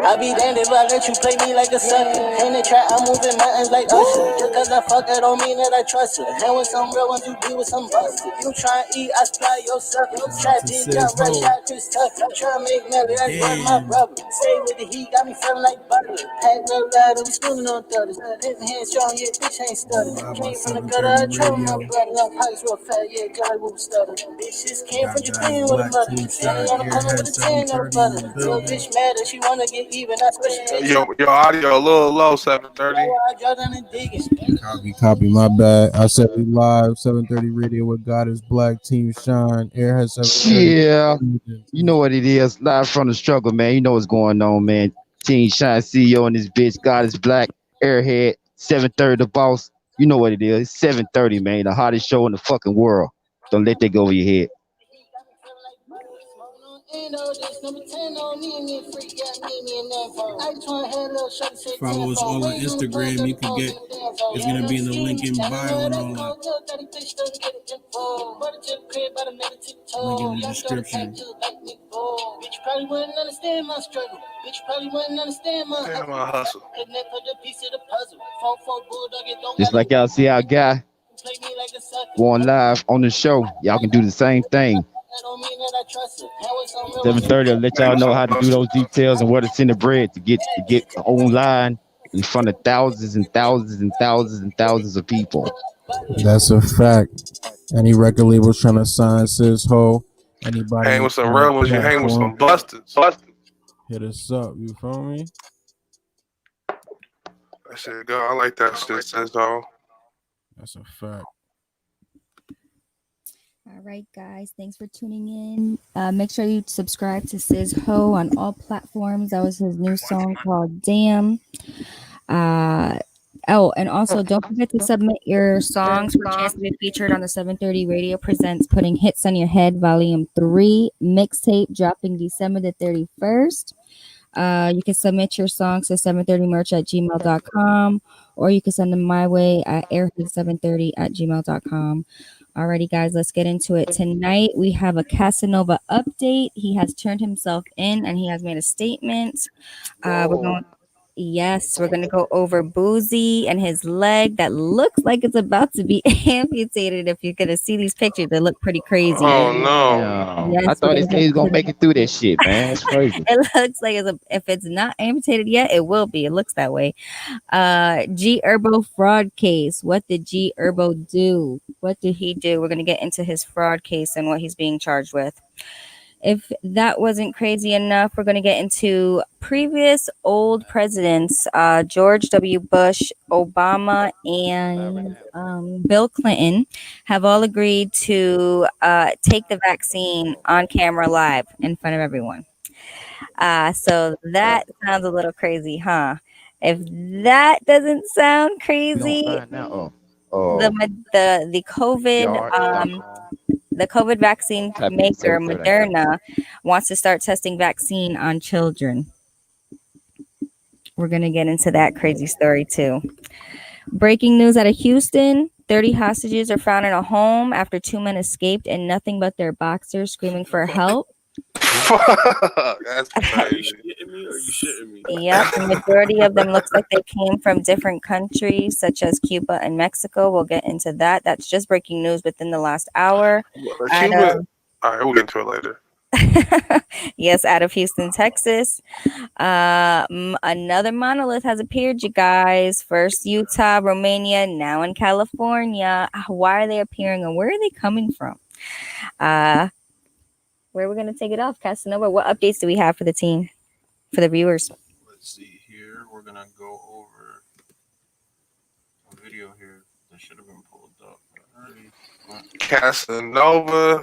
I be damned if I let you play me like a sucker. In the trap, I'm moving mountains like Usher. Just cause I fuck her don't mean that I trust her. And with some real ones, you be with some busters. You try and eat, I supply your sucker. Trap big young rush out Chris Tucker. Try to make melody, that's one of my brother. Stay with the heat, got me feeling like butter. Pack real loud, we schooling on thudders. His hands strong, yeah, bitch ain't stutter. Came from the gutter, I tried my brother. Like pipes real fat, yeah, God will stutter. Bitches came from Japan with a mother. Standing on the corner with a 10 on the butter. Little bitch mad that she wanna get even. Your audio a little low, 730. Copy. My bad. I said we live 7:30 radio with God is Black Team Shine. Air has 7:30. Yeah, you know what it is. Live from the struggle, man. You know what's going on, man. Team Shine CEO and this bitch. God is Black. Airhead. 7:30. The boss. You know what it is. It's 7:30, man. The hottest show in the fucking world. Don't let that go over your head. Follow us all on Instagram. You can get, it's gonna be in the link in bio and all that. Link in the description. Bitch probably wouldn't understand my struggle. Bitch probably wouldn't understand my hustle. Just like y'all see our guy going live on the show. Y'all can do the same thing. 7:30 will let y'all know how to do those details and where to send the bread to get online in front of thousands and thousands and thousands and thousands of people. That's a fact. Any record labels trying to sign Sis Ho. Anybody Hang with some real ones, you hang with some busters. Hit us up, you feel me? That shit go. I like that shit, Sis Ho. That's a fact. All right, guys. Thanks for tuning in. Make sure you subscribe to Sis Ho on all platforms. That was his new song called Damn. And also don't forget to submit your songs for a chance to be featured on the 7:30 Radio Presents Putting Hits on Your Head Volume 3 mixtape dropping December the 31st. You can submit your songs to 730merch@gmail.com, or you can send them my way at airhead730@gmail.com. Alrighty, guys, let's get into it. Tonight we have a Casanova update. He has turned himself in and he has made a statement. We're going to go over Boosie and his leg that looks like it's about to be amputated. If you're going to see these pictures, they look pretty crazy. Oh, no. Yes, I thought this kid's going to make it through that shit, man. It's crazy. It looks like if it's not amputated yet, it will be. It looks that way. Gherbo fraud case. What did Gherbo do? What did he do? We're going to get into his fraud case and what he's being charged with. If that wasn't crazy enough, we're going to get into previous old presidents, George W. Bush, Obama, and Bill Clinton have all agreed to take the vaccine on camera live in front of everyone. So that sounds a little crazy, huh? If that doesn't sound crazy, the COVID the COVID vaccine maker Moderna wants to start testing vaccine on children. We're going to get into that crazy story too. Breaking news out of Houston. 30 hostages are found in a home after 2 men escaped in nothing but their boxers screaming for help. That's crazy. Are you shitting me? Yep, the majority of them looks like they came from different countries, such as Cuba and Mexico. We'll get into that. That's just breaking news within the last hour. All right, we'll get into it later. Yes, out of Houston, Texas. Another monolith has appeared, you guys. First Utah, Romania, now in California. Why are they appearing and where are they coming from? Where are we going to take it off, Casanova? What updates do we have for the team, for the viewers? Let's see here. We're going to go over a video here that should have been pulled up already. Casanova,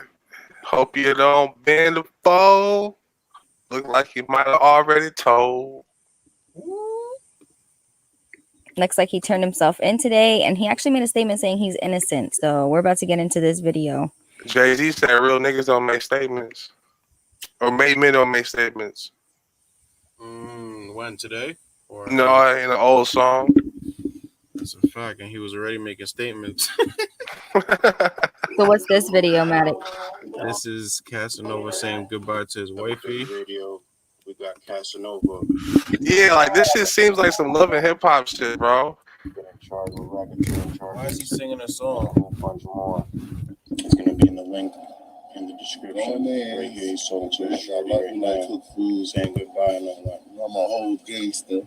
hope you don't bend the fold. Look like you might have already told. Looks like he turned himself in today, and he actually made a statement saying he's innocent. So we're about to get into this video. Jay-Z said real niggas don't make statements. Or made men don't make statements. When? Today? Or no, in an old song. That's a fact, and he was already making statements. So what's this video, Matic? This is Casanova saying goodbye to his wifey. Radio, we got Casanova. Yeah, like this shit seems like some love and hip hop shit, bro. Charged with racketeering Why is he charges. singing a song? A whole bunch more. It's gonna be in the link in the description. Right here, he's talking to his shorty right now. Cook food, saying goodbye and all that. I'm a whole gangster.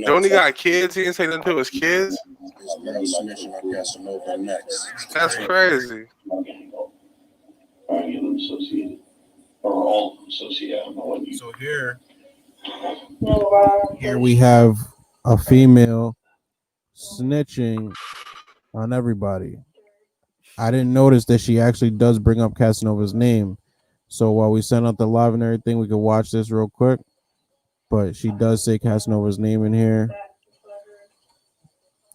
Don't he got kids? He didn't say nothing to his kids. His girl snitching on Casanova next. That's crazy. So here we have a female snitching on everybody. I didn't notice that she actually does bring up Casanova's name. So while we send out the live and everything, we can watch this real quick. But she does say Casanova's name in here.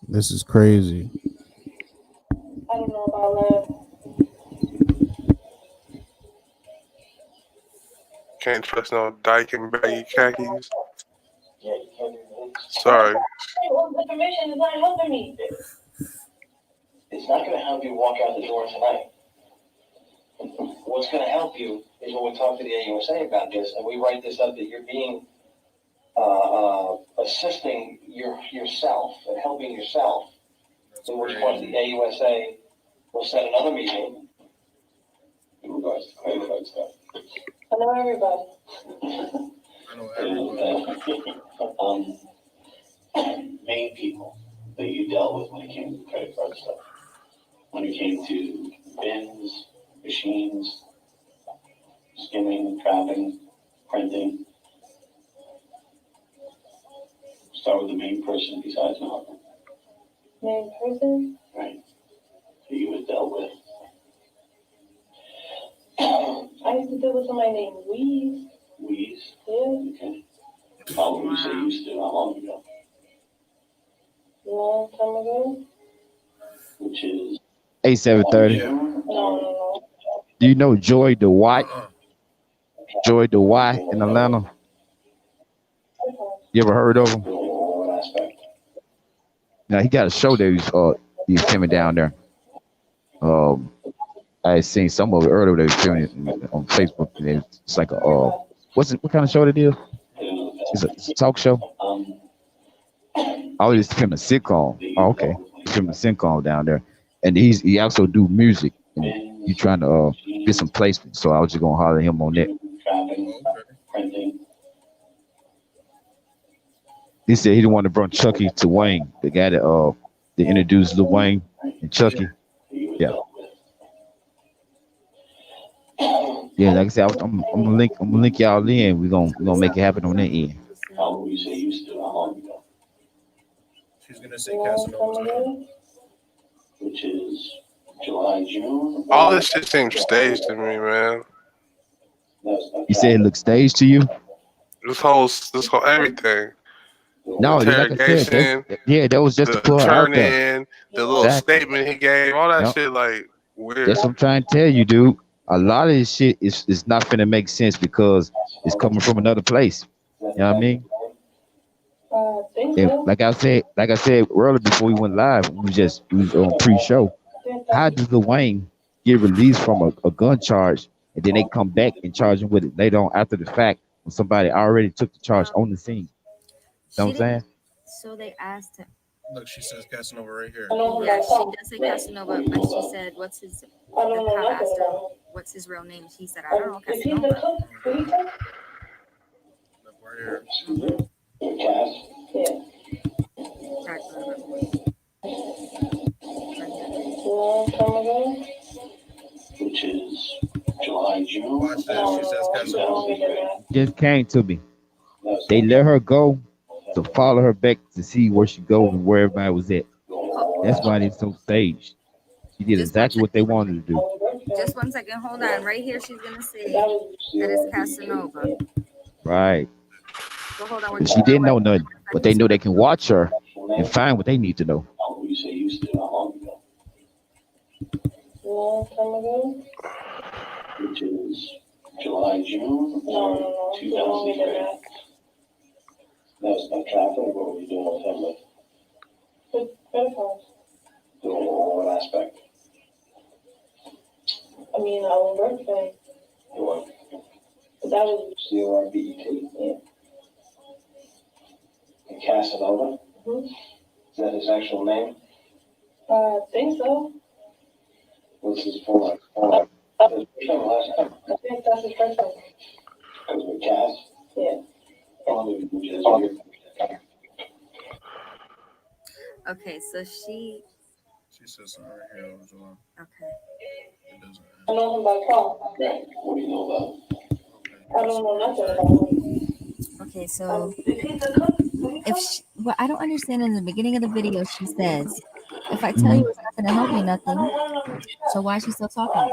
This is crazy. I don't know about love. Can't trust no dyke and baggy khakis. Sorry. The information is not helping me. It's not going to help you walk out the door tonight. What's going to help you is when we talk to the AUSA about this, and we write this up that you're being assisting yourself and helping yourself. In which point the AUSA will set another meeting in regards to classified stuff. I know everybody. I know everybody. Main people that you dealt with when it came to credit card stuff. When it came to bins, machines, skimming, trapping, printing. Start with the main person besides Malcolm. Main person? Right. Who you had dealt with. I used to deal with somebody named Weeze. Weeze? Yeah. Okay. How long you say you used to? How long ago? Long time ago. Which is 8730. No. Do you know Joy DeWhite? Joy DeWhite in Atlanta. You ever heard of him? what aspect? Now he got a show that he's filming down there. I had seen some of it earlier. They was filming it on Facebook. It's like a what kind of show it is? It's a talk show. Oh, he's filming a sitcom. Oh, okay. He's filming a sitcom down there, and he also do music. And he trying to get some placement. So I was just gonna holler at him on that. He said he didn't want to bring Chucky to Wayne, the guy that introduced Lil Wayne and Chucky. Yeah. Yeah, like I said, I'm gonna link y'all in. We're gonna make it happen on that end. She's gonna say Casanova's name. Which is July, June. All this shit seems staged to me, man. You said it looks staged to you? This whole everything. No, like I said, that was just the to put her out turn there. in, the little statement he gave, all that shit like weird. That's what I'm trying to tell you, dude. A lot of this shit is not finna make sense because it's coming from another place. You know what I mean? And like I said earlier before we went live, we was on pre-show. How does Lil Wayne get released from a gun charge and then they come back and charge him with it later on after the fact when somebody already took the charge on the scene? You know what I'm saying? So they asked him. Look, she says Casanova right here. Yeah, she does say Casanova, but she said, "What's his?" The cop asked her, "What's his real name?" She said, "I don't know, Casanova." Look right here. Long time ago. Which is July, June. Watch this. She says Casanova. Just came to me. They let her go to follow her back to see where she goes and where everybody was at. That's why it's so staged. She did exactly what they wanted to do. Just 1 second, hold on. Right here, she's gonna say that it's Casanova. Right. So hold on. But she didn't know nothing, but they know they can watch her and find what they need to know. Long time ago. Which is July, June. No. 2003. That's not trafficking. What were you doing with him? Credit cards. What aspect? I mean, our birthday. What? But that was CORBET? Yeah. And Casanova? Mm-hmm. Is that his actual name? I think so. What's his full name? His first name or last name? I think that's his first name. Because with Cass? Yeah. How long have you been just here? Okay, so she. She says something right here as well. Okay. It doesn't. I know him by car. Right. What do you know about him? I don't know nothing about him. Okay, so if she, what I don't understand in the beginning of the video, she says, "If I tell you it's not going to help you, nothing." So why is she still talking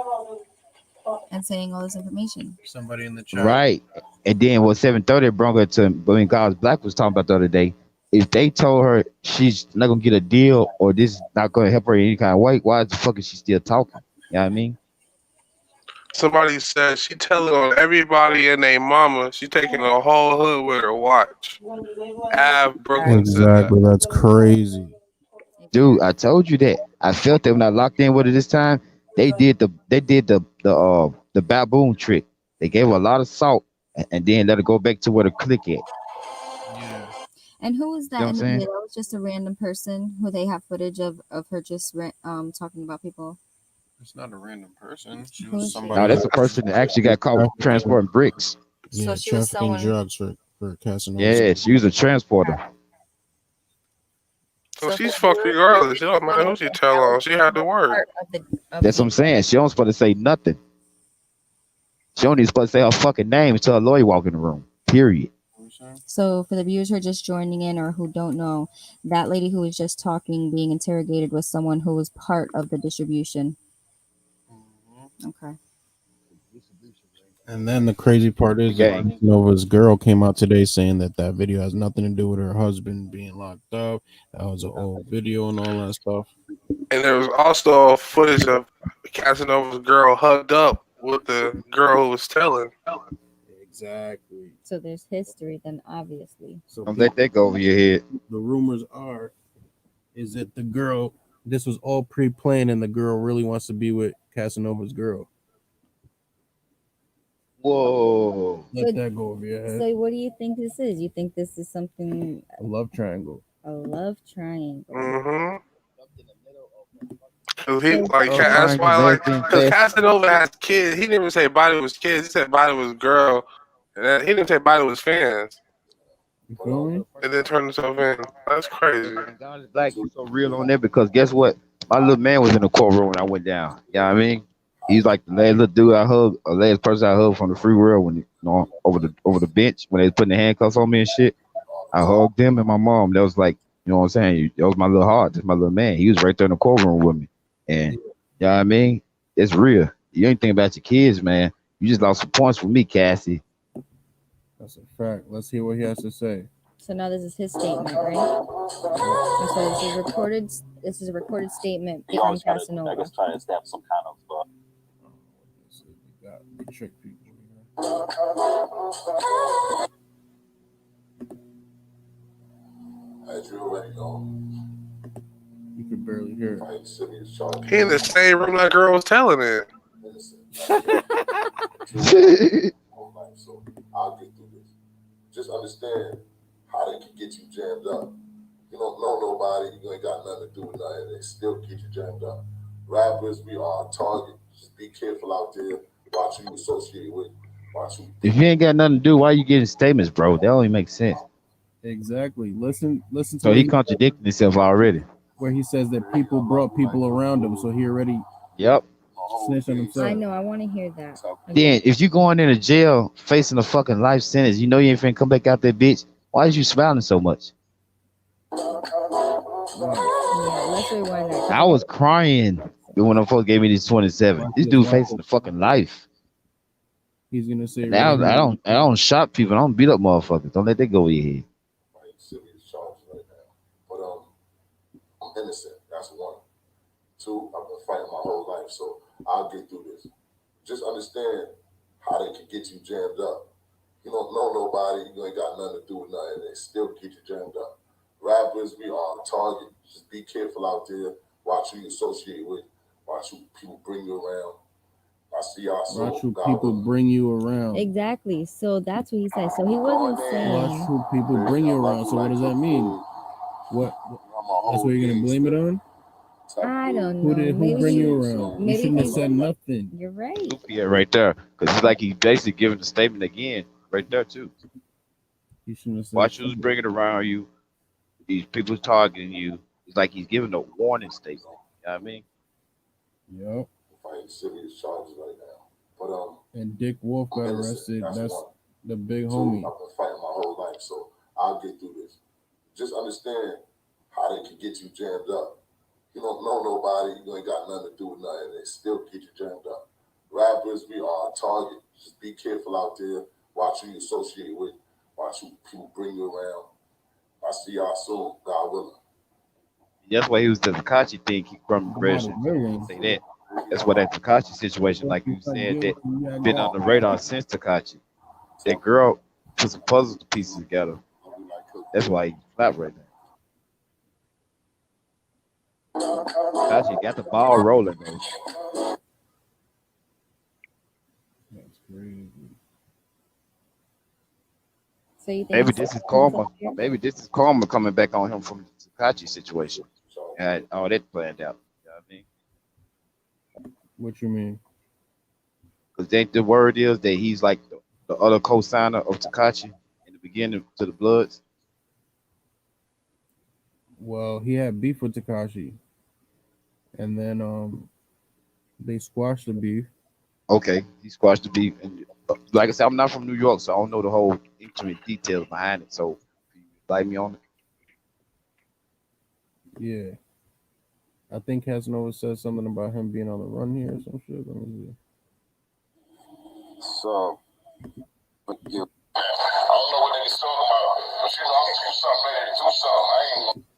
and saying all this information? Somebody in the chat. Right. And then what 730 brought her to, I mean, God's Black was talking about the other day. If they told her she's not gonna get a deal or this is not gonna help her in any kind of way, why the fuck is she still talking? You know what I mean? Somebody said she telling on everybody and their mama. She taking the whole hood with her. Watch. Brooklyn said that. Exactly. That's crazy. Dude, I told you that. I felt that when I locked in with her this time. They did the baboon trick. They gave her a lot of salt and then let her go back to where the click at. Yeah. And who was that You know in what the I'm video? saying? That was just a random person who they have footage of her just talking about people. It's not a random person. She Who was is she? somebody. No, that's a person that actually got caught transporting bricks. Yeah, So she was trafficking someone. drugs for Casanova. Yeah, she was a transporter. So So she's for fucked regardless. She don't matter who she tell on. She had to work. part of That's what I'm saying. She don't supposed to say nothing. She don't even supposed to say her fucking name until a lawyer walk in the room. Period. So for the viewers who are just joining in or who don't know, that lady who was just talking, being interrogated, was someone who was part of the distribution. Okay. And then the crazy part is that Gang. Nova's girl came out today saying that that video has nothing to do with her husband being locked up. That was an old video and all that stuff. And there was also footage of Casanova's girl hugged up with the girl who was telling. Exactly. So there's history then, obviously. So Don't let that go over your head. the rumors is that the girl, this was all pre-planned and the girl really wants to be with Casanova's girl. Whoa. Let that go over your head. So what do you think this is? You think this is something, A love triangle. a love triangle? Mm-hmm. Cause he like Oh, that's why like triangle, because man. Casanova has kids. He didn't even say body was kids. He said body was girl. And he didn't say body was fans. You feel me? And then turned himself in. That's crazy. God is Black was so real on that because guess what? My little man was in the courtroom when I went down. You know what I mean? He's like the last little dude I hugged, or last person I hugged from the free world when over the bench when they was putting the handcuffs on me and shit. I hugged him and my mom. That was like, you know what I'm saying? That was my little heart. That's my little man. He was right there in the courtroom with me. And you know what I mean? It's real. You ain't think about your kids, man. You just lost some points with me, Cassie. That's a fact. Let's hear what he has to say. So now this is his statement, right? And so this is recorded. This is a recorded statement from Casanova. Trying to stamp some kind of. We trick people. As you already know, You can barely hear it. Mike Simmons charged He in the same room that girl was telling it. innocent. So I'll get through this. Just understand how they can get you jammed up. You don't know nobody, you ain't got nothing to do with nothing, they still get you jammed up. Rappers, we are a target. Just be careful out there. Watch who you associate with. Watch who. If you ain't got nothing to do, why you getting statements, bro? That only makes sense. Exactly. Listen to So he contradicted himself already. where he says that people brought people around him, so he already Yep. snitched on himself. I know. I want to hear that. Then if you going into jail facing a fucking life sentence, you know you ain't finna come back out there, bitch. Why is you smiling so much? Yeah, let's rewind that. I was crying when the folks gave me these 27. This dude facing the fucking life. He's gonna say Now I don't shot people. I don't beat up motherfuckers. Don't let that go over your head. Mike Simmons charged right now. But I'm innocent. That's one. Two, I've been fighting my whole life, so I'll get through this. Just understand how they can get you jammed up. You don't know nobody, you ain't got nothing to do with nothing, they still get you jammed up. Rappers, we are a target. Just be careful out there. Watch who you associate with. Watch who people bring you around. I see y'all soon. Watch who people bring you around. Exactly. So that's what he said. So he wasn't Watch saying. who people bring you around. So what does that mean? What? That's what you're gonna blame it on? I don't know. Who bring you around? You shouldn't have said nothing. You're right. Yeah, right there. Because it's like he basically giving the statement again, right there too. You shouldn't have said Watch who's bringing around you. These people targeting you. It's like he's giving a warning statement. You know what I mean? Yep. Fighting serious charges right now. But and Dick Wolf got arrested. That's the big homie. I've been fighting my whole life, so I'll get through this. Just understand how they can get you jammed up. You don't know nobody, you ain't got nothing to do with nothing, they still get you jammed up. Rappers, we are a target. Just be careful out there. Watch who you associate with. Watch who people bring you around. I see y'all soon, God willing. That's why he was the Takashi thing, keep from progression. Say that. That's what that Takashi situation, like you said, that been on the radar since Takashi. That girl put some puzzle pieces together. That's why he flat right now. Takashi got the ball rolling, though. That's crazy. So you think maybe this is karma. Maybe this is karma coming back on him from the Takashi situation. And all that planned out. You know what I mean? What you mean? Because the word is that he's like the other co-signer of Takashi in the beginning to the Bloods. Well, he had beef with Takashi, and then they squashed the beef. Okay, he squashed the beef, and like I said, I'm not from New York, so I don't know the whole intimate details behind it. So, can you light me on it? Yeah, I think Casanova said something about him being on the run here or some shit. Let me see. So, but you, I don't know what niggas talking about, but you know, I'm gonna do something better to do something. I ain't gonna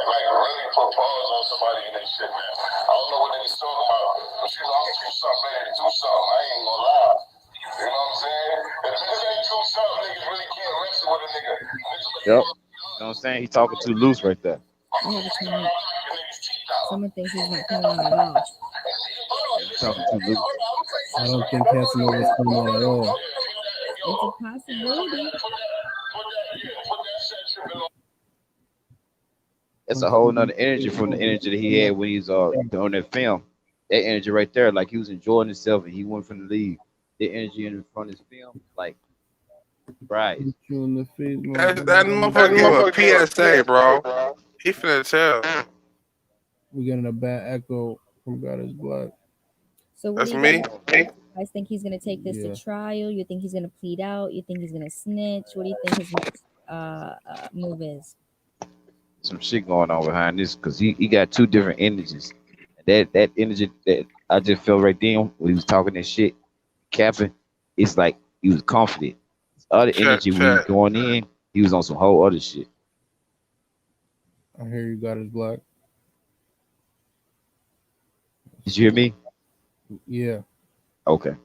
like really propose on somebody and they shit, man. I don't know what niggas talking about, but you know, I'm gonna do something better to do something. I ain't gonna lie. You know what I'm saying? If niggas ain't do something, niggas really can't wrestle with a nigga. Yep. You know what I'm saying? He's talking too loose right there. Someone thinks he's not coming on at all. He's talking too loose. I don't think Casanova's coming on at all. It's a possibility. That's a whole nother energy from the energy that he had when he's on that film. That energy right there, like he was enjoying himself and he went from the lead. The energy in front of his film, like right. You in the face, that motherfucker give a PSA, bro. He finna tell. We're getting a bad echo from God is Black. So what That's do you me. guys think he's gonna take this to trial? You think he's gonna plead out? You think he's gonna snitch? What do you think his next move is? Some shit going on behind this because he got two different energies. That energy that I just felt right then when he was talking that shit, capping, it's like he was confident. This other energy when he was going in, he was on some whole other shit. I hear you, God is Black. Did you hear me? Yeah. Okay.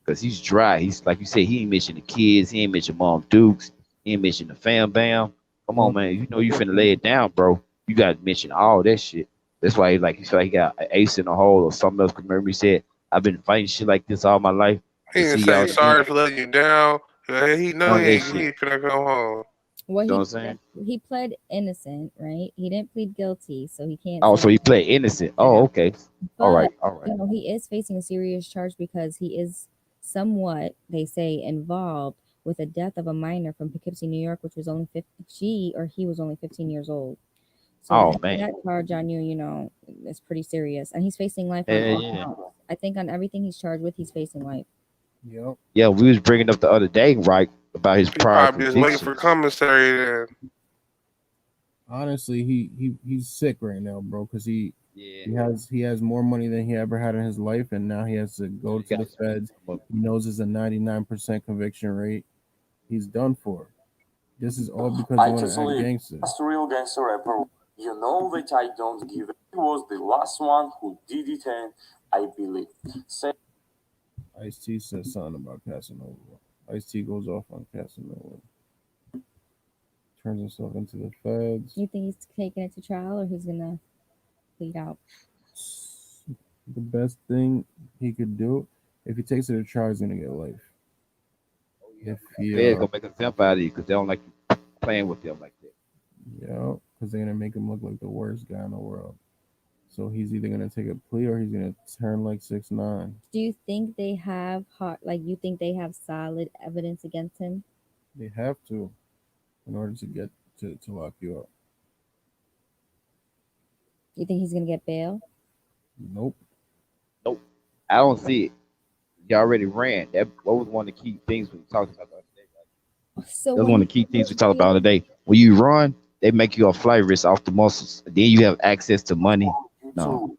Because he's dry. He's like you said, he ain't mention the kids, he ain't mention Mom Dukes, he ain't mention the fam bam. Come on, man. You know you finna lay it down, bro. You gotta mention all that shit. That's why he feel like he got an ace in the hole or something else. Remember he said, I've been fighting shit like this all my life. He didn't say sorry for letting you down. He know he finna go home. Well, you know what I'm saying? He pled innocent, right? He didn't plead guilty, so he can't. Oh, so he pled innocent. Oh, okay. But, all right. You know, he is facing a serious charge because he is somewhat, they say, involved with the death of a minor from Poughkeepsie, New York, which was only he was only 15 years old. So that charge on you, you know, is pretty serious, and he's facing life on all counts. I think on everything he's charged with, he's facing life. Yep. Yeah, we was bringing up the other day, right, about his prior convictions. Probably just waiting for commissary then. Honestly, he's sick right now, bro, because he has more money than he ever had in his life, and now he has to go to the feds. He knows it's a 99% conviction rate. He's done for. This is all because he want to act gangster. That's a real gangster rapper. You know that I don't give it. He was the last one who did it, and I believe. Ice-T said something about Casanova. Ice-T goes off on Casanova. turns himself into the feds. You think he's taking it to trial or he's gonna plead out? The best thing he could do, if he takes it to trial, he's gonna get life. If he, They're gonna make a jump out of you because they don't like you playing with them like that. yeah, because they're gonna make him look like the worst guy in the world. So he's either gonna take a plea or he's gonna turn like 6ix9ine. Do you think they have you think they have solid evidence against him? They have to, in order to get to lock you up. You think he's gonna get bail? Nope. Nope. I don't see it. You already ran. That what was one of the key things we talked about the other day. So That's one of the key things we talked about today. When you run, they make you a flight risk off the muscles. Then you have access to money. No.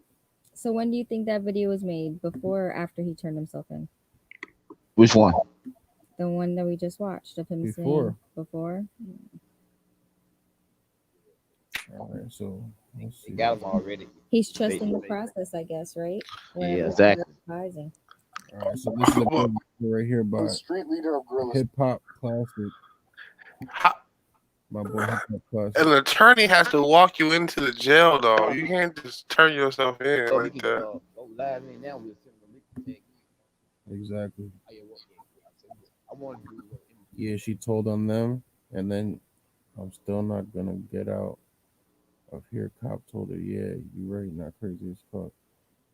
So when do you think that video was made? Before or after he turned himself in? Which one? The one that we just watched of him Before. saying before. All right, so let's see. They got him already. He's trusting the process, I guess, right? Yeah, exactly. Advising. All right, so this is a good right here by street leader of Gorilla. Hip Hop Classic. How, My boy Hip Hop Classic. an attorney has to walk you into the jail, though. You can't just turn yourself in So like we can that. go live in now. We'll send them a link. Exactly. I want to do Yeah, she told on them, and then I'm still not gonna get out of here. Cop told her, yeah, you right, not crazy as fuck.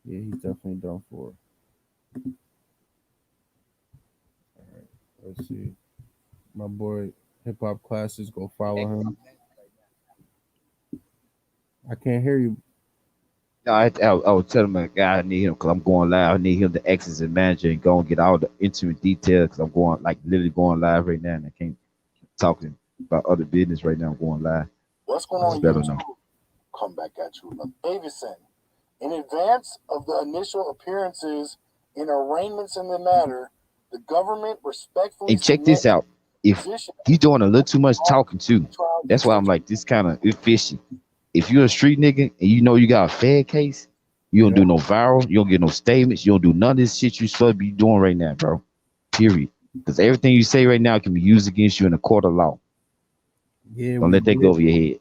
Yeah, he's definitely done for. All right, let's see. My boy Hip Hop Classics, go follow him. I can't hear you. No, I was telling my guy I need him because I'm going live. I need him to exit his manager and go and get all the intimate details because I'm going like literally going live right now and I can't talking about other business right now. I'm going live. What's going on? Better YouTube? know. Come back at you. Davidson, in advance of the initial appearances in arraignments in the matter, the government respectfully. And check this out. If he's doing a little too much talking too, that's why I'm like this kind of fishy. If you're a street nigga and you know you got a Fed case, you don't do no viral, you don't get no statements, you don't do none of this shit you supposed to be doing right now, bro. Period. Because everything you say right now can be used against you in a court of law. Yeah, Don't let that go over your head.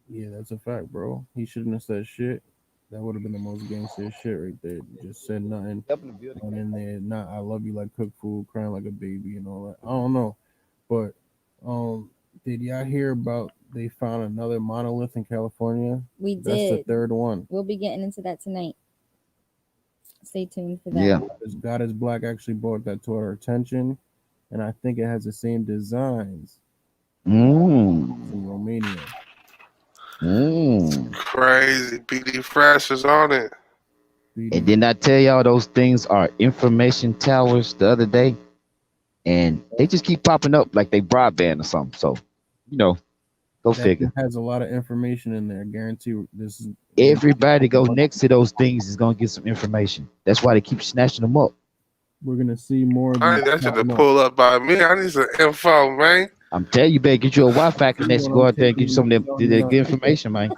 Yeah, that's a fact, bro. He shouldn't have said shit. That would have been the most gangster shit right there. Just said nothing. And in there, not I love you like cook food, crying like a baby and all that. I don't know. But did y'all hear about they found another monolith in California? We did. That's the third one. We'll be getting into that tonight. Stay tuned for that. Yeah. God is Black actually brought that to our attention. And I think it has the same designs from Romania. Crazy. BD Fresh is on it. And didn't I tell y'all those things are information towers the other day? And they just keep popping up like they broadband or something. So, you know, go figure. It has a lot of information in there. I guarantee this is Everybody go next to those things is gonna get some information. That's why they keep snatching them up. We're gonna see more of I need that shit to pull up by me. I need some info, man. I'm telling you, better get you a Wi-Fi connection. Go out there and get you some of that good information, man.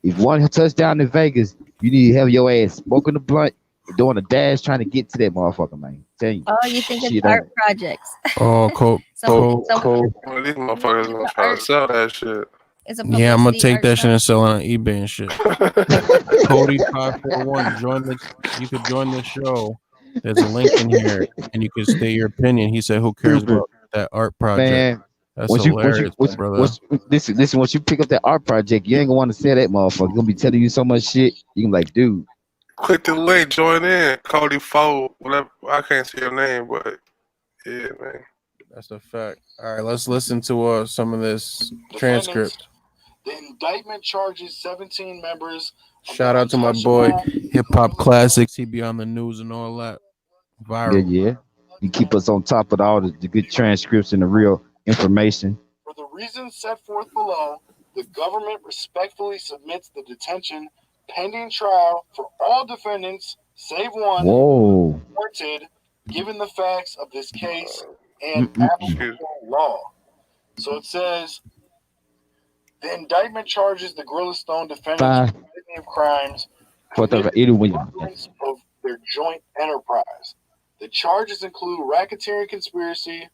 If you want to touchdown in Vegas, you need to have your ass smoking the blunt, doing a dash, trying to get to that motherfucker, man. Tell you. Oh, you think it's art projects? Oh, cool. Well, these motherfuckers gonna try to sell that shit. Yeah, I'm gonna take that shit and sell it on eBay and shit. Cody 541, join this. You could join the show. There's a link in here, and you can state your opinion. He said, "Who cares about that art project?" Man, that's hilarious, brother. Listen, once you pick up that art project, you ain't gonna want to sell that motherfucker. He's gonna be telling you so much shit. You can be like, dude. Click the link, join in. Cody 4, whatever. I can't see your name, but yeah, man. That's a fact. All right, let's listen to some of this transcript. The indictment charges 17 members. Shout out to my boy Hip Hop Classics. He be on the news and all that. Viral. Yeah. You keep us on top of all the good transcripts and the real information. For the reasons set forth below, the government respectfully submits the detention pending trial for all defendants, save one, warranted, given the facts of this case and applicable law. So it says, the indictment charges the Gorilla Stone defendants with crimes of their joint enterprise. The charges include racketeering conspiracy,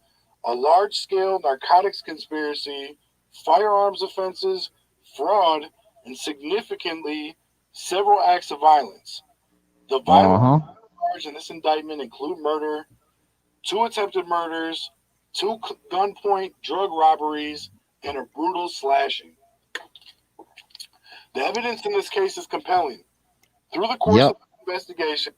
a large-scale narcotics conspiracy, firearms offenses, fraud, and significantly several acts of violence. The violent charge in this indictment include murder, 2 attempted murders, 2 gunpoint drug robberies, and a brutal slashing. The evidence in this case is compelling. Through the course of the investigation,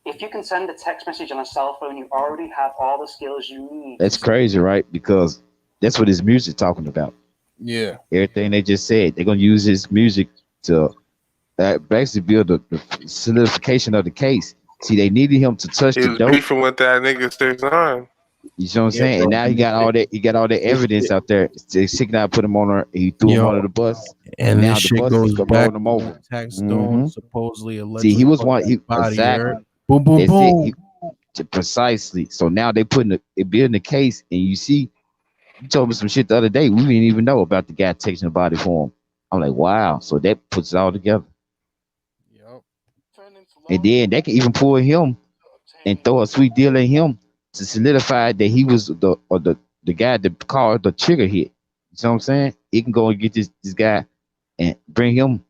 if you can send a text message on a cell phone, you already have all the skills you need. That's crazy, right? Because that's what his music talking about. Yeah. Everything they just said, they're gonna use his music to basically build the solidification of the case. See, they needed him to touch He the was dope. beefing with that nigga 6ix9ine. You know what I'm saying? And now he got all that. He got all the evidence out there. 6ix9ine put him on her. He threw him under the bus. And now this the shit bus goes is back rolling him over. Tax Stone supposedly See, he was one. body, Exactly. boom, boom, That's boom. Precisely. So now they building the case, and you see, you told me some shit the other day. We didn't even know about the guy taking the body for him. I'm like, wow. So that puts it all together. Yep. And then they can even pull him and throw a sweet deal at him to solidify that he was the guy that called the trigger hit. You know what I'm saying? He can go and get this guy and bring him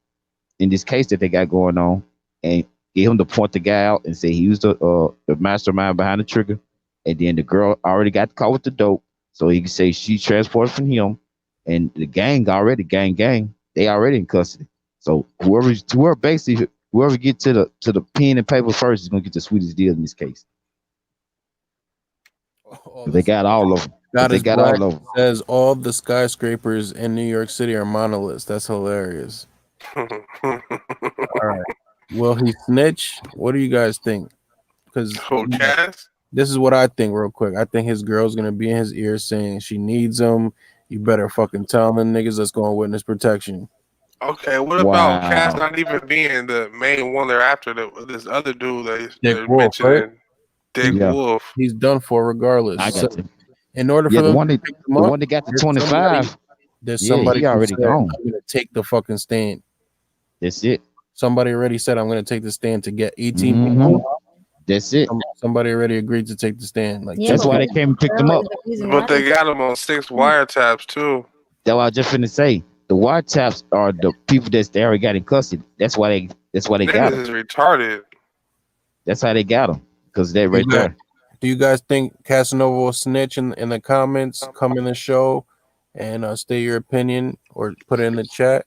in this case that they got going on and get him to point the guy out and say he was the mastermind behind the trigger. And then the girl already got caught with the dope, so he can say she transported from him. And the gang, they already in custody. So whoever get to the pen and paper first is gonna get the sweetest deal in this case. They got all of them. They got all of them. Says all the skyscrapers in New York City are monoliths. That's hilarious. All right. Will he snitch? What do you guys think? Because this is what I think real quick. I think his girl's gonna be in his ear saying she needs him. You better fucking tell them niggas let's go on witness protection. Okay, what about Cass not even being the main one they're after? This other dude they're mentioning, right? Dick Wolf. He's done for regardless. I got you. In order for the them to pick them up, the one that got the 25, there's somebody he already gone. I'm gonna take the fucking stand. That's it. Somebody already said I'm gonna take the stand to get 18 people. That's it. Somebody already agreed to take the stand. Like that's why they came and picked him up. But they got him on 6 wiretaps too. That's what I was just finna say. The wiretaps are the people they already got in custody. That's why they got him. Is retarded. That's how they got him, because they're right there. Do you guys think Casanova will snitch in the comments? Come in the show and state your opinion or put it in the chat.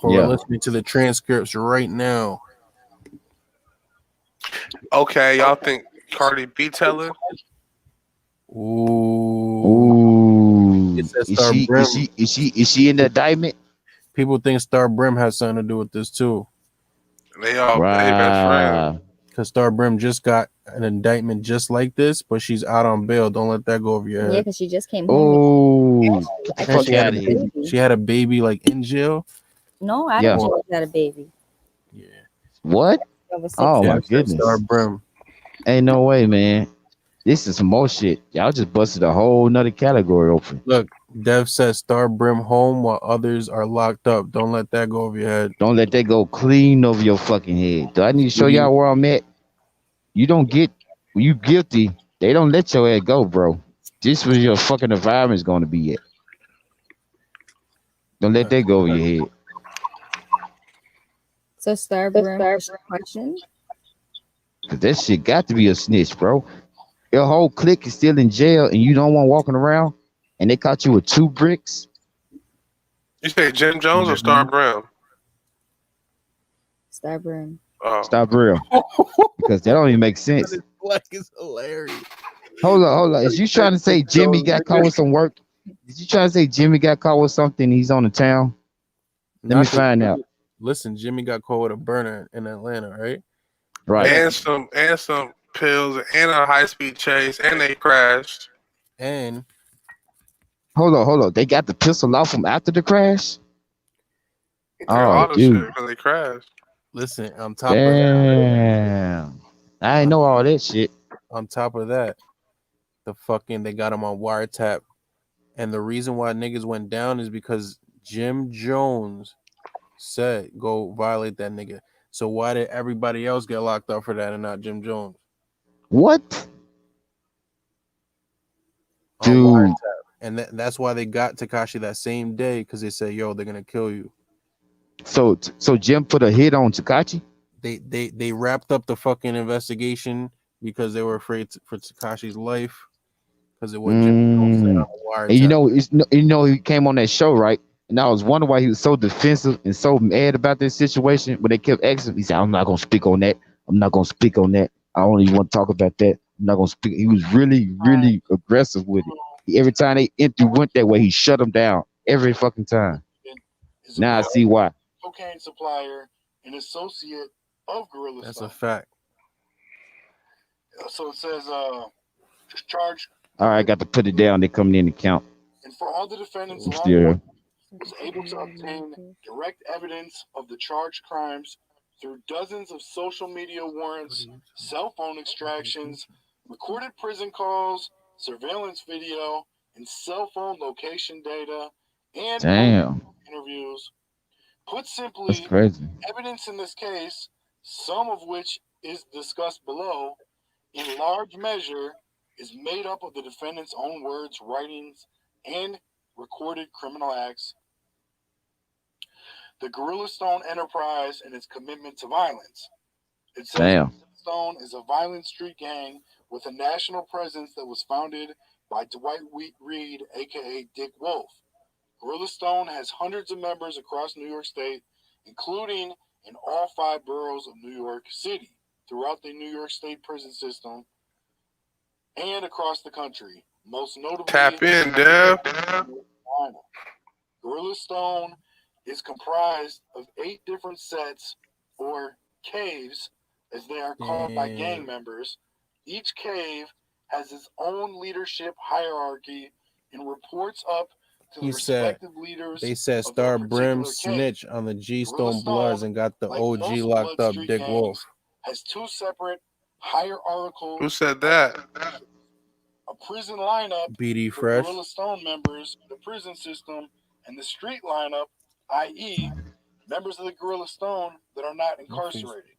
Or we're listening to the transcripts right now. Okay, y'all think Cardi B telling? Ooh. Is she in the indictment? People think Star Brim has something to do with this too. They all best friends. Because Star Brim just got an indictment just like this, but she's out on bail. Don't let that go over your head. Yeah, because she just came home. She had a baby like in jail. No, I didn't know she had a baby. Yeah. What? Oh my goodness. Star Brim. Ain't no way, man. This is some more shit. Y'all just busted a whole nother category open. Look, Dev says Star Brim home while others are locked up. Don't let that go over your head. Don't let that go clean over your fucking head. Do I need to show y'all where I'm at? You don't get, when you guilty, they don't let your head go, bro. This was your fucking environment's going to be at. Don't let that go over your head. So Star Brim, question? That shit got to be a snitch, bro. Your whole clique is still in jail and you don't want walking around and they caught you with 2 bricks. You say Jim Jones or Star Brim? Star Brim. Oh. Star Brim. Because that don't even make sense. Like it's hilarious. Hold on. Is you trying to say Jimmy got caught with some work? Did you try to say Jimmy got caught with something? He's on the town? Let me find out. Listen, Jimmy got caught with a burner in Atlanta, right? Right. And some pills and a high-speed chase, and they crashed. And hold on. They got the pistol off from after the crash? Oh, dude. Because they crashed. Listen, on top of that. I ain't know all that shit. On top of that, they got him on wiretap. And the reason why niggas went down is because Jim Jones said go violate that nigga. So why did everybody else get locked up for that and not Jim Jones? What? on Dude. wiretap. And that's why they got Tekashi that same day, because they said, "Yo, they're gonna kill you." So Jim put a hit on Tekashi. They wrapped up the fucking investigation because they were afraid for Tekashi's life because of what Jim Jones said on the wiretap. And he came on that show, right? And I was wondering why he was so defensive and so mad about this situation. But they kept asking, he said, "I'm not gonna speak on that. I'm not gonna speak on that. I don't even want to talk about that. I'm not gonna speak." He was really, really aggressive with it. Every time they went that way, he shut them down every fucking time. Now I see why. Cocaine supplier and associate of Gorilla That's Stone. a fact. So it says, charge. All right, got to put it down. They coming in to count. And for all the defendants, I'm law still here. was able to obtain direct evidence of the charged crimes through dozens of social media warrants, cell phone extractions, recorded prison calls, surveillance video, and cell phone location data, and interviews. Put simply, that's crazy. evidence in this case, some of which is discussed below, in large measure is made up of the defendant's own words, writings, and recorded criminal acts. The Gorilla Stone enterprise and its commitment to violence. It says Gorilla Stone is a violent street gang with a national presence that was founded by Dwight Reed, aka Dick Wolf. Gorilla Stone has hundreds of members across New York State, including in all 5 boroughs of New York City, throughout the New York State prison system, and across the country. Most notably, tap in, Dev. Gorilla Stone is comprised of 8 different sets, or caves, as they are called by gang members. Each cave has its own leadership hierarchy and reports up to the respective leaders. They said Star Brim snitch on the G Stone Bloods and got the OG locked up, Dick Wolf. Has 2 separate hierarchical. Who said that? A prison lineup, BD Fresh. Gorilla Stone members, the prison system, and the street lineup, i.e., members of the Gorilla Stone that are not incarcerated.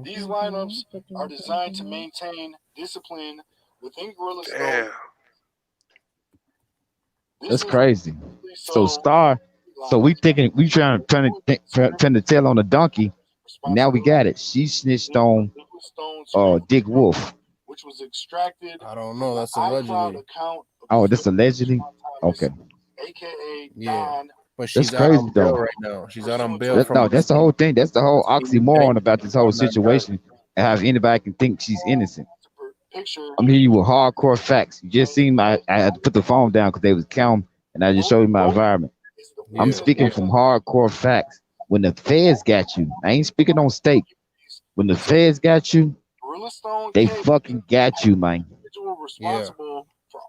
These lineups are designed to maintain discipline within Gorilla Stone. That's crazy. So Star, so we thinking we trying to tell on a donkey. Now we got it. She snitched on Dick Wolf. Which was extracted. I don't know. That's allegedly. Oh, this allegedly. Okay. AKA yeah. But she's out on bail right now. She's out on bail. That's the whole thing. That's the whole oxymoron about this whole situation. And how anybody can think she's innocent. I'm hitting you with hardcore facts. You just seen I had to put the phone down because they was counting, and I just showed you my environment. Yeah. I'm speaking from hardcore facts. When the feds got you, I ain't speaking on state. When the feds got you, they fucking got you, man. Yeah.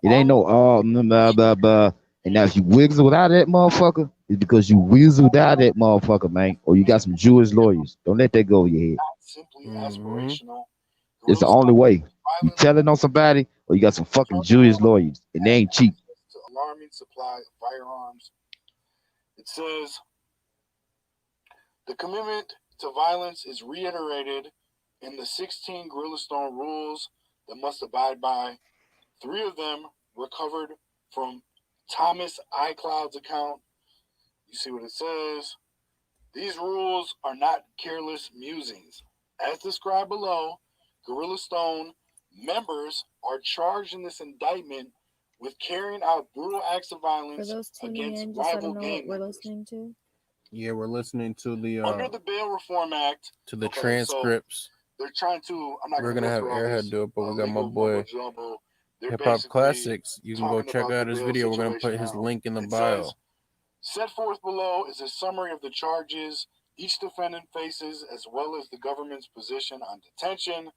It ain't no blah blah blah. And now if you wiggled out of that motherfucker, it's because you wiggled out of that motherfucker, man. Or you got some Jewish lawyers. Don't let that go over your head. It's the only way. You telling on somebody, or you got some fucking Jewish lawyers, and they ain't cheap. Alarming supply of firearms. It says the commitment to violence is reiterated in the 16 Gorilla Stone rules that must abide by. 3 of them recovered from Thomas iCloud's account. You see what it says? These rules are not careless musings. As described below, Gorilla Stone members are charged in this indictment with carrying out brutal acts of violence against rival gang we're listening to. Yeah, we're listening to the under the Bail Reform Act. To the transcripts. So they're trying to. We're gonna have Airhead do it, but we got my boy Hip Hop Classics. You can go check out his video. We're gonna put his link in the bio. Set forth below is a summary of the charges each defendant faces, as well as the government's position on detention.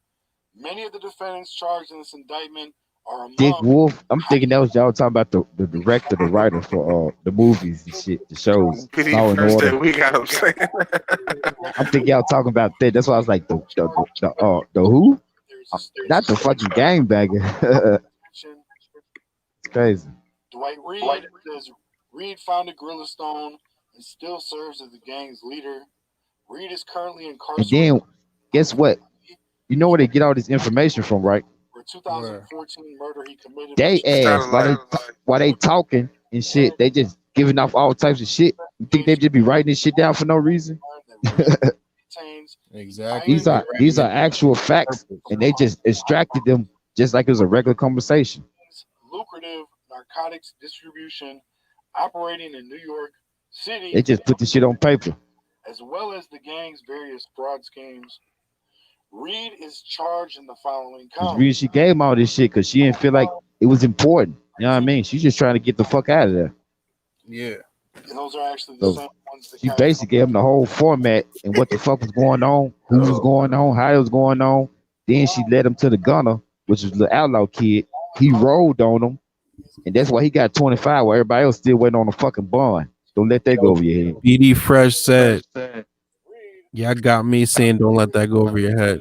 Many of the defendants charged in this indictment are among Dick Wolf. I'm thinking that was y'all talking about the director, the writer for the movies and shit, the shows. Law and Order. We got him saying. I'm thinking y'all talking about that. That's why I was like the who? Not the fucking gangbanger. It's crazy. Dwight Reed says Reed founded Gorilla Stone and still serves as the gang's leader. Reed is currently incarcerated. And then, guess what? You know where they get all this information from, right? 2014 murder he committed. They ass Sounded while they talking and shit, they just giving off all types of shit. You think they just be writing this shit down for no reason? Exactly. These are actual facts, and they just extracted them just like it was a regular conversation. Lucrative narcotics distribution operating in New York City. They just put the shit on paper. As well as the gang's various fraud schemes. Reed is charged in the following counts. She gave him all this shit because she didn't feel like it was important. You know what I mean? She's just trying to get the fuck out of there. Yeah. And those are actually the same ones that she basically gave him the whole format and what the fuck was going on, who was going on, how it was going on. Then she led him to the gunner, which was the outlaw kid. He rolled on him, and that's why he got 25 while everybody else still waiting on the fucking bond. Don't let that go over your head. BD Fresh said, "Y'all got me saying don't let that go over your head."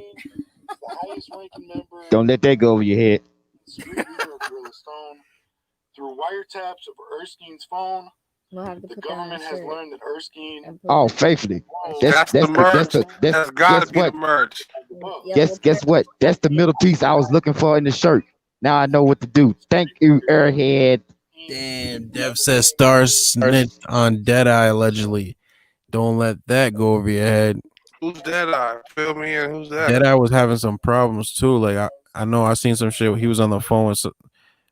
Don't let that go over your head. Through wiretaps of Erskine's phone, We'll have to the put that on government the has shirt. learned that Erskine. Oh, faithfully. That's the merch. That's gotta be the merch. Guess what? That's the middle piece I was looking for in the shirt. Now I know what to do. Thank you, Airhead. Damn, Dev says Star snitched on Deadeye allegedly. Don't let that go over your head. Who's Deadeye? Fill me in. Who's that? Deadeye was having some problems too. Like I know I seen some shit. He was on the phone with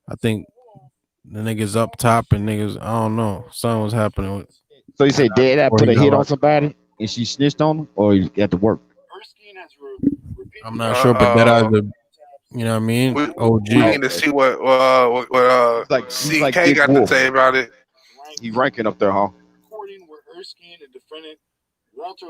I think the niggas up top and niggas, I don't know. Something was happening with. So you say Deadeye put a hit on somebody and she snitched on him, or you got to work? I'm not sure, but Deadeye's the, you know what I mean? OG. We need to see what CK got to say about it. He ranking up there, huh? Recording where Erskine and defendant Walter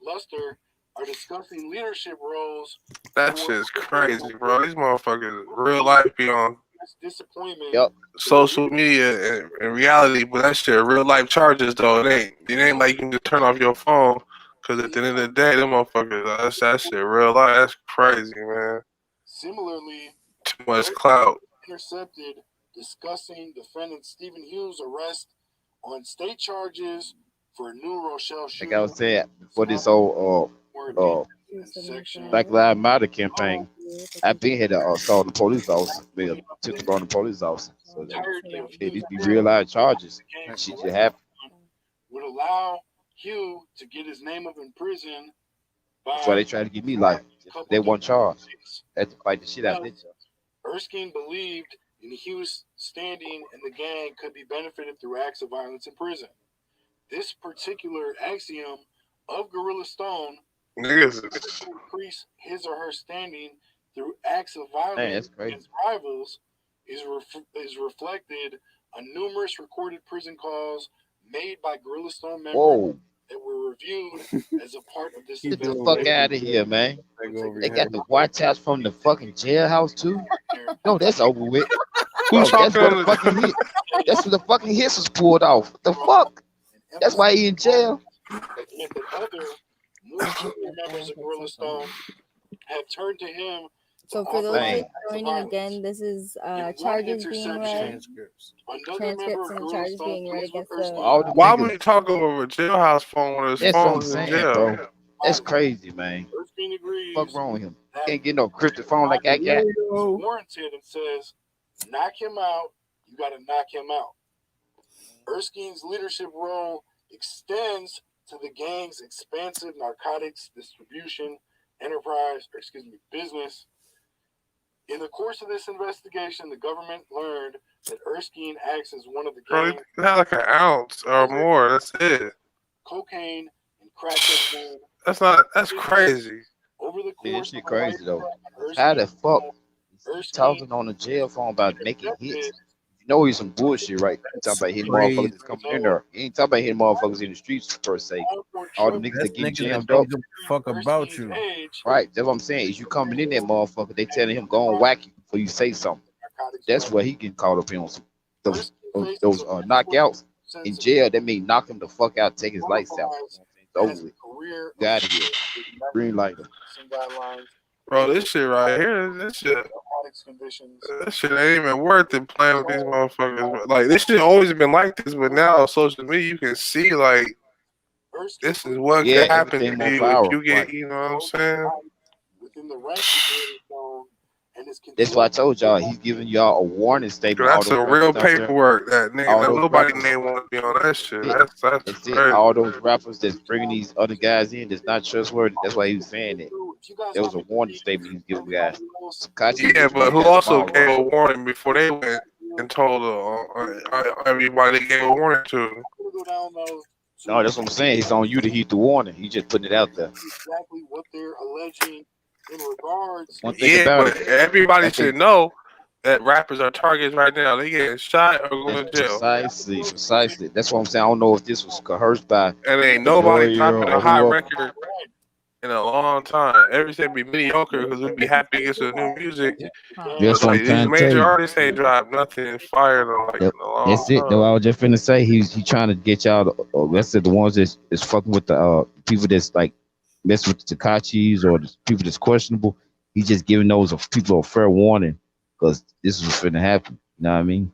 Luster are discussing leadership roles. That shit's crazy, bro. These motherfuckers real life be on disappointment. Social media and reality, but that shit real life charges though. It ain't like you can just turn off your phone, because at the end of the day, them motherfuckers, that shit real life. That's crazy, man. Similarly, too much clout. Intercepted discussing defendant Stephen Hughes' arrest on state charges for New Rochelle shooting. Like I was saying, for this whole Black Lives Matter campaign, I've been here to assault the police officer, took on the police officer. So these be real life charges. Shit just happened. Would allow Hugh to get his name up in prison. That's why they try to give me life. They want charge. They have to fight the shit out of this. Erskine believed in Hughes' standing in the gang could be benefited through acts of violence in prison. This particular axiom of Gorilla Stone increase his or her standing through acts of violence against rivals is reflected on numerous recorded prison calls made by Gorilla Stone members that were reviewed as a part of this. Get the fuck out of here, man. They got the White House from the fucking jailhouse too. No, that's over with. Who's that's where the fucking hit. That's where the fucking hits was pulled off. What the fuck? That's why he in jail. Other more junior members of Gorilla Stone have turned to him. So for those who are joining again, this is charges being read, transcripts and charges being read against the. Why would you talk over a jailhouse phone when his phone is in jail? Bro. That's crazy, man. What's wrong with him? Can't get no cryptic phone like I got. Warranted and says, knock him out. You got to knock him out. Erskine's leadership role extends to the gang's expansive narcotics distribution business. In the course of this investigation, the government learned that Erskine acts as one of the gangs. Bro, had like an ounce or more. That's it. Cocaine and crack cocaine. That's crazy. Over the course, this shit crazy though. How the fuck talking on the jail phone about making hits? You know he's some bullshit, right? You talking about hitting motherfuckers that's coming in there. You ain't talking about hitting motherfuckers in the streets per se. All the niggas that get jammed up. Fuck about you. Right, that's what I'm saying. Is you coming in there, motherfucker, they telling him go and whack you before you say something. That's where he getting caught up in on those knockouts in jail. That mean knock him the fuck out, take his lights out. It's over with. Got here. Green light him. Bro, this shit right here, this shit ain't even worth it playing with these motherfuckers. Like, this shit always been like this, but now on social media, you can see, like, this is what can happen to you if you get, you know what I'm saying? Within the ranks of and is That's why I told y'all he's giving y'all a warning statement. All That's those a rappers real out there, paperwork. That name, all those nobody rappers. name want to be on that shit. It. That's That's it. crazy. All those rappers that's bringing these other guys in that's not trustworthy. That's why he was saying that. If you guys There was a haven't warning seen statement he was giving everybody guys. else, Takashi Yeah, was but like who that also small gave world. a warning before they went and told everybody they gave a warning to? I'm gonna go down though to No, that's what I'm saying. It's on you to heed the warning. He just putting it out there. exactly what they're alleging in regards. One thing Yeah, about but it, everybody like they should know that rappers are targets right now. They getting shot or going to jail, precisely. That's what I'm saying. I don't know if this was coerced by and ain't the nobody lawyer dropping a or hot whoever. record in a long time. Everything be mediocre because we be happy to get some new music. That's But what I'm like these trying to tell major you. artists ain't dropped nothing fire in That- a long That's it. Though time. I was just finna say he trying to get y'all. Let's say the ones that's fucking with the people that's like mess with the Takachis or the people that's questionable. He's just giving those people a fair warning because this is what's finna happen. You know what I mean?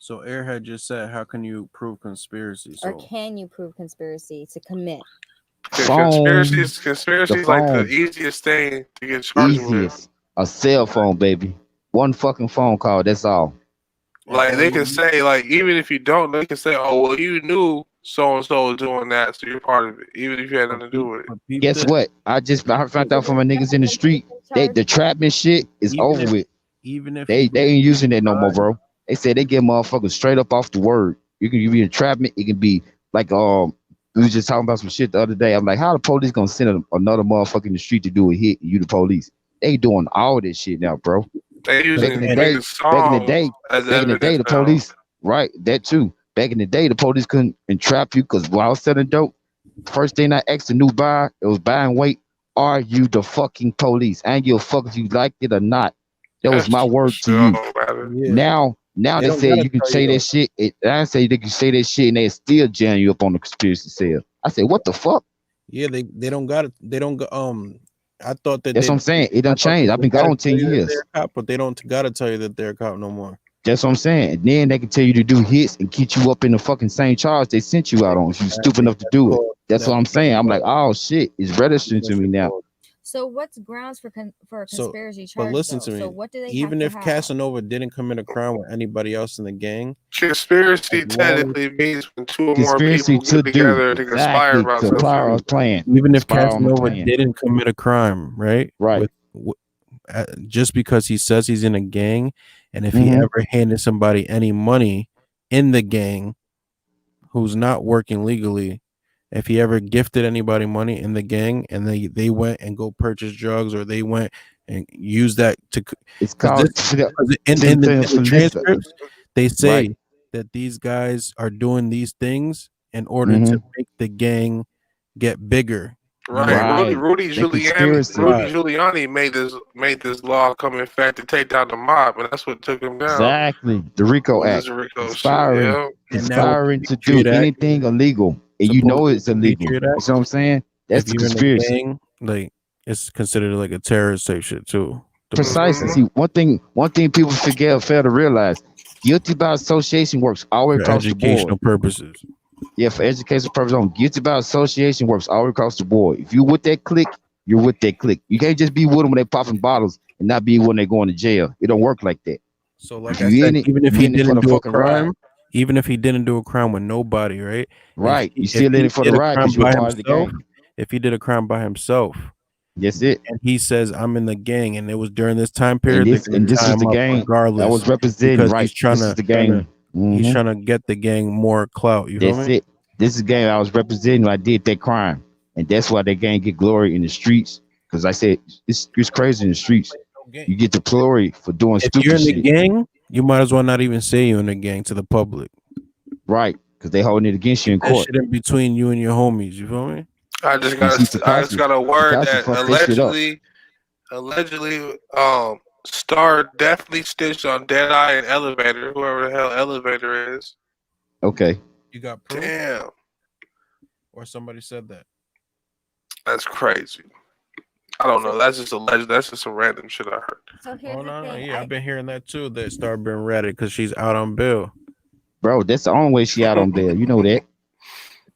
So Airhead just said, "How can you prove conspiracy?" Or So can you prove conspiracy to commit? Phone, Conspiracy the is like the phone, easiest thing to get charged with. easiest. A cell phone, baby. One fucking phone call. That's all. Like they can say, like even if you don't, they can say, "Oh, well, you knew so and so was doing that, so you're part of it, even if you had nothing to do with it." Guess what? I found out from my niggas in the street. The trapping shit is even over if with. even if They he ain't using that no more, tried, bro. They said they get motherfuckers straight up off the word. You can be entrapment. It can be like we was just talking about some shit the other day. I'm like, how the police gonna send another motherfucker in the street to do a hit and you the police? They doing all this shit now, bro. They Back using in the day, niggas' songs as evidence the now. police, right? That too. Back in the day, the police couldn't entrap you because while I was selling dope, first thing I asked the new buyer, it was buy and wait. Are you the fucking police? I ain't give a fuck if you liked it or not. That was my word to you. yeah, Now they they don't say gotta you can tell say you that though. shit. I say they can say that shit and they still jam you up on the conspiracy cell. I said, what the fuck? Yeah, they don't got it. They don't go. I thought that That's they. what I'm saying. It I done thought that changed. I've they been gotta gone tell 10 you that they're years. a cop, but they don't gotta tell you that they're a cop no more. That's what I'm saying. And then they can tell you to do hits and keep you up in the fucking same charge they sent you out on if you stupid enough to do it. That's what I'm saying. I'm like, oh shit, it's registering to me now. So what's grounds for a So, conspiracy but charge listen though? to me. So what do they Even have if to have? Casanova didn't commit a crime with anybody else in the gang, Conspiracy as long as technically means when two or more Conspiracy people to get do together to conspire exactly about to apply something. our plan. even if Conspire on the Casanova plan. didn't commit a crime, right? Right. Just because he says he's in a gang, and if he Mhm. ever handed somebody any money in the gang who's not working legally, if he ever gifted anybody money in the gang and they went and go purchase drugs or they went and use that to, It's because called in the transcripts they say Right. that these guys are doing these things in order to Mhm. make the gang get bigger. Right, Right. The conspiracy. Rudy Giuliani made this law come in effect to take down the mob, and that's what took him down. Exactly. The RICO Was Act. this Rico shit? Conspiring. Yeah. And now with Conspiring the to do Patriot Act, anything illegal. And you know supposedly it's the illegal. Patriot You Act, see what I'm saying? That's if the you're in a conspiracy. gang, like it's considered like a terrorist type shit too. Precisely. See, one thing people forget or fail to realize, guilty by association works all the way For across the board. educational purposes. Yeah, for educational purposes on guilty by association works all the way across the board. If you with that clique, you're with that clique. You can't just be with them when they popping bottles and not be when they going to jail. It don't work like that. So like If I you said, in it, even if you he in it for didn't the do a fucking ride. crime, even if he didn't do a crime with nobody, right? Right. You If still in he it for the did a ride crime because you're a by part of the himself, gang. if he did a crime by himself, That's it. and he says I'm in the gang, and it was during this time And period, they're this gonna was tie him the up gang I regardless was representing. because Right. This is the gang. he's Mhm. trying to get the gang more clout. You feel That's me? it. This is the gang I was representing when I did that crime. And that's why that gang get glory in the streets. Because I said it's crazy in the streets. You get the glory for doing If you're stupid in the shit. gang, you might as well not even say you're in the gang to the public. Right. Because they holding it against you in That court. shit in between you and your homies. You feel me? I just You see got a word Takashi that fucked that shit up. allegedly Star definitely stitched on Deadeye and Elevator, whoever the hell Elevator is. Okay. You got proof? Damn, Or somebody said that? that's crazy. I don't know. That's just alleged. That's just some random shit I heard. So here's the thing. Yeah, I've been hearing that too. That Star been ratted because she's out on bail. Bro, that's the only way she out on bail. You know that.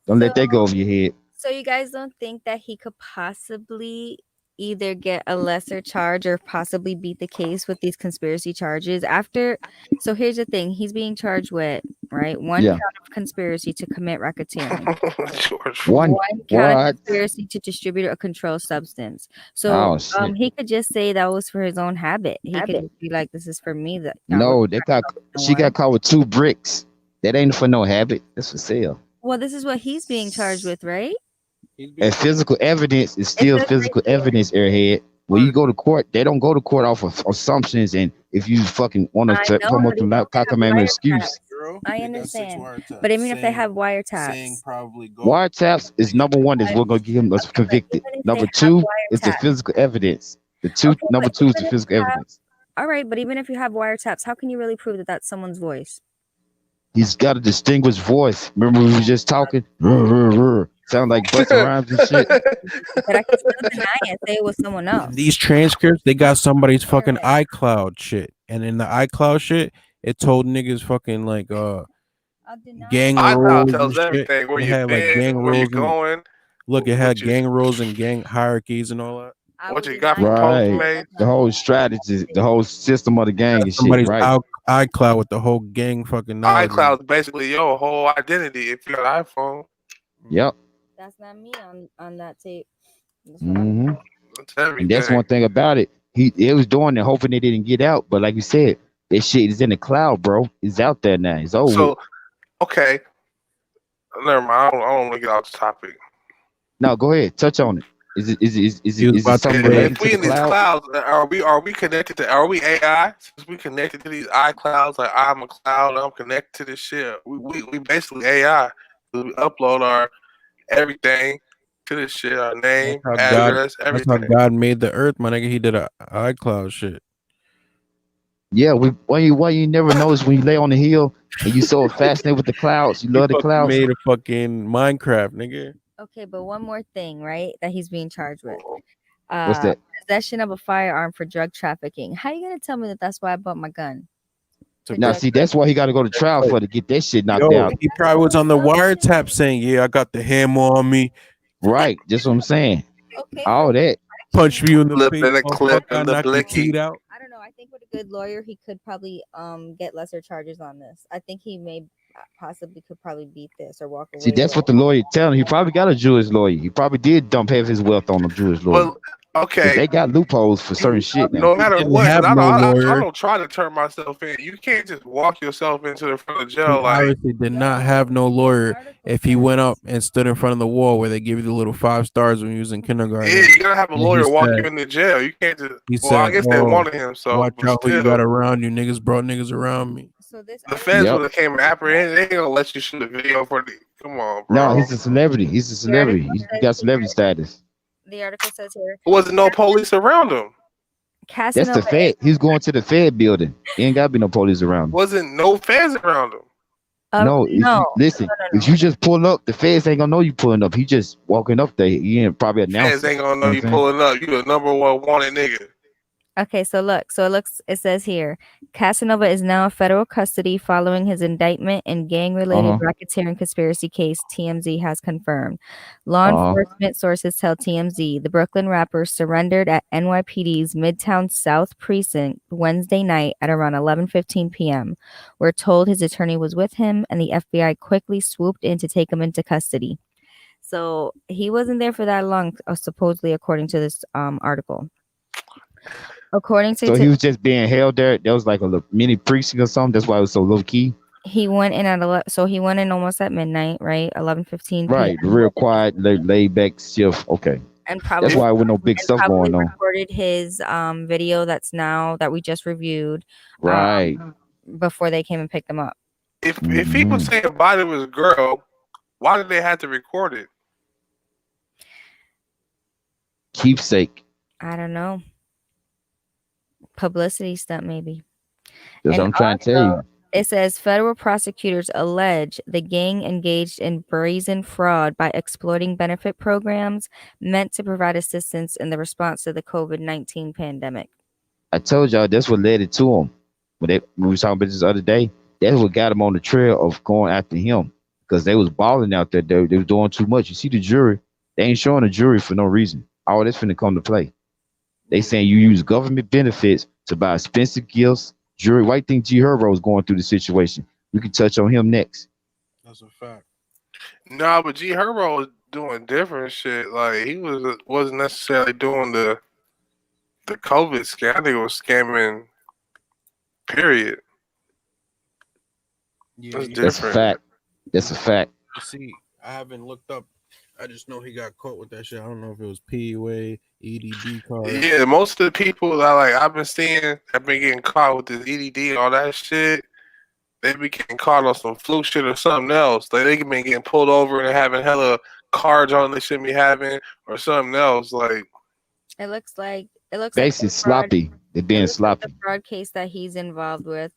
Don't let that go over your head. So you guys don't think that he could possibly either get a lesser charge or possibly beat the case with these conspiracy charges after. So here's the thing: he's being charged with one Yeah. count of conspiracy to commit racketeering, George. One. one count of What? conspiracy to distribute a controlled substance. So Oh shit. he could just say that was for his own habit. He could just be like, "This is for me." That No, they got. She got caught with 2 bricks. That ain't for no habit. That's for sale. Well, this is what he's being charged with, right? And physical evidence is still says physical right here. evidence, airhead. When you go to court, they don't go to court off of assumptions. And if you fucking want I to know, promote but even the if they have cockamamie wiretaps, excuse, I understand. But even if they have wiretaps, wiretaps is number one is what gonna get him convicted. even if Number they have 2 is the wiretaps, physical evidence. okay, Number but 2 is the even if physical you have, evidence. all right, but even if you have wiretaps, how can you really prove that that's someone's voice? He's got a distinguished voice. Remember we were just talking? Sound like Busta Rhymes and shit. But I can still deny it, say it was someone else. These transcripts, they got somebody's fucking iCloud shit, and in the iCloud shit, it told niggas fucking like gang iCloud rules and tells shit. everything where It you had like gang been, where you rules. going. Look, it had what you- gang rules and gang hierarchies and all that. What you got from Right. Postmates? The whole strategy, the whole system of the gang and shit. Somebody's Right. iCloud with the whole gang fucking knowledge. iCloud's basically your whole identity if you got an iPhone. Yep. That's not me on that tape. Mm-hmm. That's everything. And that's one thing about it. It was doing it, hoping it didn't get out. But like you said, that shit is in the cloud, bro. It's out there now. It's over. So, okay. Never mind. I don't want to get off the topic. No, go ahead. Touch on it. Is it something If related we to in the these cloud? clouds, are we connected to? Are we AI? Since we connected to these iClouds, like I'm a cloud, I'm connected to this shit. We basically AI. We upload our everything to this shit, our name, address, That's everything. how God made the earth, my nigga. He did a iCloud shit. Yeah, why you never notice when you lay on the hill and you so fascinated with the clouds, you love the clouds. Made a fucking Minecraft, nigga. Okay, but one more thing, right? That he's being charged with. What's that? Possession of a firearm for drug trafficking. How you gonna tell me that that's why I bought my gun? Now, see, that's why he got to go to trial for to get that shit knocked Yo, out. he probably was on the wiretap saying, "Yeah, I got the hammer on me." Right, that's what I'm saying. All that. Punch you in the Flip face. and a clip I and the knock your blicky. teeth out. I don't know. I think with a good lawyer, he could probably get lesser charges on this. I think he may possibly could probably beat this or walk away. See, that's what the lawyer telling him. He probably got a Jewish lawyer. He probably did dump half his wealth on a Jewish lawyer. Well, okay. They got loopholes for certain shit now. No matter what, have I no don't lawyer. try to turn myself in. You can't just walk yourself into the front of jail He like. obviously did not have no lawyer if he went up and stood in front of the wall where they give you the little 5 stars when you was in kindergarten. Yeah, you gotta have a And lawyer he walk said- you into jail. You can't just. He Well, I said, guess they "Oh, wanted him. So watch but out who you still, got around you. Niggas brought niggas around me." So this the feds Yep. would have came and apprehended. They ain't gonna let you shoot a video for the. Come on, bro. No, he's a celebrity. He's a celebrity. He got celebrity status. the article says here. There wasn't no police around him. That's Casanova the Fed. He's going to the Fed building. He ain't got to be no police around him. Wasn't no feds around him. No, if you, listen. If you just pull up, the feds ain't gonna know you pulling up. He just walking up there. He ain't probably announcing. Feds ain't gonna know you what I'm saying? pulling up. You the number one wanted nigga. Okay, so look, it says here, Casanova is now in federal custody following his indictment in gang-related racketeering conspiracy case, TMZ has confirmed. Law enforcement sources tell TMZ the Brooklyn rapper surrendered at NYPD's Midtown South Precinct Wednesday night at around 11:15 p.m. We're told his attorney was with him, and the FBI quickly swooped in to take him into custody. So he wasn't there for that long, supposedly, according to this article. According to So he was just being held there. There was like a little mini precinct or something. That's why it was so low key. he went in at he went in almost at midnight, right? 11:15 Right, p.m. real quiet, laid back shift. Okay, and probably that's why with no big stuff going on. Recorded his video that we just reviewed, Right. Before they came and picked him up. If he was saying Biden was a girl, why did they have to record it? Keepsake. I don't know. Publicity stunt, maybe. That's what I'm trying to tell you. It says federal prosecutors allege the gang engaged in brazen fraud by exploiting benefit programs meant to provide assistance in the response to the COVID-19 pandemic. I told y'all that's what led it to him. When we was talking about this the other day, that's what got him on the trail of going after him. Because they was balling out there. They was doing too much. You see the jury, they ain't showing the jury for no reason. All this finna come to play. They saying you use government benefits to buy expensive gifts, jewelry. Why do you think G Herbo is going through the situation? We can touch on him next. That's a fact. Nah, but G Herbo was doing different shit. Like he wasn't necessarily doing the COVID scam. I think it was scamming. Period. Yeah, That's That's a different. fact. That's a fact. see, I haven't looked up. I just know he got caught with that shit. I don't know if it was PUA, EDD card. Yeah, most of the people that I've been seeing have been getting caught with this EDD and all that shit. They be getting caught on some fluke shit or something else. Like they been getting pulled over and having hella cards on they shouldn't be having or something else. Like It looks like Basically the fraud. sloppy. They're being It looks like sloppy. the fraud case that he's involved with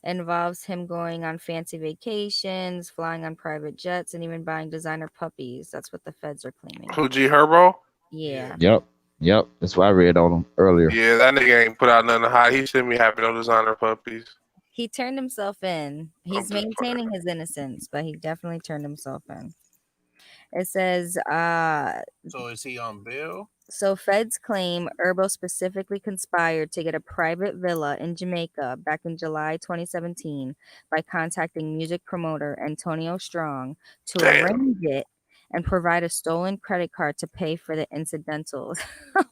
involves him going on fancy vacations, flying on private jets, and even buying designer puppies. That's what the feds are claiming. who G Herbo? Yeah. Yep. That's what I read on him earlier. Yeah, that nigga ain't put out nothing to hide. He shouldn't be having no designer puppies. He turned himself in. He's just maintaining his innocence, but he definitely turned himself in. It says, So is he on bail? so feds claim Herbo specifically conspired to get a private villa in Jamaica back in July 2017 by contacting music promoter Antonio Strong to Damn. arrange it and provide a stolen credit card to pay for the incidentals.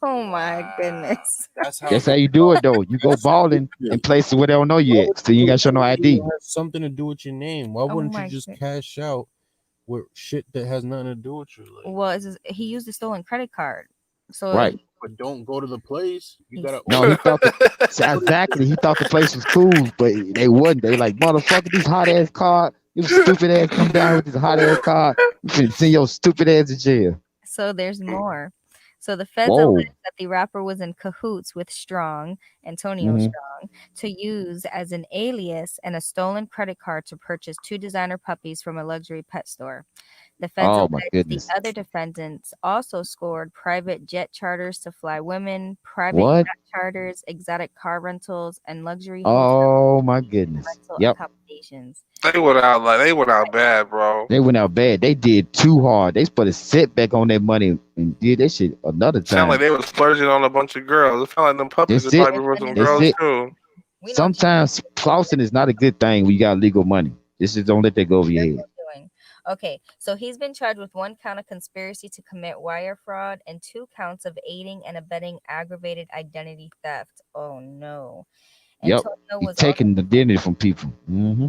Oh my goodness. That's how. That's how you do it though. You go balling in places where they don't know you yet. So you ain't gotta show no ID. It has something to do with your name. Why wouldn't you my just goodness. cash out with shit that has nothing to do with you? Like, Well, he used a stolen credit card. So Right. but don't go to the place. You gotta. No, he thought exactly. He thought the place was cool, but they wasn't. They like, motherfucker, this hot ass car. You stupid ass come down with this hot ass car. You finna send your stupid ass to jail. So there's more. So the feds Whoa. allege that the rapper was in cahoots with Antonio Mhm. Strong, to use as an alias and a stolen credit card to purchase 2 designer puppies from a luxury pet store. The feds Oh my allege goodness. the other defendants also scored private jet charters to fly women, private What? yacht charters, exotic car rentals, and luxury Oh my goodness. rental Yep. accommodations. They went out bad, bro. They went out bad. They did too hard. They put a setback on their money and did that shit another Sound time. like they was splurging on a bunch of girls. It sound like them puppies That's are it. probably worth some That's girls it. too. Sometimes flossing is not a good thing when you got legal money. This is don't let that go over your head. Okay, so he's been charged with 1 count of conspiracy to commit wire fraud and 2 counts of aiding and abetting aggravated identity theft. Oh no. Yep. Antonio He's was taking the identity from people. Mm-hmm.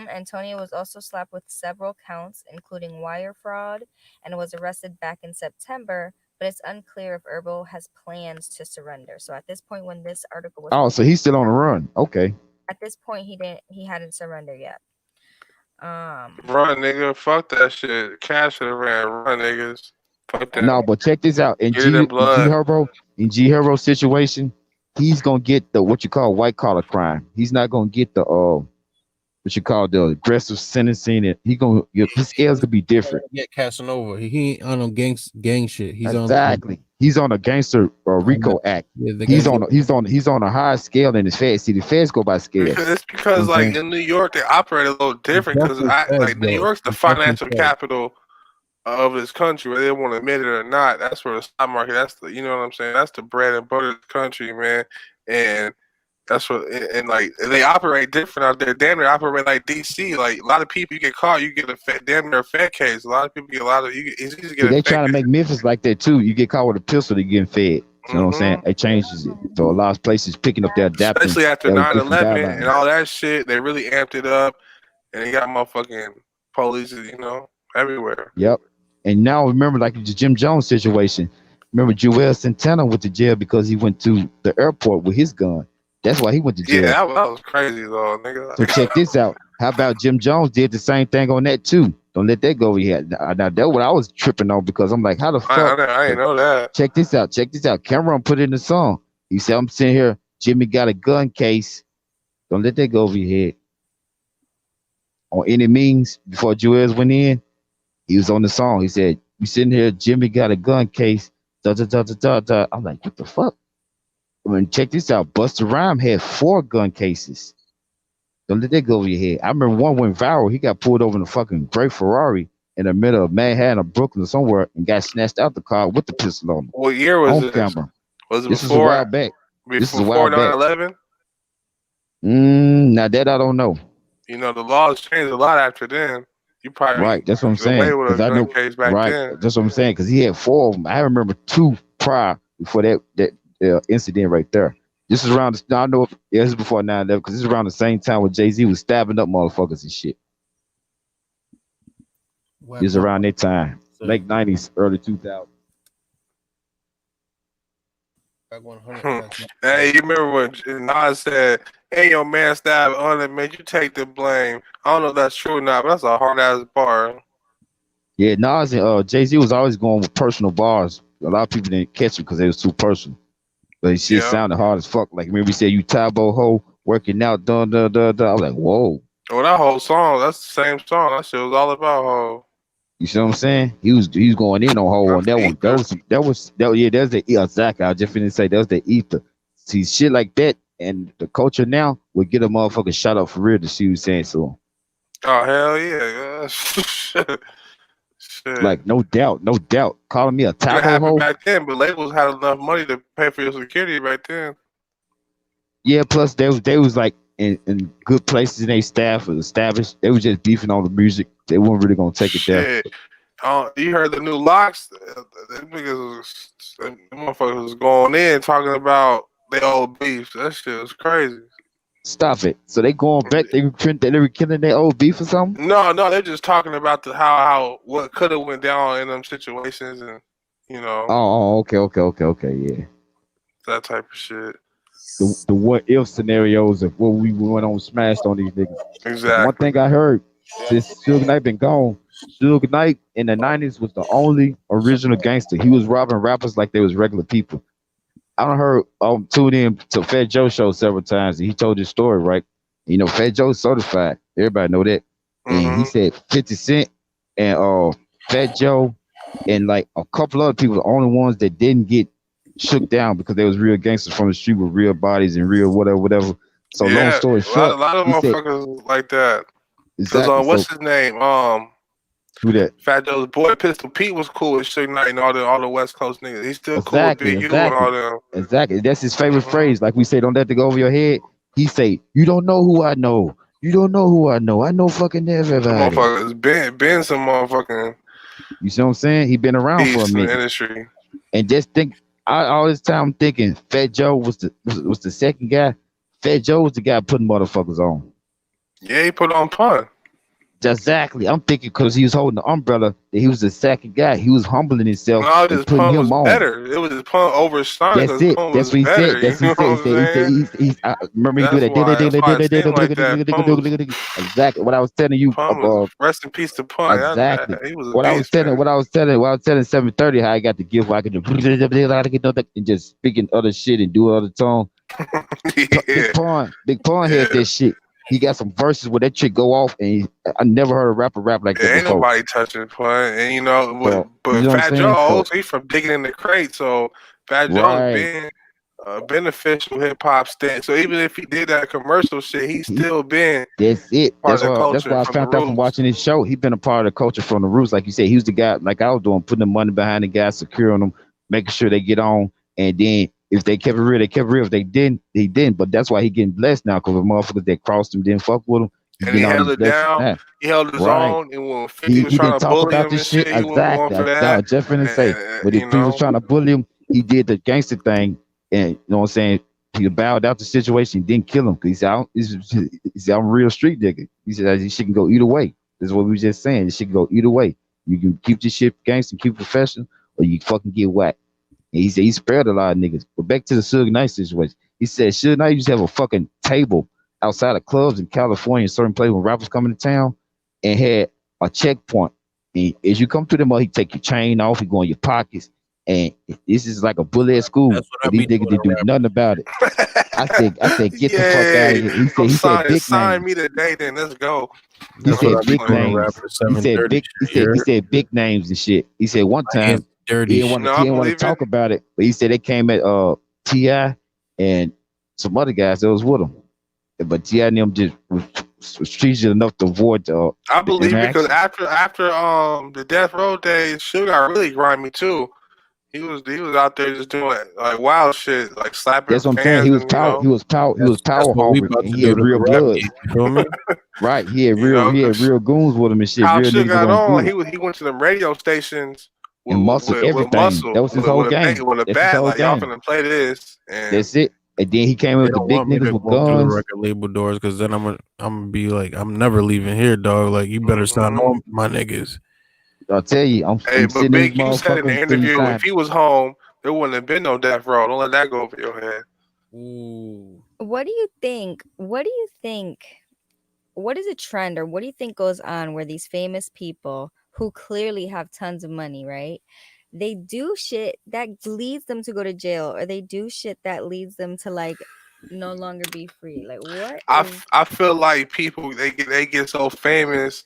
Antonio was also slapped with several counts, including wire fraud, and was arrested back in September. But it's unclear if Herbo has plans to surrender. So at this point, when this article was, Oh, so he's still on the run. Okay. At this point, he hadn't surrendered yet. Run, nigga. Fuck that shit. Cash should have ran. Run, niggas. Fuck that. No, but check this out. In Get G it in blood. Herbo's situation, he's gonna get the what you call white collar crime. He's not gonna get the what you call the aggressive sentencing. And his scales gonna be different. Yeah, Casanova. He ain't on no gang shit. He's exactly. He's on a gangster RICO act. Yeah, he's on a higher scale than the feds. See, the feds go by scales. It's because like in New York they operate a little different because New York's the financial capital of this country, whether they want to admit it or not. That's where the stock market. That's the, you know what I'm saying. That's the bread and butter of the country, man. And that's what, and like they operate different out there. Damn near operate like DC. Like a lot of people, you get caught, you get damn near a fed case. A lot of people get it's easy to get. They trying to make Memphis like that too. You get caught with a pistol, they getting fed. You know what I'm saying? It changes it. So a lot of places picking up their adapting. Especially after 9/11 and all that shit, they really amped it up, and they got motherfucking police, you know, everywhere. Yep. And now remember, like the Jim Jones situation. Remember, Joel Santana went to jail because he went to the airport with his gun. That's why he went to jail. Yeah, that was crazy though, nigga. So check this out. How about Jim Jones did the same thing on that too? Don't let that go over your head. Now that's what I was tripping on because I'm like, how the fuck? I didn't know that. Check this out. Cameron put it in the song. He said, I'm sitting here. Jimmy got a gun case. Don't let that go over your head. On any means, before Joel went in, he was on the song. He said, "You sitting here, Jimmy got a gun case." Da, da, da, da, da, da. I'm like, what the fuck? I mean, check this out. Busta Rhymes had 4 gun cases. Don't let that go over your head. I remember one went viral. He got pulled over in a fucking gray Ferrari in the middle of Manhattan or Brooklyn or somewhere and got snatched out the car with the pistol on him. What year was on this? camera. Was it This is a while before back. This is a before while back. 9/11? Now that I don't know. You know, the laws changed a lot after then. You probably Right, that's what I'm get away saying. with Because a I gun know, case back right, then. that's what I'm saying. Because he had 4 of them. I remember 2 prior before that incident right there. This is around. I know. This is before 9/11 because this is around the same time when Jay-Z was stabbing up motherfuckers and shit. This is around that time, late '90s, early 2000s. Hey, you remember when Nas said, "Hey, your man stabbed on it, man. You take the blame." I don't know if that's true or not, but that's a hard ass bar. Yeah, Nas and Jay-Z was always going with personal bars. A lot of people didn't catch him because they was too personal. But his shit sounded hard as fuck. Like remember he said, "You Tabo ho working out, dun dun dun dun." I was like, "Whoa." Well, that whole song, that's the same song. That shit was all about hoe. You see what I'm saying? He was going in on Ho on that one. There's the exactly. I just finished say that was the ether. See shit like that, and the culture now would get a motherfucker shot up for real to see who's saying so. Oh hell yeah! Shit. Like no doubt. Calling me a It Tabo happened ho. back then, but labels had enough money to pay for your security back then. Yeah, plus they was like in good places and they staff was established. They was just beefing on the music. They weren't really gonna take it there. You heard the new locks? Them motherfuckers was going in talking about their old beef. That shit was crazy. Stop it. So they going back, they were killing their old beef or something? No, they're just talking about how what could have went down in them situations and Okay, yeah. That type of shit. The what if scenarios of what we went on smashed on these niggas. Exactly. One thing I heard since Suge Knight been gone, Suge Knight in the 90s was the only original gangster. He was robbing rappers like they was regular people. I done heard tuned in to Fat Joe show several times and he told his story, right? You know, Fat Joe's certified. Everybody know that. And he said 50 Cent and Fat Joe and like a couple other people, the only ones that didn't get shook down because they was real gangsters from the street with real bodies and real whatever. So long story short, a lot of motherfuckers like that. Exactly. What's his name? Who that? Fat Joe's boy Pistol Pete was cool with Suge Knight and all the West Coast niggas. He's still cool with Big U and all them. Exactly. That's his favorite phrase. Like we say, don't let it go over your head. He say, "You don't know who I know. You don't know who I know. I know fucking everybody." Motherfuckers been some motherfucking. You see what I'm saying? He been around for a minute. Industry. And just think, all this time I'm thinking, Fat Joe was the second guy. Fat Joe was the guy putting motherfuckers on. Yeah, he put on Pun. Exactly. I'm thinking because he was holding the umbrella that he was the second guy. He was humbling himself and putting Pun him was on. Better. It was his Pun over Sonic. That's it. That's what he said. That's what he said. He remember he do that. Exactly. What I was telling you about. Rest in peace to Pun. Exactly. He was What I was telling 730 how I got the gift where I could and just speaking other shit and do other tone. Big Pun had that shit. He got some verses where that chick go off, and I never heard a rapper rap like that ain't before. Nobody touching Pun, and but you know Fat Joe, he's from digging in the crate, so Fat Joe's been beneficial hip hop stint. So even if he did that commercial shit, he's still been. That's it. That's why I found out from watching his show. He's been a part of the culture from the roots, like you said. He was the guy, like I was doing, putting the money behind the guys, securing them, making sure they get on, and then. If they kept it real, they kept it real. If they didn't, they didn't. But that's why he getting blessed now because the motherfuckers that crossed him didn't fuck with him. And he held it down. Now. He held his own. And when 50 was trying to bully him and shit, he wasn't going for that. I was just finna say. But if he was trying to bully him, he did the gangster thing. And you know what I'm saying? He bowed out the situation. He didn't kill him because he said, I'm a real street nigga. He said, this shit can go either way. This is what we were just saying. This shit can go either way. You can keep this shit gangster, keep professional, or you fucking get whacked. And he said he spared a lot of niggas. But back to the Suge Knight situation. He said Suge Knight used to have a fucking table outside of clubs in California, certain places when rappers coming to town, and had a checkpoint. And as you come to them, he take your chain off, he go in your pockets. And this is like a bully at school. These niggas didn't do nothing about it. I said, get the fuck out of here. He said big sign me today, then let's go. He said big names. He said big names and shit. He said one time he didn't want to talk about it, but he said they came at T.I. and some other guys that was with him. But T.I. and them just was treated enough to avoid I believe because after the Death Row days, Suge got really grimy too. He was out there just doing like wild shit, like slapping That's what I'm saying. fans, He was and power. He was That's power what we hungry, about and to he do had to real the rap bloods. game. You feel me? Right. He had you know, real goons with him and shit. how Real shit niggas that got want to on. do it He went to them radio stations and muscle with everything. muscle That was his whole game. with a That's his bat, whole like y'all game. finna play this, and That's it. And then he came in They with the don't big want me niggas to with walk through the guns. record label doors because then I'm gonna be like, I'm never leaving here, dog. Like, you better sign on, my niggas. I'll tell you, hey, I'm but sitting in this Big, you said in the motherfucker until you interview sign. if he was home, there wouldn't have been no death row. Don't let that go over your head. Ooh. What do you think? What is a trend, or what do you think goes on where these famous people who clearly have tons of money, right? They do shit that leads them to go to jail, or they do shit that leads them to like no longer be free. Like what? I feel like people they get so famous,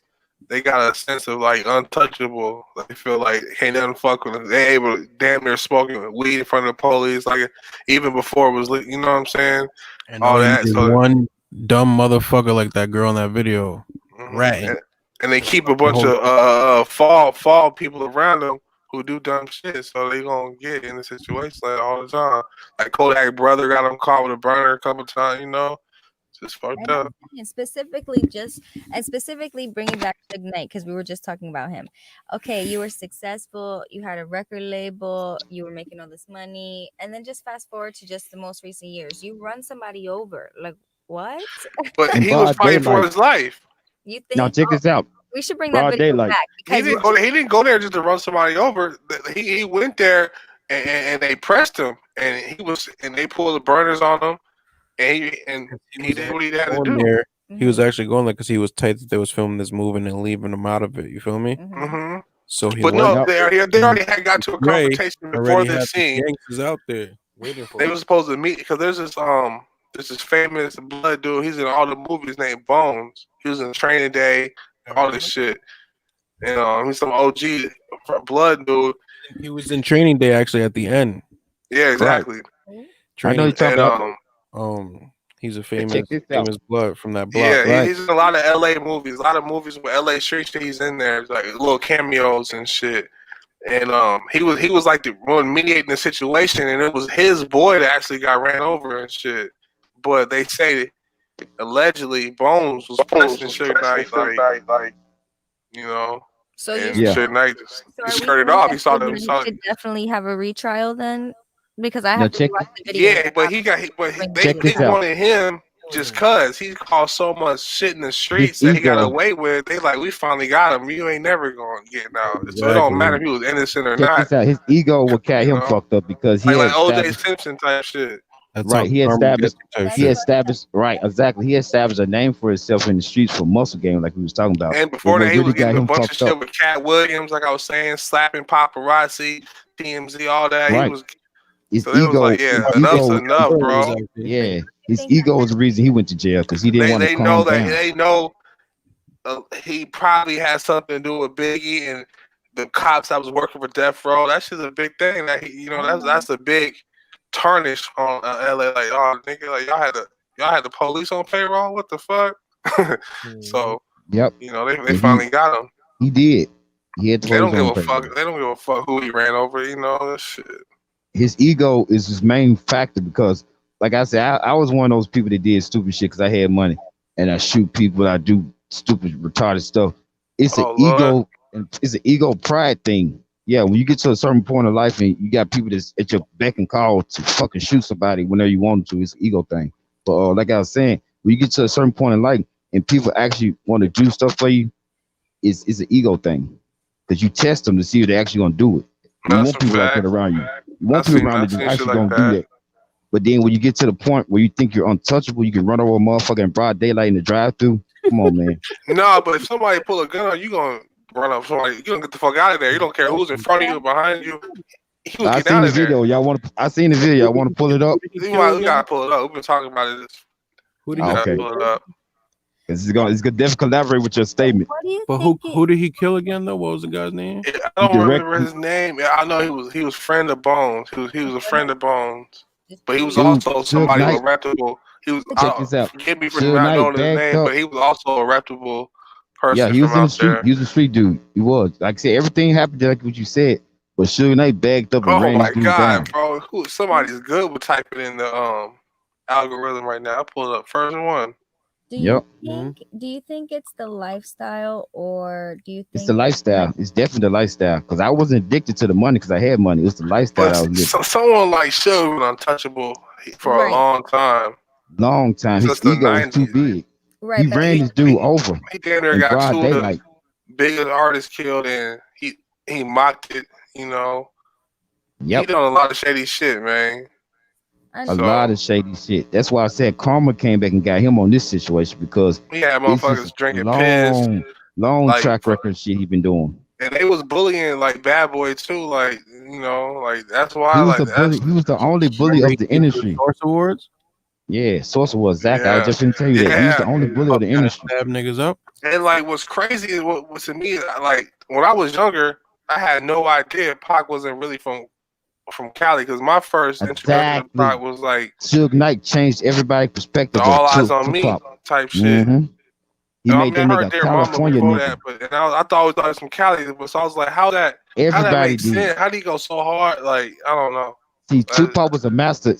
they got a sense of like untouchable. They feel like can't nothing fuck with them. They able to damn near smoking weed in front of the police, like even before it was, you know what I'm saying? And All all you that. need So one dumb motherfucker like that girl in that video, ratting. and they keep a bunch of fall people around them who do dumb shit, so they gonna get in the situation like all the time. Like Kodak brother got him caught with a burner a couple times, you know. Just fucked up. And specifically bringing back Suge Knight, because we were just talking about him. Okay, you were successful, you had a record label, you were making all this money, and then just fast forward to just the most recent years, you run somebody over. Like what? But he was fighting for his life. You think? Now check this out. We should bring Broad that video daylight. back He didn't go there just to run somebody over. He went there and they pressed him, and they pulled the burners on him, and he did what he had to do. There, he was actually going there because he was tight that they was filming this movie and leaving him out of it. You feel me? Mm-hmm. So he But no, they already had got to a Ray confrontation before already the had scene. gangsters out there waiting for They him. were supposed to meet because there's this famous blood dude. He's in all the movies named Bones. He was in Training Day, all this shit. And he's some OG blood dude. He was in Training Day actually at the end. Yeah, exactly. I know you're talking about. He's a Check famous this out. blood from that block. Yeah, he's in a lot of LA movies. A lot of movies with LA street shit. He's in there, like little cameos and shit. And he was like the one mediating the situation, and it was his boy that actually got ran over and shit. But they say allegedly Bones was pressing Suge Knight, like you know. So and you Suge Knight just are we skirted saying off. that He saw Suge them. Knight should definitely have a retrial then, because I have to watch the video. Yeah, but they wanted him just cause he caused so much shit in the streets that he got away with. They like, we finally got him. You ain't never gonna get out. So it don't matter if he was innocent or Check not. this out. His ego would carry him fucked up because he Like had OJ established- Simpson type shit. Right, he established right, exactly. He established a name for himself in the streets for muscle game, like we was talking about. And before that, he was getting a bunch of fucked shit up. with Cat Williams, like I was saying, slapping paparazzi, TMZ, all that. Right. He was. His So they was ego, like, yeah, his enough's ego, enough, bro. Yeah, his ego was the reason he went to jail because he didn't want to They calm know down. that they know he probably has something to do with Biggie and the cops that was working for Death Row. That's just a big thing. That that's a big tarnish on LA. Like, oh, nigga, like y'all had the police on payroll. What the fuck? So, yep, they finally got him. He did. He had the They don't police give on a payroll. fuck. They don't give a fuck who he ran over. That shit. His ego is his main factor because, like I said, I was one of those people that did stupid shit because I had money and I shoot people. I do stupid, retarded stuff. It's an ego, and it's an ego pride thing. Yeah, when you get to a certain point of life and you got people that's at your beck and call to fucking shoot somebody whenever you want to, it's an ego thing. But like I was saying, when you get to a certain point in life and people actually want to do stuff for you, it's an ego thing because you test them to see if they're actually gonna do it. You want people like that around you. You want people around that actually gonna do that. But then when you get to the point where you think you're untouchable, you can run over a motherfucker in broad daylight in the drive-through. Come on, man. No, but if somebody pull a gun on you, gonna run up somebody. You gonna get the fuck out of there. You don't care who's in front of you or behind you. I seen the video. Y'all want to? I seen the video. Y'all want to pull it up? We gotta pull it up. We've been talking about it. Who do you you pull it up? It's gonna definitely collaborate with your statement. But who did he kill again though? What was the guy's name? I don't remember his name. I know he was friend of Bones. He was a friend of Bones, but he was also somebody who was reputable. He was. Check this out. Forgive me for not knowing his name, but he was also a reputable person. Yeah, he was from in the out street. there. He was a street dude. He was. Like I said, everything happened like what you said. But Suge Knight bagged up and Oh ran my this dude god, down. bro! Somebody's good with typing in the algorithm right now. I pulled up first one. Do you Yep. think it's the lifestyle, or do you It's the think lifestyle. It's definitely the lifestyle. Because I wasn't addicted to the money because I had money. It was the lifestyle But I was living. someone like Suge was untouchable for a Right. long time. Long time. His Since the ego was too 90s. big. Right, He but ran this dude over He damn near in got broad two of the daylight. biggest artists killed, and he mocked it. You know, he Yep. done a lot of shady shit, man. A lot of shady shit. That's why I said Karma came back and got him on this situation because He had it's just motherfuckers drinking piss, long like, track record shit he been doing. and they was bullying like Bad Boy too. Like, you know, like that's why He was like the bully. He was the only bully of the industry. Source Awards. Yeah, Source was Zach. I was Yeah. just gonna tell you that he was the only bully of the industry. Stab niggas up. And like what's crazy is what to me, like when I was younger, I had no idea Pac wasn't really from Cali because my first introduction to Pac was like Suge Knight changed everybody's perspective the All of Eyes on Me Tupac. type shit. He I made mean, that I heard nigga their California mama before nigga. that, but and I always thought it was from Cali. But so I was like, how that Everybody makes did. sense? How do you go so hard? Like I don't know. See, Tupac was a master.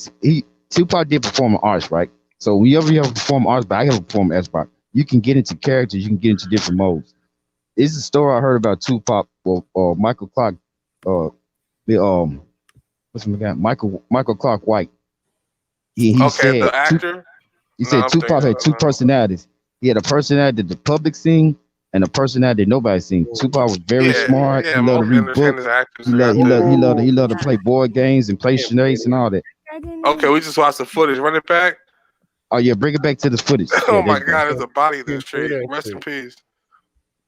Tupac did performing arts, right? So whenever you have performing arts, but I have a performing arts part, you can get into characters, you can get into different modes. This is a story I heard about Tupac or Michael Clark, what's my guy? Michael Clark White. He said the actor. He said Tupac had two personalities. He had a personality that the public seen and a personality that nobody seen. Tupac was very smart. He loved to read books. He loved to play board games and play charades and all that. Okay, we just watched the footage. Run it back. Oh yeah, bring it back to the footage. Oh Yeah, my there you God, go. there's a body in the street. Rest in peace.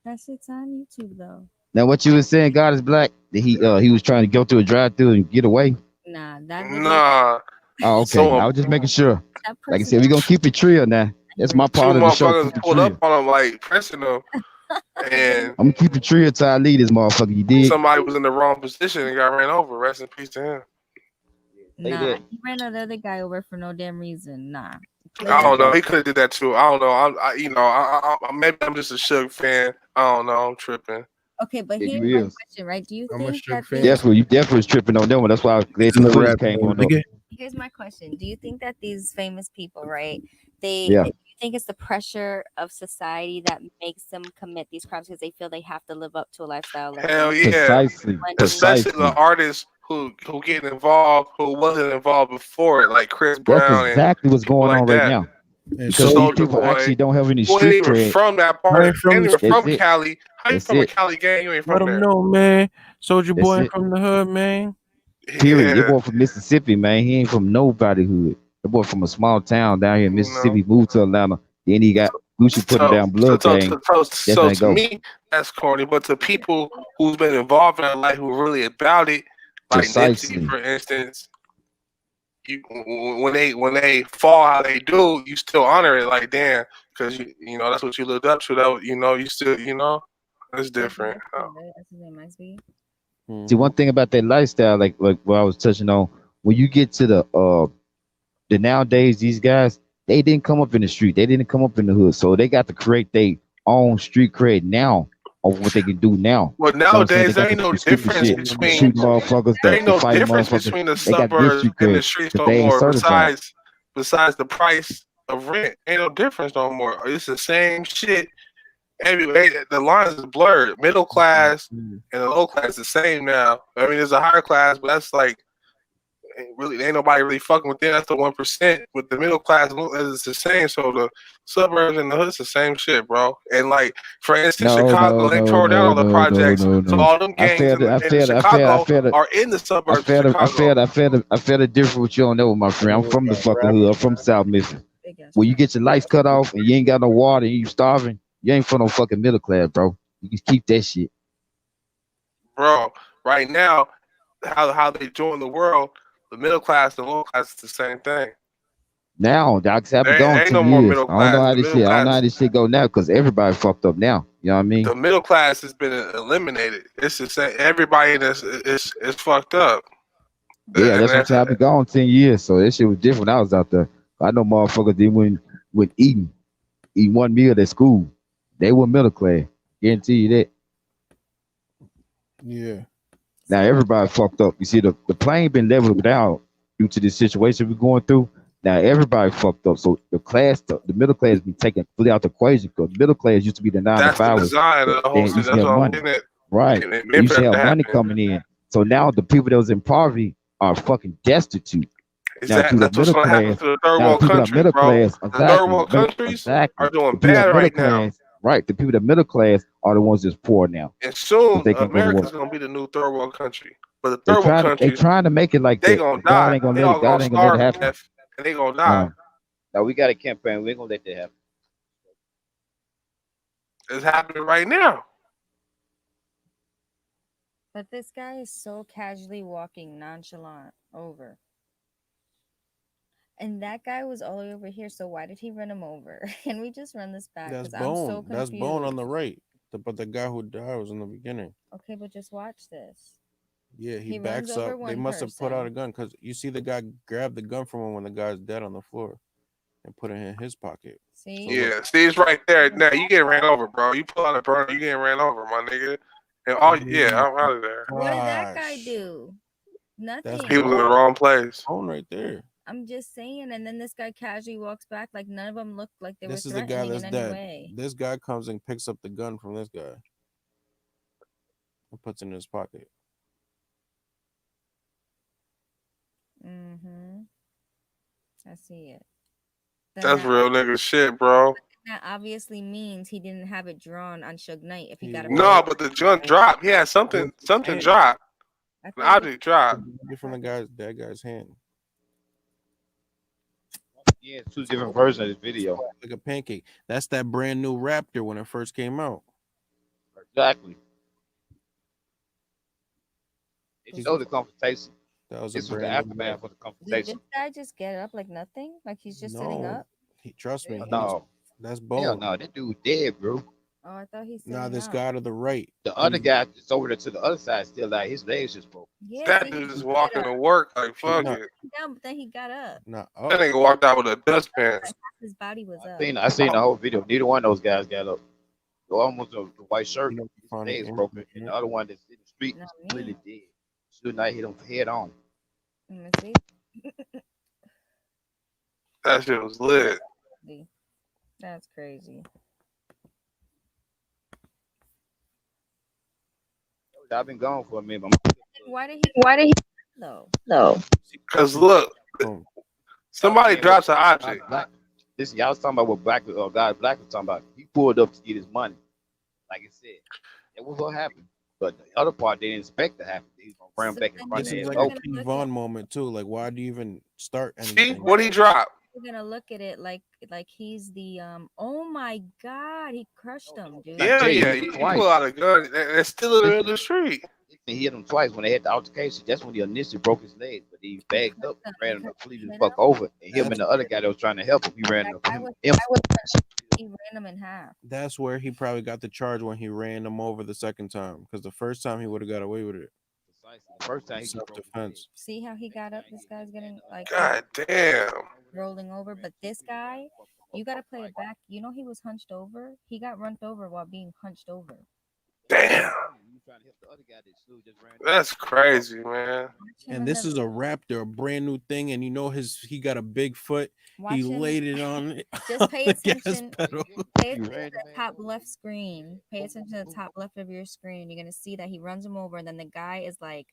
that shit's on YouTube though? Now what you were saying, God is black, that he was trying to go through a drive-through and get away. Nah, that Nah. Oh, okay. I was just making sure. Like I said, we're gonna keep it trio now. That's my Two part of the show. motherfuckers Keep it pulled trio. up on him like pressing him, and I'm gonna keep it trio till I leave this motherfucker. You did? somebody was in the wrong position and got ran over. Rest in peace to him. Nah, he ran the other guy over for no damn reason. Nah. I don't know. He could have did that too. I don't know. Maybe I'm just a Suge fan. I don't know. I'm tripping. Okay, but Yeah, here's you my is. question, right? Do you I'm a think Suge that fan. You definitely was tripping on them one. That's why I was glad the footage came on. Up. Here's my question. Do you think that these famous people, right? Do you think it's the pressure of society that makes them commit these crimes because they feel they have to live up to a lifestyle? Like Hell yeah. Precisely. Especially the artists who get involved who wasn't involved before it, like Chris Brown. That's exactly what's going on right now. Because these people actually don't have any street street cred. cred. From that part, ain't even from Cali. How you That's from a it. Cali gang? You ain't from Let there. them know, man. Soldier That's boy it. from the hood, man. Period. That boy from Mississippi, man. He ain't from nobody hood. That boy from a small town down here in Mississippi, moved to Atlanta. Then he got Gucci putting down blood gang. So to me, that's corny. But to people who's been involved in that life, who are really about it, like Precisely. Nipsey, for instance, when they fall how they do, you still honor it. Like damn, because you know that's what you lived up to. That you still it's different. See, one thing about that lifestyle, like what I was touching on, when you get to the nowadays, these guys, they didn't come up in the street, they didn't come up in the hood, so they got to create their own street cred now of what they can do now. Well, nowadays there ain't no difference between shoot motherfuckers, there ain't no fight difference motherfuckers. between the They got this suburbs street and the cred, streets 'cause no they ain't more. certified. Besides the price of rent, ain't no difference no more. It's the same shit. Anyway, the lines is blurred. Middle class and the low class is the same now. I mean, there's a higher class, but that's like ain't nobody really fucking with them. That's the 1%. With the middle class, it's the same. So the suburbs and the hood's the same shit, bro. And like, for instance, Chicago, they tore down all the projects. So all them gangs in Chicago are in the suburbs of Chicago. I felt a difference with you on that one, my friend. I'm from the fucking hood. I'm from South Memphis. When you get your lights cut off and you ain't got no water and you starving, you ain't from no fucking middle class, bro. You can keep that shit. Bro, right now, how they doing the world, the middle class, the low class is the same thing. Now, Doc, I've been gone 10 no more years. middle I don't know class. how this shit. I don't know how this shit go now because everybody fucked up now. You know what I mean? The middle class has been eliminated. It's the same. Everybody is fucked up. Yeah, that's what I've been gone 10 years. So that shit was different when I was out there. I know motherfuckers they went eating one meal at school. They were middle class. Guarantee you that. Yeah. Now everybody fucked up. You see, the plane been leveled down due to this situation we're going through. Now everybody fucked up. So the middle class be taken fully out the equation because middle class used to be the 9 to That's the 5. design of the They whole shit. used to That's have what I'm money. getting at. Right. And They it meant used for to that have to money happen. coming in. So now the people that was in poverty are fucking destitute. Now Exactly. to the That's what's middle gonna happen class, to the third now the world people that countries, middle bro. class, The third exactly, world countries exactly. are doing The people that bad middle right now. class, right? The people that middle class are the ones that's poor now. And soon They can go to America's work. gonna be the new third world country. But the They third world they countries, trying to make it like they that. gonna God die. ain't gonna They let it. all God gonna ain't gonna let it starve to happen. death and they gonna die. Now we got a campaign. We ain't gonna let that happen. It's happening right now. But this guy is so casually walking nonchalant over. And that guy was all the way over here, so why did he run him over? Can we just run this back? That's Because I'm so Bone. confused. That's Bone on the right. But the guy who died was in the beginning. Okay, but just watch this. Yeah, he runs backs over up. They one must have put out a person. gun because you see the guy grab the gun from him when the guy's dead on the floor and put it in his pocket. See? So Yeah, look, see, it's right there. Now you getting ran over, bro. You pull out a burner, you getting ran over, my nigga. And all yeah, I'm out of there. What did that guy gosh. do? That's Nothing. He was in the wrong place. Bone right there. I'm just saying, and then this guy casually walks back like none of them looked like they This were is the guy threatening that's in any dead. way. This guy comes and picks up the gun from this guy and puts it in his pocket. Mm-hmm. I see it. That's real nigga shit, bro. That obviously means he didn't have it drawn on Suge Knight if he got it. No, but the gun dropped. He had something dropped. An object dropped. From that guy's hand. Yeah, two different versions of this video. Like a pancake. That's that brand new Raptor when it first came out. Exactly. It showed the confrontation. That was this a was the brand new aftermath of the Did confrontation. this guy just get up like nothing? Like he's just sitting No, up? trust me. No, that's hell Bone. no, that dude dead, bro. Oh, I thought he's sitting Nah, this up. guy to the right. The other guy that's over there to the other side still like his legs just broke. Yeah, That see, dude he just did walking get to up. work like fuck Nah. it. Down, but then he got up. Nah, That nigga walked out with a dustpan. His body was up. I seen the whole video. Neither one of those guys got up. The one was the white shirt, You know, his funny legs thing, broken, and the other one that's in the street Not me. completely dead. Should not hit him head on. Let me see. That shit was lit. That's crazy. I've been gone for a minute. Why did he? No. Cause look, somebody drops an object. This y'all was talking about what Black God Black was talking about. He pulled up to get his money. Like I said, that was what happened. But the other part they didn't expect to happen. He was gonna run back in front This of is his like a King Von moment too. Like, why do you even start anything? See what he dropped? We're gonna look at it like he's the Oh my God, he crushed him, dude. Yeah. You pull out a gun. That's still in the street. He hit him twice when they had the altercation. That's when he initially broke his leg, but he bagged up, ran him completely the fuck over, and him and the other guy that was trying to help him, he ran him. He ran him in half. That's where he probably got the charge when he ran him over the second time. Because the first time he would have got away with it. The first time he self-defense. See how he got up? This guy's getting like God damn. rolling over, but this guy, you gotta play it back. You know he was hunched over. He got run over while being hunched over. Damn. That's crazy, man. And this is a Raptor, a brand new thing, and you know he got a big foot. He laid it on it. Just pay attention. Pay attention You to the top left screen. Pay attention to the top left of your screen. You're gonna see that he runs him over, and then the guy is like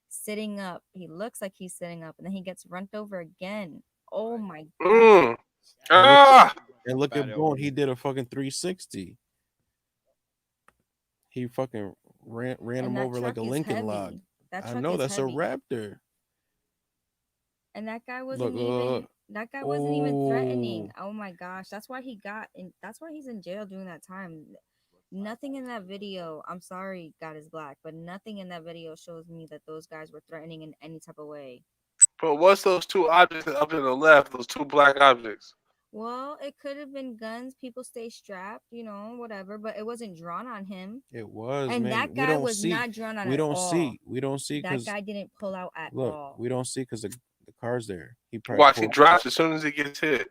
sitting up. He looks like he's sitting up, and then he gets run over again. Oh my God. And look at Bone. He did a fucking 360. He fucking ran him over like a Lincoln log. I know that's heavy. a Raptor. And that guy wasn't even threatening. Oh my gosh, that's why that's why he's in jail during that time. Nothing in that video, I'm sorry, God is black, but nothing in that video shows me that those guys were threatening in any type of way. But what's those two objects up to the left? Those two black objects. Well, it could have been guns. People stay strapped, whatever. But it wasn't drawn on him. It was, and man. that guy was not drawn on. We don't all. see. We don't see. That guy didn't pull out at all. We don't see because the car's there. He probably watch. He drops as soon as he gets hit.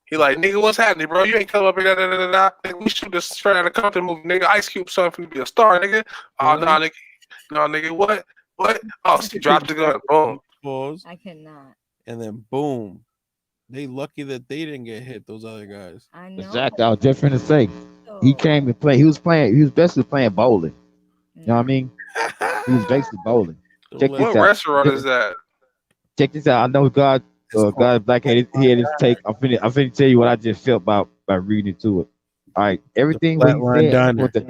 He like, nigga, what's happening, bro? You ain't come up here. Nigga, we shoot this straight out of Compton movie, nigga. Ice Cube son finna be a star, nigga. Oh no, nigga. No, nigga, what? What? Oh, she dropped the gun. Boom. Pause. I cannot. And then boom. They lucky that they didn't get hit, those other guys. I know. Exactly. I was just finna say. He came and played. He was basically playing bowling. You know what I mean? He was basically bowling. Check this What out. restaurant is that? Check this out. I know God Black had his take. I'm finna tell you what I just felt by reading into it. All right. Everything what he said with the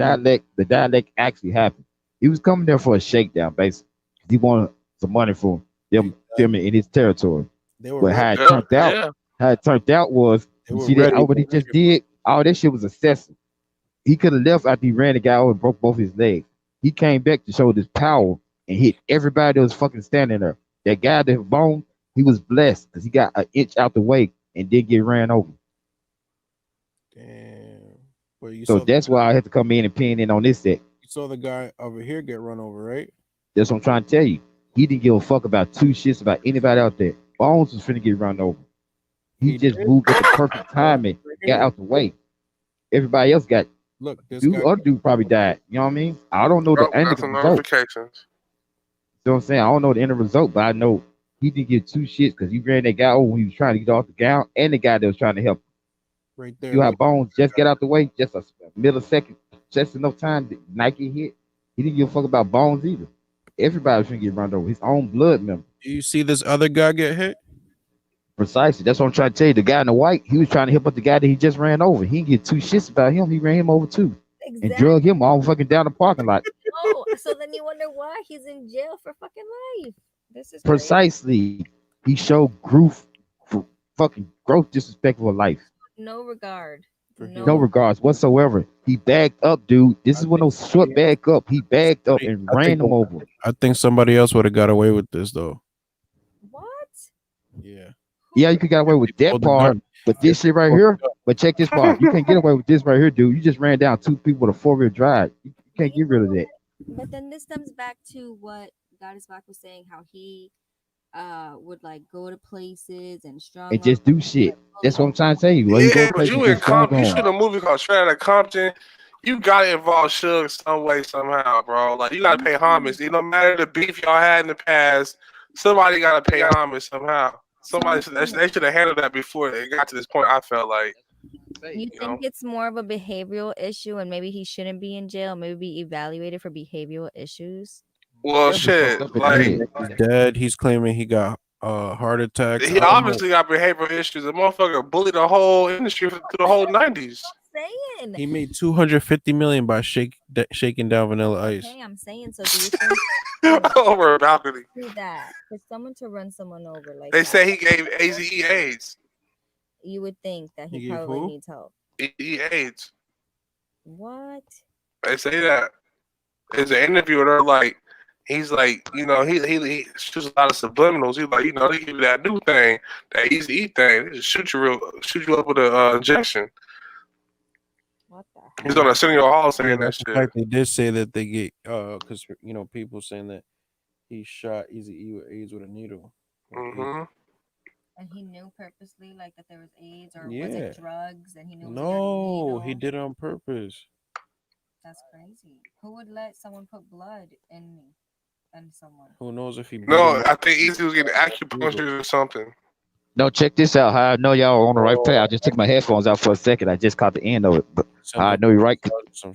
dialect actually happened. He was coming there for a shakedown, basically. He wanted some money from them filming in his territory. But how it turned out was, you see that what he just did? All that shit was excessive. He could have left after he ran the guy over and broke both his legs. He came back to show this power and hit everybody that was fucking standing there. That guy that Bone, he was blessed because he got an inch out the way and didn't get ran over. Damn. Well, So that's why I had to come in and pin in on this set. You saw the guy over here get run over, right? That's what I'm trying to tell you. He didn't give a fuck about two shits about anybody out there. Bones was finna get run over. He just moved at the perfect timing, got out the way. Everybody else got. Look, this other dude probably died. You know what I mean? I don't know the end Got some result. notifications. You know what I'm saying? I don't know the end result, but I know he didn't get two shits because he ran that guy over when he was trying to get off the ground and the guy that was trying to help him. Right there. You have Bones just get out the way, just a millisecond, just enough time to Nike hit. He didn't give a fuck about Bones either. Everybody was trying to get run over. His own blood member. Do you see this other guy get hit? Precisely. That's what I'm trying to tell you. The guy in the white, he was trying to help out the guy that he just ran over. He didn't get two shits about him. He ran him over too. Exactly. And drug him all fucking down the parking lot. Oh, so then you wonder why he's in jail for fucking life. This is Precisely. He showed growth, disrespectful of life. no regard. No regards whatsoever. He backed up, dude. This is one of those short back up. He backed up and ran him over. I think somebody else would have got away with this though. What? Yeah. Yeah, you could get away with that part, but this shit right here. But check this part. You can't get away with this right here, dude. You just ran down two people with a 4-wheel drive. You can't get rid of that. But then this stems back to what Goddess Black was saying, how he would like go to places and strong And just do shit. That's what I'm trying to tell you. Well, Yeah, but you in Compton. You should a movie called Straight Outta Compton. You gotta involve Suge some way, somehow, bro. Like you gotta pay homage. It no matter the beef y'all had in the past, somebody gotta pay homage somehow. Somebody they should have handled that before it got to this point. I felt like. You think it's more of a behavioral issue, and maybe he shouldn't be in jail? Maybe be evaluated for behavioral issues. Well, shit, like He's dead. He's claiming he got heart attacks. he obviously got behavioral issues. The motherfucker bullied the whole industry through the whole 90s. Saying He made $250 million by shaking down Vanilla Ice. Okay, I'm saying. So do you think Over a balcony. do that for someone to run someone over like They that, say he gave AZE AIDS. you would think that He he gave probably who? needs help. He AIDS. What? They say that. There's an interview with her, like, he's like, you know, he shoots a lot of subliminals. He's like, you know, they give you that new thing, that easy eat thing. They just shoot you up with an injection. What the heck? He's on a Senior Hall saying that In shit. fact, they did say that they get because you know people saying that he shot Easy E with AIDS with a needle. Mm-hmm. And he knew purposely, like that there was AIDS, or was Yeah. it drugs? And he knew. It was a No, he needle? did it on purpose. That's crazy. Who would let someone put blood in someone? Who knows if he? No, I think Easy was getting acupuncture or something. No, check this out. How I know y'all are on the right path. I just took my headphones out for a second. I just caught the end of it. But how I know you're right.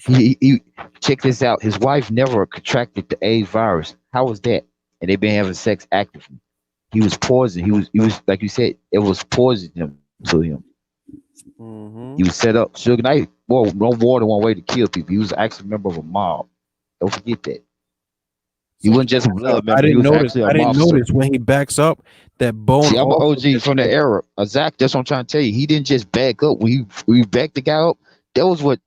He check this out. His wife never contracted the AIDS virus. How was that? And they've been having sex actively. He was poisoned. He was like you said. It was poisoning to him. Mm-hmm. He was set up. Suge Knight. Well, no more than one way to kill people. He was actually a member of a mob. Don't forget that. He wasn't just a blood member. I didn't notice. I didn't Notice when he backs up that bone. See, I'm an OG from the era. Zach, that's what I'm trying to tell you. He didn't just back up. When he backed the guy up, that was what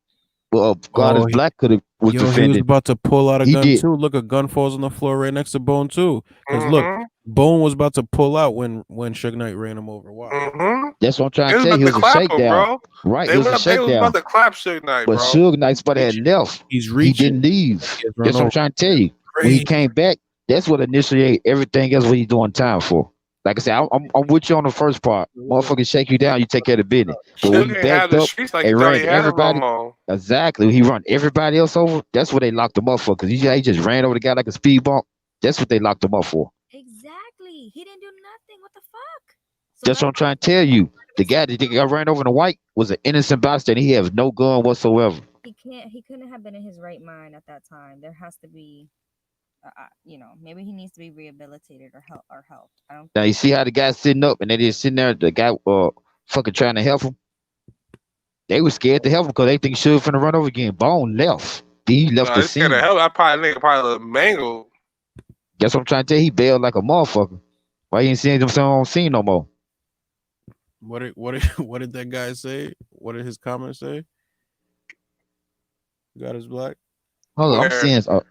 God is Black could have was He was defended. about to pull out a He gun did. too. Look, a gun falls on the floor right next to Bone too. Because Mhm. look, Bone was about to pull out when Suge Knight ran him over. Wow. Mm-hmm. That's what I'm trying They to was tell you. He about was to a clap him, shakedown. bro. Right, They it was a was shakedown. about to clap Suge Knight, But bro. Suge Knight's buddy had left. He's He reaching. didn't leave. He That's what I'm trying to tell you. When he came back, that's what initiated everything else what he's doing time for. Like I said, I'm with you on the first part. Motherfucker shake you down, you take care of the business. But when Suge he ain't have backed the up streets like he and thought ran he had them no everybody, more. exactly, he run everybody else over. That's what they locked him up for. Cause he just ran over the guy like a speed bump. That's what they locked him up for. Exactly. He didn't do nothing. What the fuck? So That's what I'm trying to tell you. The guy that got ran over in the white was an innocent bystander. He has no gun whatsoever. he couldn't have been in his right mind at that time. There has to be, maybe he needs to be rehabilitated or helped. I don't. Now you see how the guy's sitting up and they just sitting there. The guy fucking trying to help him. They were scared to help him because they think Suge finna run over again. Bone left. Then he left No, the this guy the scene. hell. I probably look mangled. That's what I'm trying to tell you. He bailed like a motherfucker. Why you ain't seeing him on scene no more? What did that guy say? What did his comments say? God is black. Hold on,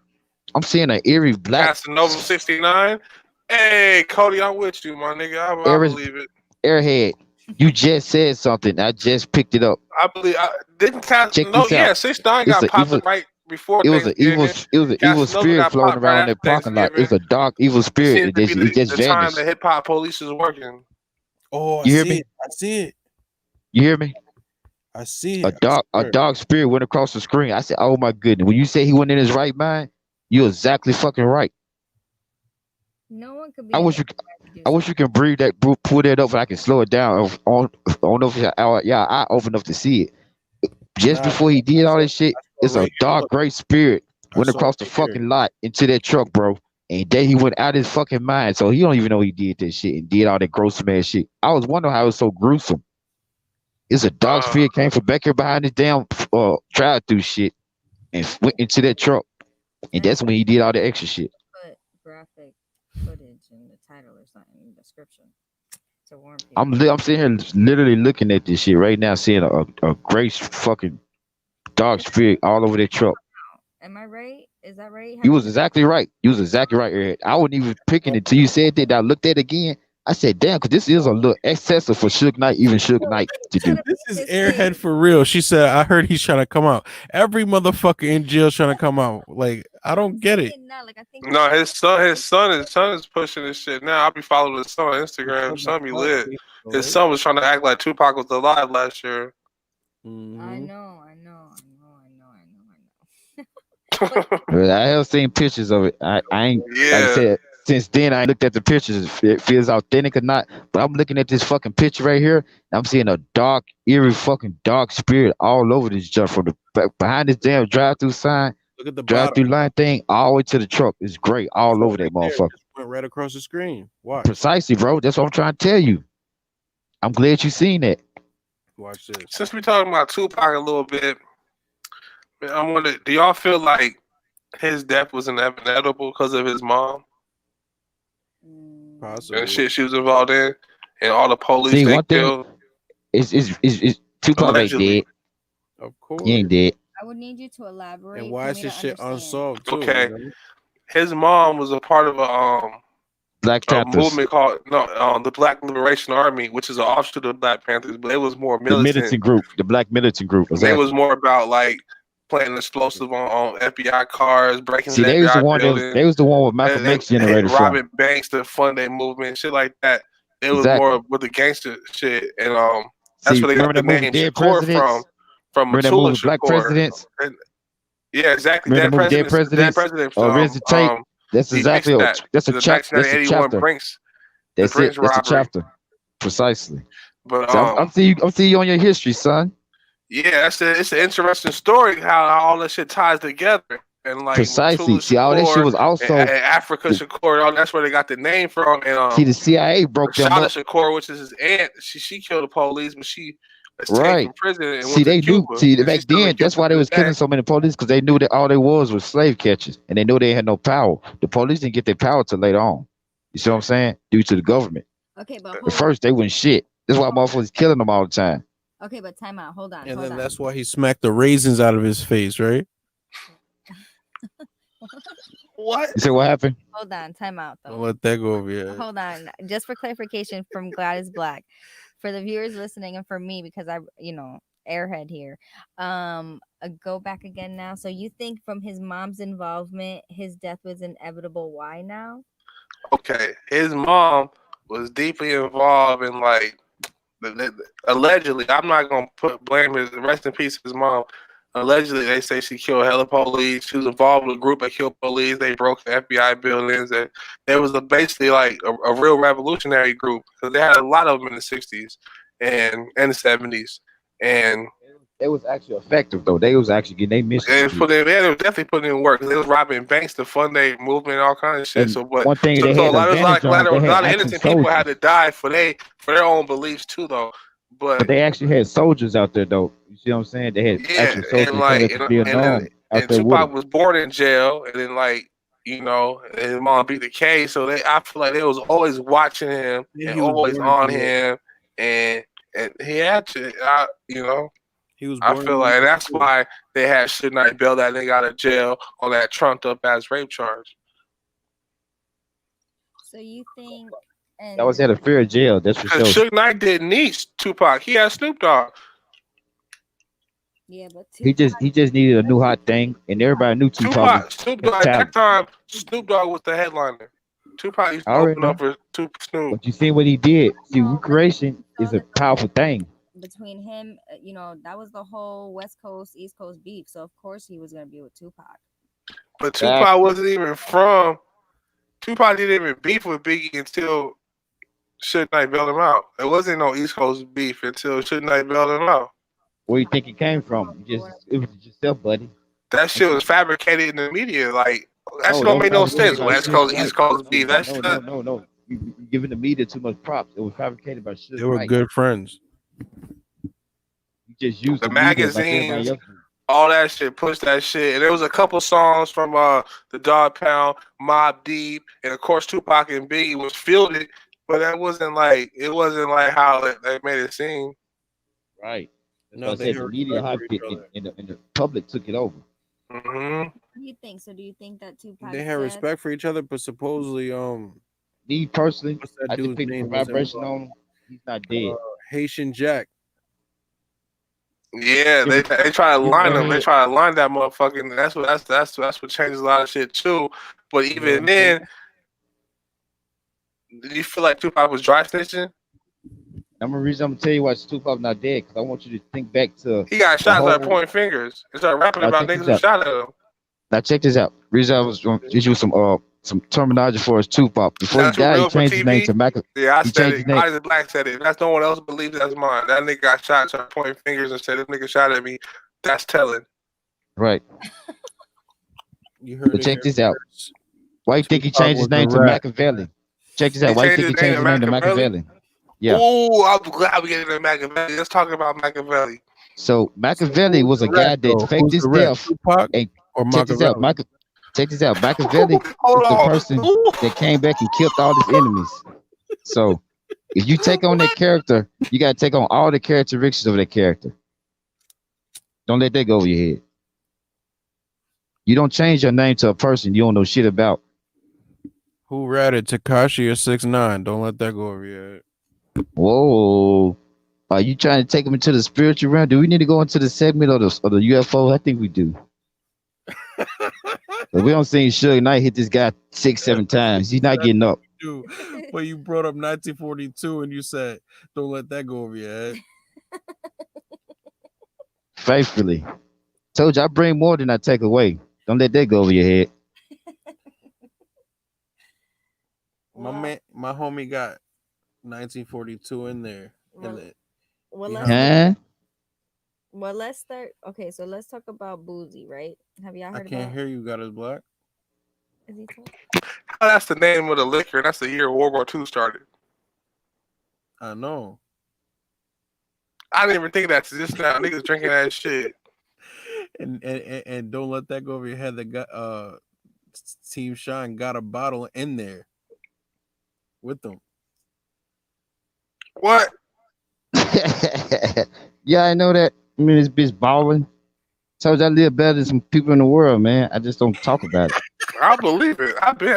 I'm seeing an eerie black Casanova 69. Hey, Cody, I'm with you, my nigga. I believe it. Airhead. You just said something. I just picked it up. I believe. Didn't Check Casanova? this out. Yeah, 69 It's got an popped evil. right before It was an Thanksgiving. evil Casanova spirit got floating popped right around after that parking lot. Thanksgiving. It's a dark evil It spirit. seems to be It just the time vanished. the hip hop police is working. Oh, You hear me? I see it. You hear me? I see A it. dark spirit went across the screen. I said, "Oh my goodness!" When you say he went in his right mind, you're exactly fucking right. No one could be. I wish you can breathe that, pull that up, so I can slow it down. I don't know if y'all eye open enough to see it. Just before he did all this shit, it's a dark gray spirit went across the fucking lot into that truck, bro. And then he went out his fucking mind. So he don't even know he did that shit and did all that gross man shit. I was wondering how it was so gruesome. It's a dark spirit came from back here behind this damn drive through shit and went into that truck. And that's when he did all the extra shit. Put graphic footage in the title or something in the description to warn people. I'm sitting here literally looking at this shit right now, seeing a gray fucking dark spirit all over that truck. Am I right? Is that right? You was exactly right. You was exactly right, Eric. I wasn't even picking it till you said that. I looked at it again. I said, damn, because this is a little excessive for Suge Knight, even Suge Knight to do. This is Airhead for real. She said, I heard he's trying to come out. Every motherfucker in jail trying to come out. Like, I don't get it. No, his son is pushing this shit now. I be following his son on Instagram. His son be lit. His son was trying to act like Tupac was alive last year. I know. I have seen pictures of it. I ain't like I said since then. I ain't looked at the pictures. If it feels authentic or not. But I'm looking at this fucking picture right here. And I'm seeing a dark, eerie, fucking dark spirit all over this junk from the behind this damn drive-through sign. Look at the drive-through line thing all the way to the truck. It's great all over that motherfucker. Went right across the screen. Watch. Precisely, bro. That's what I'm trying to tell you. I'm glad you seen that. Watch this. Since we talking about Tupac a little bit, I wonder, do y'all feel like his death was inevitable because of his mom? Possibly. And shit she was involved in, and all the police See, they one killed. Thing is Tupac ain't dead. Of course. He ain't dead. I would need you to elaborate. And why is this shit unsolved too? Okay, his mom was a part of a Black Panthers movement called the Black Liberation Army, which is an offshoot of the Black Panthers, but it was more the militant. militant group, the Black militant group. Exactly. They was more about like planting explosive on FBI cars, breaking See, the they was the FBI one. building. They was the one with Malcolm X generated from. Robbing banks to fund their movement, shit like that. It was Exactly. more with the gangster shit, and that's where they got the name Dead Shakur Presidents? from Remember that Matula movie Black Shakur. Presidents? And, yeah, exactly. Remember Dead the movie Presidents. Dead Presidents? Or Rinse Tape? That's exactly that. that's a The chapter. That's a 1981 chapter. Brinks. That's Brinks it. That's a robbery. chapter. Precisely. But so I'm seeing you on your history, son. Yeah, it's an interesting story how all that shit ties together. And like Precisely. Matula See, all that shit was Shakur also and Africa Shakur. All that's where they got the name from. And see, the CIA broke them up. Shakur, which is his aunt, she killed the police, but she escaped from prison and See, went to they Cuba. knew. See, back then, that's why they was killing so many police because they knew that all they was slave catchers, and they knew they had no power. The police didn't get their power till later on. You see what I'm saying? Due to the government. Okay, but at first they wasn't shit. That's why motherfuckers killing them all the time. Okay, but time out. Hold on. And then that's why he smacked the raisins out of his face, right? What? You say what happened? Hold on. Time out. Don't let that go over your head. Hold on. Just for clarification from God is Black. For the viewers listening and for me, because I, airhead here. Go back again now. So you think from his mom's involvement, his death was inevitable. Why now? Okay, his mom was deeply involved in like allegedly. I'm not gonna blame his rest in peace his mom. Allegedly, they say she killed hella police. She was involved with a group that killed police. They broke the FBI buildings, and it was basically like a real revolutionary group because they had a lot of them in the '60s and the '70s, and It was actually effective though. They was actually getting their mission. they was definitely putting in work. They was robbing banks to fund their movement, all kinds of shit. And So, but one thing they so had a lot advantage on, they of had actual innocent people had to soldiers. die for their own beliefs too, though. But But they actually had soldiers out there though. You see what I'm saying? They had yeah, actual soldiers and that came like up to Vietnam out and there with Tupac them. was born in jail, and then like and his mom beat the case. So I feel like they was always watching him Yeah, and he was always born in on jail. him, and he had to, He was I born feel in like, and jail, that's too. why they had Suge Knight bail that nigga out of jail on that trumped up ass rape charge. So you think, That was and at a fair jail, that's for Because sure. Suge Knight didn't need Tupac. He had Snoop Dogg. yeah, but He Tupac, just needed a new hot thing, and everybody knew Tupac was Snoop had Dogg, at that talent. time, Snoop Dogg was the headliner. Tupac used I to already open know. up for Snoop. But you see what he did. See, no, but recreation you is saw a the powerful thing thing. between him. That was the whole West Coast East Coast beef. So of course he was gonna be with Tupac. But Tupac Exactly. wasn't even from. Tupac didn't even beef with Biggie until Suge Knight bailed him out. It wasn't no East Coast beef until Suge Knight bailed him out. Where you think it came from? It was yourself, buddy. That shit was fabricated in the media. Like, that shit No, don't don't make no fabricate sense. by West Suge Coast, East Knight. Coast beef. That No, shit. no, no, no. You giving the media too much props. It was fabricated by They Suge were Knight. good friends. You just used The the media like everybody magazines, else do. all that shit, pushed that shit. And there was a couple songs from the Dog Pound, Mobb Deep, and of course Tupac and Biggie was fielded, but it wasn't like how they made it seem. Right. That's why No, I they said had the media respect for hyped each it, other. and the public took it over. Hmm. What do you think? So do you think that Tupac's They had death? respect for each other, but supposedly, Me personally, what's that I dude's depicted the name was vibration involved? on him. He's not dead. Haitian Jack. Yeah, You they try to ever line them. They heard? try to line that motherfucking. That's what changes a lot of shit too. But You know what even I'm then, saying? did you feel like Tupac was dry snitching? I'm gonna tell you why Tupac not dead because I want you to think back to He got the shot, started whole. pointing fingers, and started rapping Now about check niggas this who out. shot at him. Now check this out. Reason I was going to issue some terminology for his Tupac. Before he That's what died, he real for changed his name TV. to Michael. Yeah, I He said changed it. his name. God is Black said it. That's no one else believes that's mine. That nigga got shot, started pointing fingers, and said, "This nigga shot at me." That's telling. Right. You heard But it check here this out. first. Why you think he Tupac changed his was a name to rat. Machiavelli? Check this He out. Why you changed think he his name changed to his name to Machiavelli. Machiavelli? Yeah. Ooh, I'm glad we get into Machiavelli. Let's talk about Machiavelli. So So Machiavelli who's was the a rat guy that though? faked Who's his the rat? death. Tupac And or check this out. Machiavelli? Check this out. Machiavelli Hold is the on. person Ooh. that came back and killed all his enemies. So if you take on that character, you gotta take on all the characteristics of that character. Don't let that go over your head. You don't change your name to a person you don't know shit about. Who ratted Tekashi or 6ix9ine? Don't let that go over your head. Whoa. Are you trying to take him into the spiritual realm? Do we need to go into the segment of the UFO? I think we do. But we don't see Suge Knight hit this guy 6-7 times. He's not getting up. Dude, but you brought up 1942 and you said, don't let that go over your head. Faithfully. Told you I bring more than I take away. Don't let that go over your head. My homie got 1942 in there. Well, let's start. Okay, so let's talk about Boosie, right? Have y'all heard I can't about? hear you. God is black. Is he talking? Oh, that's the name of the liquor. That's the year World War II started. I know. I didn't even think of that till just now. Niggas drinking that shit. And don't let that go over your head. That got Team Shine got a bottle in there with them. What? Yeah, I know that. I mean, this bitch balling. Told you I live better than some people in the world, man. I just don't talk about it. I believe it. I've been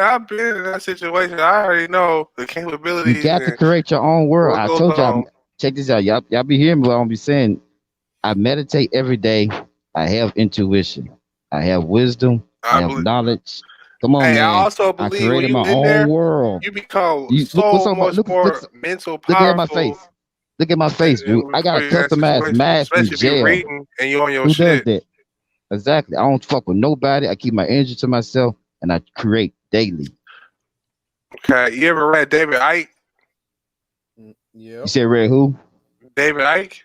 in that situation. I already know the capabilities. You got to create your own world. I what told goes y'all. on. Check this out. Y'all be hearing me what I'm be saying. I meditate every day. I have intuition. I have wisdom. I have knowledge. Come on, Hey, I man. also I believe when created you my in own there, world. you become You what's so up? much more mental Look at my powerful. face. Look at my face, dude. I got a For that customized situation, mask from especially if you're jail. reading and you on your Who does shit. that? Exactly. I don't fuck with nobody. I keep my energy to myself, and I create daily. Okay, you ever read David Icke? Yeah. You said Red who? David Icke?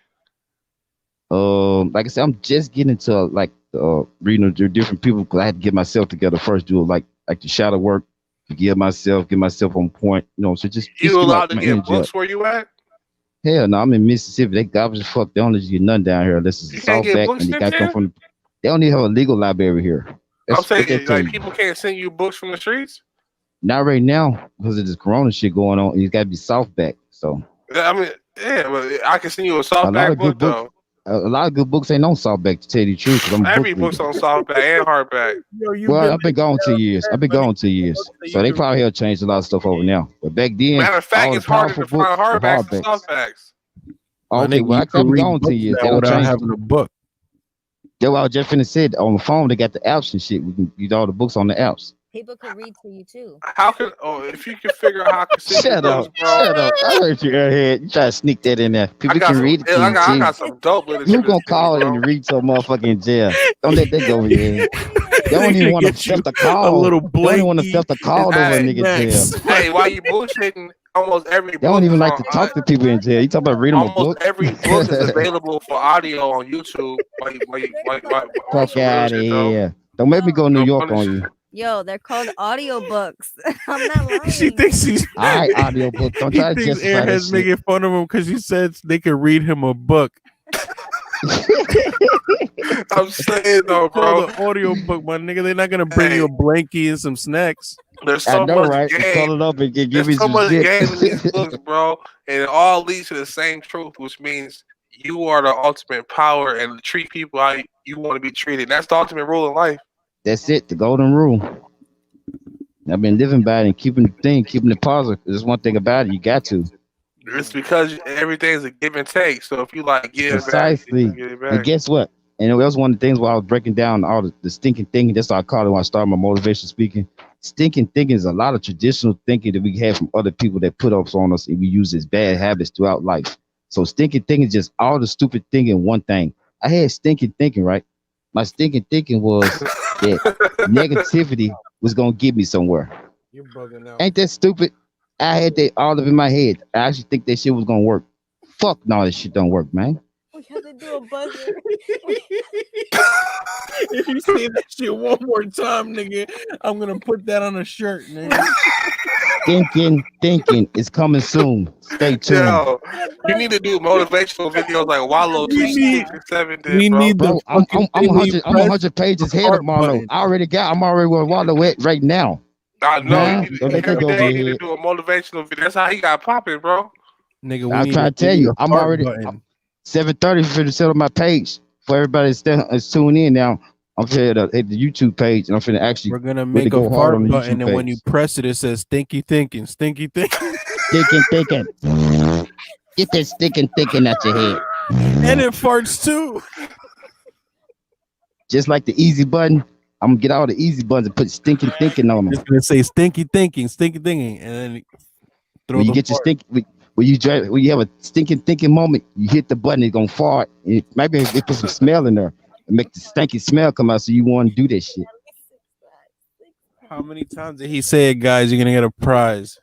Like I said, I'm just getting into reading the different people because I had to get myself together first. Do like the shadow work, to get myself on point. You know, so just You get allowed to my get energy up. books where you at? Hell no, I'm in Mississippi. They garbage as fuck. They don't let you get none down here unless it's You a can't get softback, books and they sent got to come here? from. They don't even have a legal library here. I'm That's what they saying, tell like, you. people can't send you books from the streets? Not right now because of this Corona shit going on. It's got to be softback. So I mean, yeah, but I can send you a a lot softback of good book, books. though. A lot of good books ain't on softback to tell you the truth because I'm a book Every book's reader. on softback and hardback. Yo, you Well, been I've been gone 2 years. I've been gone 2 years. that So you they can probably have changed a lot of stuff over now. But back then, Matter of fact, all the it's harder powerful to find books were hardbacks than hardbacks. softbacks. my Okay, nigga, well, you I've can been read gone books 2 years. They now don't without change. having a book. That's what I was just finna said. On the phone, they got the apps and shit. We can get all the books on the apps. People could read to you too. How can if you can figure out how I can send you Shut books, up. bro? Shut up. I heard you airhead. You try to sneak that in there. I People got can some. read it to you, I too. got some dope You literature to gonna send you, call bro. and read to a motherfucker in jail. Don't let that go over your head. They don't even Nigga want to get you stuff the a call. little They don't even want to blankie stuff the and call some over a Hey, nigga jail. snacks. hey, why you bullshitting? Almost every They don't book even is like on. to talk to people in jail. You talking about read them a Almost book? every book is available for audio on YouTube. On Fuck some real out of shit though. here. Don't make me go to New No York funny on shit. you. Yo, they're called audiobooks. I'm not lying. She thinks he's All right, audiobook. Don't he try to thinks justify that Airhead's shit. making fun of him because he said they could read him a book. I'm saying though, Called bro. an audio book, my nigga. They're not gonna bring you Hey, a blankie and some snacks. there's I so know, much right? game. Call it up and give There's me so some much shit. game in these books, bro, and it all leads to the same truth, which means you are the ultimate power and treat people how you want to be treated. That's the ultimate rule in life. That's it. The golden rule. I've been living by it and keeping it positive. There's one thing about it. You got to. It's because everything's a give and take. So if you like give back, you Precisely. get it And back. guess what? And that was one of the things while I was breaking down all the stinking thinking. That's what I call it when I started my motivation speaking. Stinking thinking is a lot of traditional thinking that we have from other people that put up on us and we use as bad habits throughout life. So stinking thinking is just all the stupid thinking one thing. I had stinking thinking, right? My stinking thinking was that negativity was gonna get me somewhere. You're bugging out. Ain't that stupid? I had that all up in my head. I actually think that shit was gonna work. Fuck no, this shit don't work, man. We have to do a buzzer. If you say that shit one more time, nigga, I'm gonna put that on a shirt, nigga. Thinking is coming soon. Stay tuned. Yo, you need to do motivational videos like Wallow We need 267 did, we bro. need the Bro, I'm fucking thing where you 100 I'm press 100 pages the ahead of heart Marlo. button. I'm already where Wallow at right now. I know. Huh? You need Don't let that every go over day you your need to head. do a motivational video. That's how he got popping, bro. Nigga, we I'm need trying to tell we need you, a I'm heart already button. 7:30 for to set up my page for everybody that's tuning in now. I'm finna hit the YouTube page and I'm finna actually We're gonna really make a go hard on fart the button, YouTube and when you page. press it, it says "stinky thinking, stinky thinking," Thinking. Get that thinking out your head. and it farts too. Just like the easy button, I'm gonna get all the easy buttons and put stinking thinking on It's them. gonna say "stinky thinking," and then throw When you the get your fart. when you have a stinking thinking moment, you hit the button, it's gonna fart. Maybe they put some smell in there and make the stinky smell come out, so you want to do that shit. How many times did he say it, guys? You're gonna get a prize.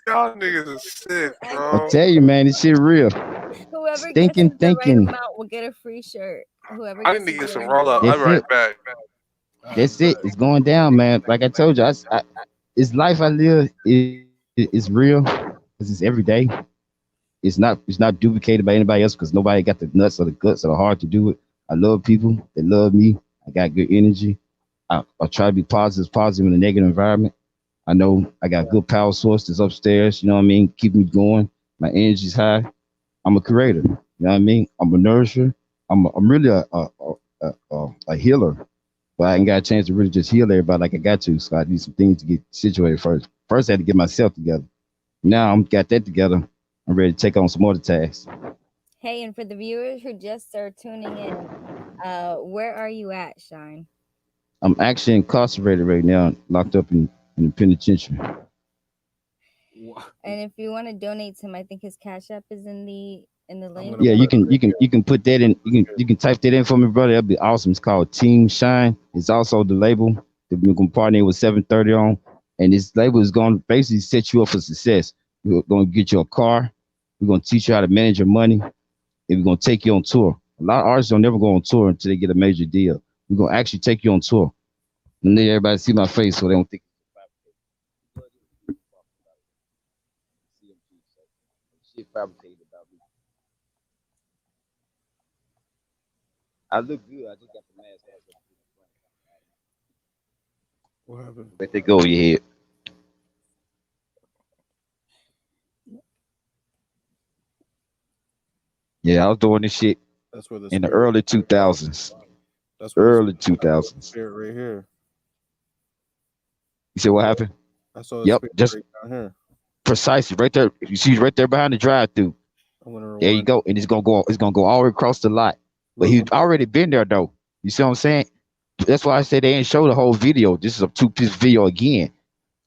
Y'all niggas is sick, I bro. tell you, man, this shit real. Whoever gets Stinking the right thinking. amount will get a free shirt. Whoever I gets need to the get some right roll up. amount. I'll be That's right it. back. That's it. It's going down, man. Like I told you, it's life I live. It's real. This is every day. It's not duplicated by anybody else because nobody got the nuts or the guts or the heart to do it. I love people. They love me. I got good energy. I try to be positive in a negative environment. I know I got good power source that's upstairs. You know what I mean? Keep me going. My energy's high. I'm a creator. You know what I mean? I'm a nourisher. I'm really a healer. But I ain't got a chance to really just heal everybody like I got to. So I need some things to get situated first. First, I had to get myself together. Now I'm got that together. I'm ready to take on some other tasks. Hey, and for the viewers who just are tuning in, Where are you at, Shine? I'm actually incarcerated right now, locked up in the penitentiary. And if you want to donate to him, I think his Cash App is in the link. Yeah, you can put that in. You can type that in for me, brother. That'd be awesome. It's called Team Shine. It's also the label that we're gonna partner with 730 on, and this label is gonna basically set you up for success. We're gonna get you a car. We're gonna teach you how to manage your money, and we're gonna take you on tour. A lot of artists don't never go on tour until they get a major deal. We're gonna actually take you on tour, and then everybody see my face so they don't think. Shit fabricated about me. I look good. I just got the mask on. What happened? Let that go over your head. Yeah, I was doing this shit That's where the in the spirit- early 2000s. That's where Early 2000s. spirit right here. You see what happened? I saw the Yep, spirit just right down here. precisely right there. You see right there behind the drive-through. I'm gonna rewind. There you go, and it's gonna go. It's gonna go all the way across the lot. But he's already been there though. You see what I'm saying? That's why I said they didn't show the whole video. This is a 2-piece video again.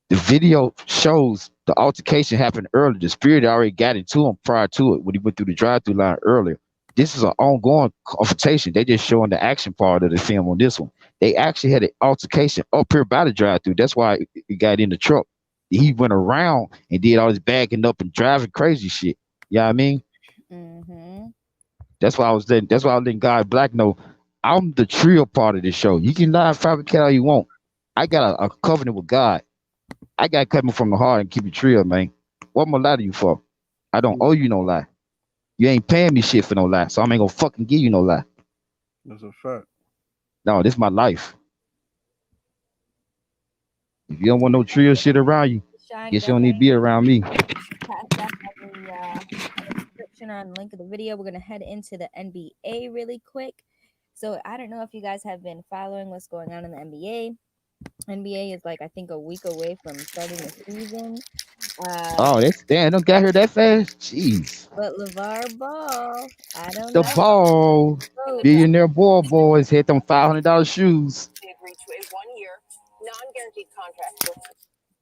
The video shows the altercation happened earlier. The spirit already got into him prior to it when he went through the drive-through line earlier. This is an ongoing confrontation. They just showing the action part of the film on this one. They actually had an altercation up here by the drive-through. That's why he got in the truck. He went around and did all this backing up and driving crazy shit. You know what I mean? Mm-hmm. That's why I was letting God Black know I'm the trio part of this show. You can lie and fabricate all you want. I got a covenant with God. I got coming from the heart and keep it real, man. What am I lie to you for? I don't owe you no lie. You ain't paying me shit for no lie, so I ain't gonna fucking give you no lie. That's a fact. No, this is my life. If you don't want no trio shit around you, Shine, guess you don't need to be around me. Cash App has a description or link of the video. We're gonna head into the NBA really quick. So I don't know if you guys have been following what's going on in the NBA. NBA is like I think a week away from starting the season. Oh, that's damn, don't got here that fast. Jeez. But LeVar Ball, I don't The know. ball. Billionaire boys hit them $500 shoes. They agreed to a 1-year non-guaranteed contract.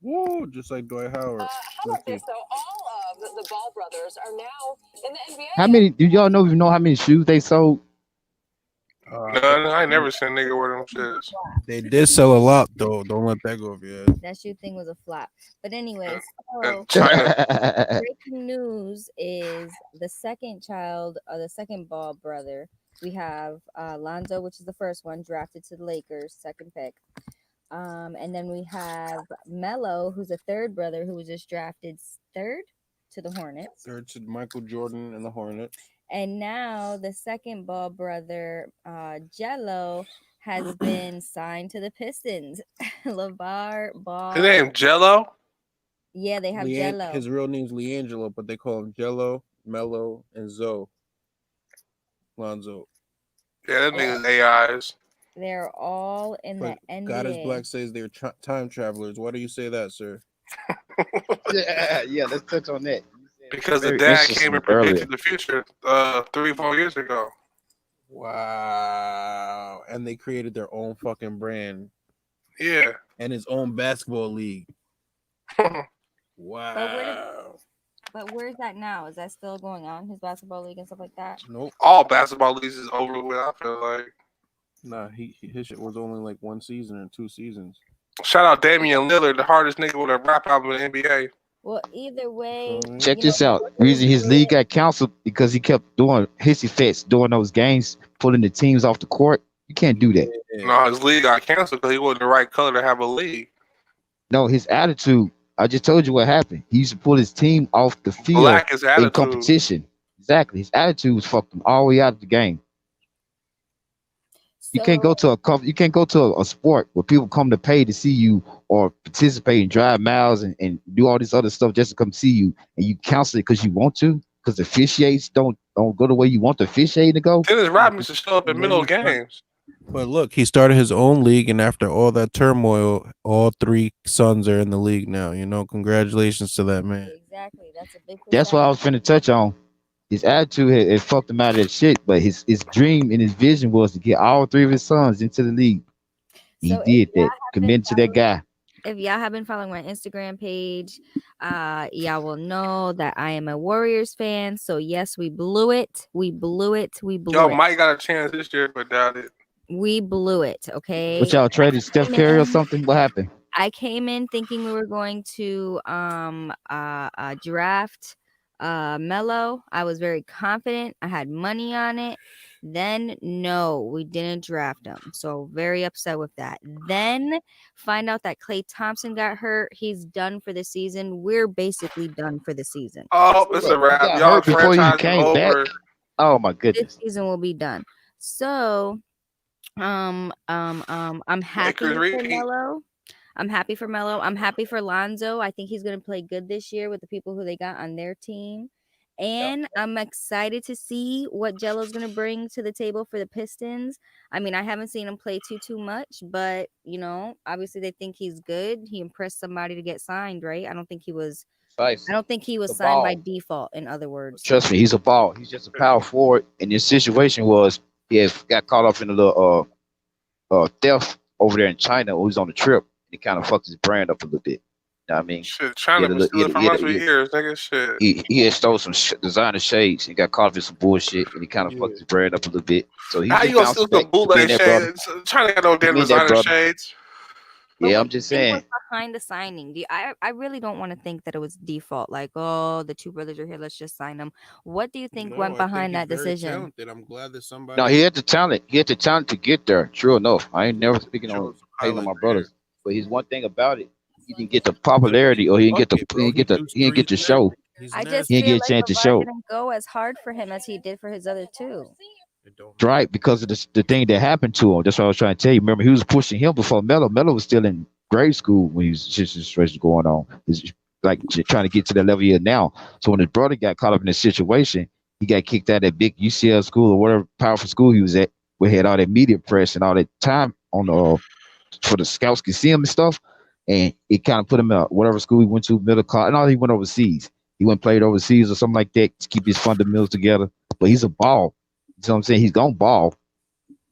Whoa, just like Dwight Howard. How about this though? All of the Ball brothers are now in the NBA. How many do y'all know even know how many shoes they sold? No, I ain't never seen a nigga wear them shits. They did sell a lot though. Don't let that go over your head. That shoe thing was a flop. But anyway, so China. breaking news is the second child, the second Ball brother. We have Lonzo, which is the first one, drafted to the Lakers, second pick. And then we have Melo, who's a third brother who was just drafted third to the Hornets. Third to Michael Jordan and the Hornets. And now the second Ball brother, Jello, has been signed to the Pistons. LeVar Ball. His name Jello? Yeah, they have Jello. His real name's LiAngelo, but they call him Jello, Mello, and Zoe. Lonzo. Yeah, that nigga's AIs. They're all in the NBA. God is Black says they're time travelers. Why do you say that, sir? Yeah, let's touch on that. Because the dad came and predicted the future 3-4 years ago. Wow. And they created their own fucking brand. Yeah. And his own basketball league. Wow. But where's that now? Is that still going on? His basketball league and stuff like that? Nope. All basketball leagues is over with, I feel like. Nah, his shit was only like 1 season or 2 seasons. Shout out Damian Lillard, the hardest nigga with a rap album in the NBA. Well, either way, check this out. The reason his league got canceled because he kept doing his effects during those games, pulling the teams off the court. You can't do that. No, his league got canceled because he wasn't the right color to have a league. No, his attitude. I just told you what happened. He used to pull his team off the field in competition. Exactly. His attitude was fucked him all the way out of the game. You can't go to a sport where people come to pay to see you or participate and drive miles and do all this other stuff just to come see you, and you cancel it because you want to, because the officiates don't go the way you want the officiate to go. Dennis Rodman should show up in the middle of games. But look, he started his own league, and after all that turmoil, all 3 sons are in the league now. You know, congratulations to that man. Exactly. That's a big. That's what I was finna touch on. his attitude had fucked him out of that shit. But his dream and his vision was to get all three of his sons into the league. He So did that. Committed to that guy. if y'all have been following my Instagram page, y'all will know that I am a Warriors fan. So yes, we blew it. We blew it. We blew Yo, it. Mike got a chance this year, but doubt it. We blew it. Okay. What y'all traded Steph Curry or something? What happened? I came in thinking we were going to draft Melo. I was very confident. I had money on it. Then no, we didn't draft him. So very upset with that. Then find out that Klay Thompson got hurt. He's done for the season. We're basically done for the season. Oh, it's a wrap. got Y'all hurt before you franchise is came over. back? Oh my This goodness. season will be done. So I'm happy Lakers for repeat. Melo. I'm happy for Melo. I'm happy for Lonzo. I think he's going to play good this year with the people who they got on their team. And I'm excited to see what Jello's going to bring to the table for the Pistons. I mean, I haven't seen him play too much, but, you know, obviously they think he's good. He impressed somebody to get signed, right? I don't think he was signed by default, in other words. Trust me, he's a ball. He's just a power forward. And this situation was he got caught up in a little theft over there in China when he was on the trip. And it kind of fucked his brand up a little bit. You know what I mean? Shit, China been stealing from us for years, nigga. Shit. He had stole some designer shades and got caught up in some bullshit, and he kind of fucked his brand up a little bit. So he How just you gonna bounced steal back some bootleg being that brother. shades? China got no damn Being that designer brother. shades. Yeah, I'm just saying. What's behind the signing? I really don't want to think that it was default. Like, oh, the two brothers are here. Let's just sign them. What do you think went behind that decision? Talented. I'm glad that somebody. No, he had the talent. He had the talent to get there. True enough. I ain't never speaking on hating on my brothers. But he's one thing about it. He didn't get the popularity, or he didn't get the show. I just He didn't feel get a chance to LeVar show. didn't go as hard for him as he did for his other two. Right, because of the thing that happened to him. That's what I was trying to tell you. Remember, he was pushing him before Melo. Melo was still in grade school when he was just situation going on. He's like trying to get to the level he is now. So when his brother got caught up in this situation, he got kicked out of that big UCL school or whatever powerful school he was at. We had all that media press and all that time on for the scouts could see him and stuff. And it kind of put him out whatever school he went to, middle college. And all he went overseas. He went and played overseas or something like that to keep his fundamentals together. But he's a ball. You know what I'm saying? He's gonna ball.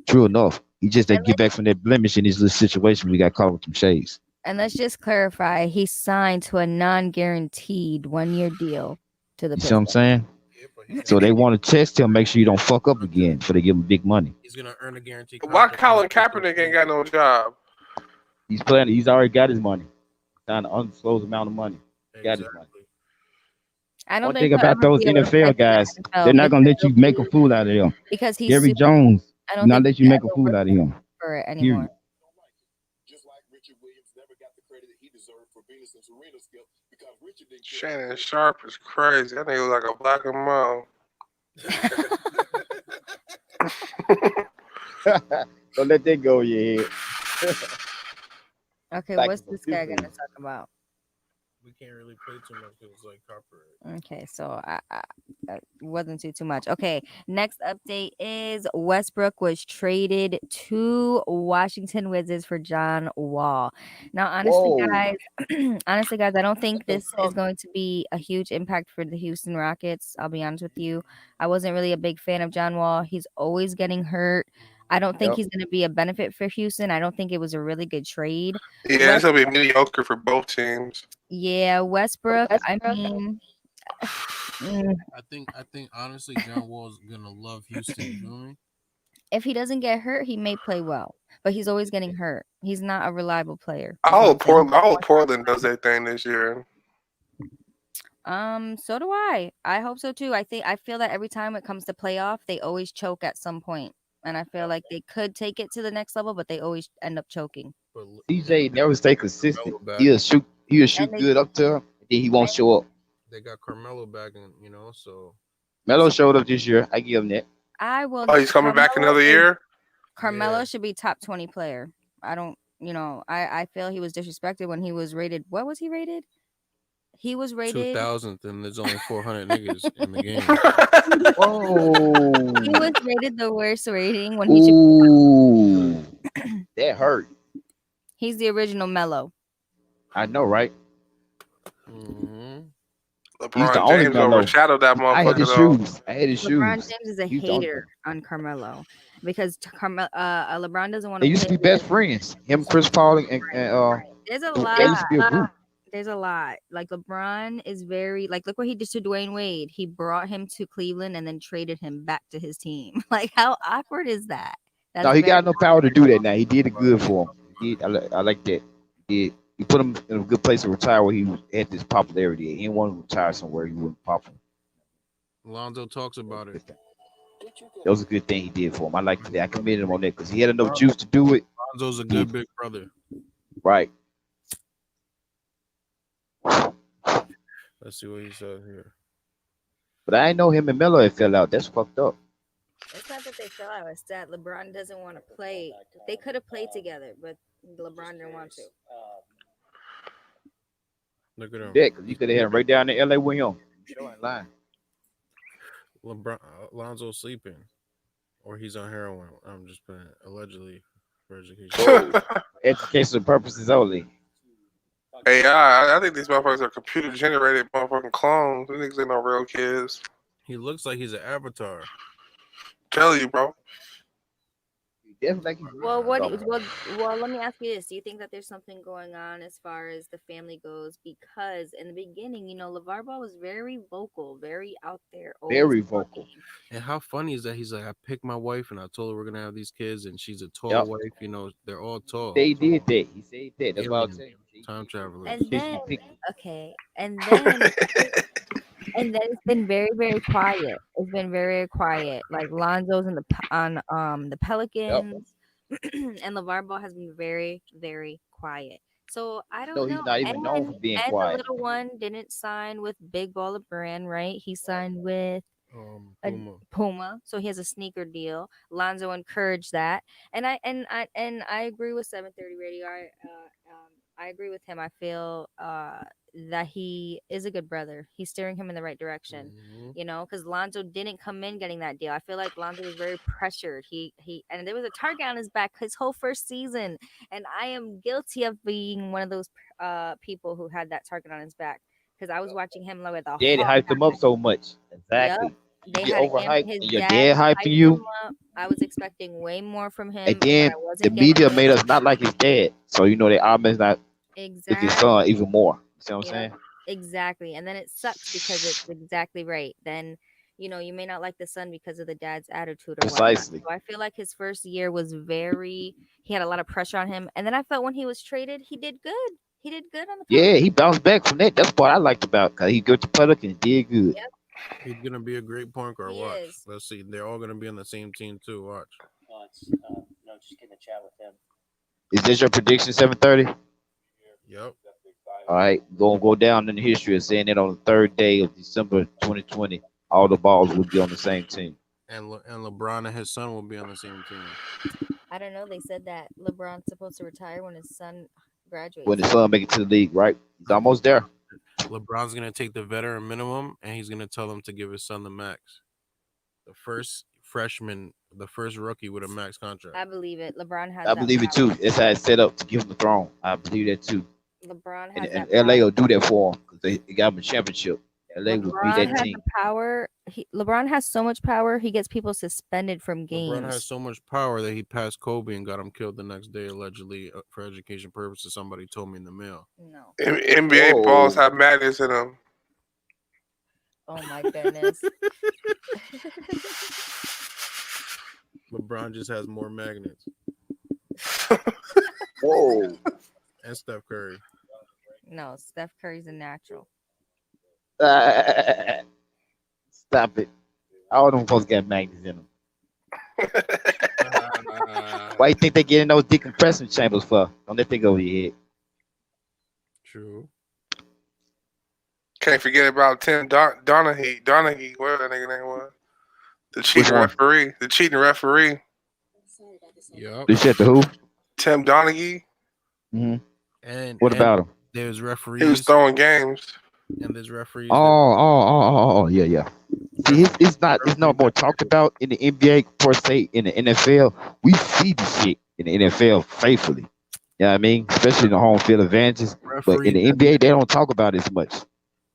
True enough. He just didn't get back from that blemish in his little situation. We got caught with some shades. And let's just clarify, he signed to a non-guaranteed 1-year deal to the You see what I'm Pistons. saying? So they want to test him, make sure you don't fuck up again before they give him big money. He's gonna earn a guarantee. Why Colin Kaepernick ain't got no job? He's playing. He's already got his money. Signed an undisclosed amount of money. Got his money. I don't One think thing he'll about ever those be able to play NFL for the guys, NFL they're not gonna let because you make a fool out of him. Because he's Gary super- Jones, I don't not think let he you make a ever fool worked out of him. for it anymore. Shannon Sharp is crazy. That nigga was like a black and mom. Don't let that go in your head. Okay, Like what's a this guy super- gonna talk about? We can't really play too much because it's like copyright. Okay, so I wasn't too much. Okay, next update is Westbrook was traded to Washington Wizards for John Wall. Now, honestly, Whoa. guys, I don't think this is going to be a huge impact for the Houston Rockets. I'll be honest with you. I wasn't really a big fan of John Wall. He's always getting hurt. I don't think he's going to be a benefit for Houston. I don't think it was a really good trade. Yeah, it's gonna be mediocre for both teams. Yeah, Westbrook. I mean, I think honestly, John Wall's gonna love Houston. You feel me? if he doesn't get hurt, he may play well, but he's always getting hurt. He's not a reliable player. I hope Portland does their thing this year. So do I. I hope so too. I feel that every time it comes to playoff, they always choke at some point. And I feel like they could take it to the next level, but they always end up choking. DJ never stay consistent. He'll shoot good up to him, then he won't show up. They got Carmelo back, and so Melo showed up this year. I give him that. I will. Oh, he's coming back another year? Carmelo should be top 20 player. I don't, I feel he was disrespected when he was rated. What was he rated? He was rated 2000th, and there's only 400 niggas in the game. Oh, he was rated the worst rating when he should. That hurt. He's the original Melo. I know, right? Mm-hmm. He's the LeBron only James Melo. overshadowed that I had motherfucker his though. shoes. I had his LeBron shoes. James is a He's the only hater on Carmelo because LeBron doesn't want They to used to play be best with. friends. Him, Chris Paul, and There's a they used lot. to be a group. There's a lot. Like LeBron is very like look what he did to Dwayne Wade. He brought him to Cleveland and then traded him back to his team. Like how awkward is that? That's No, he very got no power to do that now. He did it good for him. He did. I like that. He put him in a good place to retire where he had this popularity. He didn't want to retire somewhere he wasn't popular. Lonzo talks about it. That was a good thing he did for him. I like that. I commended him on that because he had enough juice to do it. Lonzo's a good big brother. Right. Let's see what he says here. But I didn't know him and Melo had fell out. That's fucked up. It's not that they fell out. It's that LeBron doesn't want to play. They could have played together, but LeBron didn't want to. Look at him. Yeah, because you could have had him right down in LA with him. Sure ain't lying. LeBron, Lonzo's sleeping, or he's on heroin. I'm just putting allegedly for education. Educational purposes only. AI, I think these motherfuckers are computer generated motherfucking clones. These niggas ain't no real kids. He looks like he's an avatar. Tell you, bro. Well, let me ask you this: do you think that there's something going on as far as the family goes? Because in the beginning, you know, LeVar Ball was very vocal, very out there, very vocal. And how funny is that? He's like, I picked my wife, and I told her we're gonna have these kids, and she's a tall wife. You know, they're all tall. They did that. He said that. That's what I'm saying. Time traveler. And then, and then it's been very, very quiet. It's been very, very quiet. Like Lonzo's on the Pelicans, and LeVar Ball has been very, very quiet. So I don't know. He's not even known for being quiet. The little one didn't sign with Big Baller Brand, right? He signed with Puma, so he has a sneaker deal. Lonzo encouraged that, and I agree with 730 Radio. I agree with him. I feel that he is a good brother. He's steering him in the right direction, you know, because Lonzo didn't come in getting that deal. I feel like Lonzo was very pressured. He and there was a target on his back his whole first season, and I am guilty of being one of those people who had that target on his back because I was watching him like the they hyped him up so much. Exactly. Yep. They get overhyped, and your dad dad hyping you. I was expecting way more from him. And then the media made us not like his dad, so you know they almost not like his son even more. You see what I'm saying? Exactly. And then it sucks because it's exactly right. Then you know you may not like the son because of the dad's attitude. Or precisely. So I feel like his first year was he had a lot of pressure on him, and then I felt when he was traded, he did good. He did good on the. Yeah, he bounced back from that. That's what I liked about because he good to Pelicans, did good. Yep. He's gonna be a great point guard. Watch. Is. Let's see. They're all gonna be on the same team too. Watch. No, just getting a chat with him. Is this your prediction? 7:30. Yep. All right, gonna go down in the history of saying that on the third day of December 2020, all the balls will be on the same team. And LeBron and his son will be on the same team. I don't know. They said that LeBron's supposed to retire when his son graduates. When his son make it to the league, right? He's almost there. LeBron's gonna take the veteran minimum, and he's gonna tell them to give his son the max. The first freshman, the first rookie with a max contract. I believe it. LeBron has. I believe it too. It's how it's set up to give him the throne. I believe that too. LeBron has and LA will do that for him because they got him a championship. LA will beat that has team. The power. LeBron has so much power. He gets people suspended from games. LeBron has so much power that he passed Kobe and got him killed the next day, allegedly for education purposes. Somebody told me in the mail. No. NBA balls have magnets in them. Oh my goodness. LeBron just has more magnets. Whoa. And Steph Curry. No, Steph Curry's a natural. Stop it. All them folks got magnets in them. Why you think they get in those decompression chambers for? Don't let that go over your head. True. Can't forget about Tim Donaghy, whatever that nigga name was. The cheating referee. The cheating referee. Yep. They said to who? Tim Donaghy. Mm-hmm. And what about him? There's referees. He was throwing games. And there's referees. Yeah. See, it's not more talked about in the NBA per se. In the NFL, we see the shit in the NFL faithfully. You know what I mean? Especially in the home field advantages. But in the NBA, they don't talk about it as much.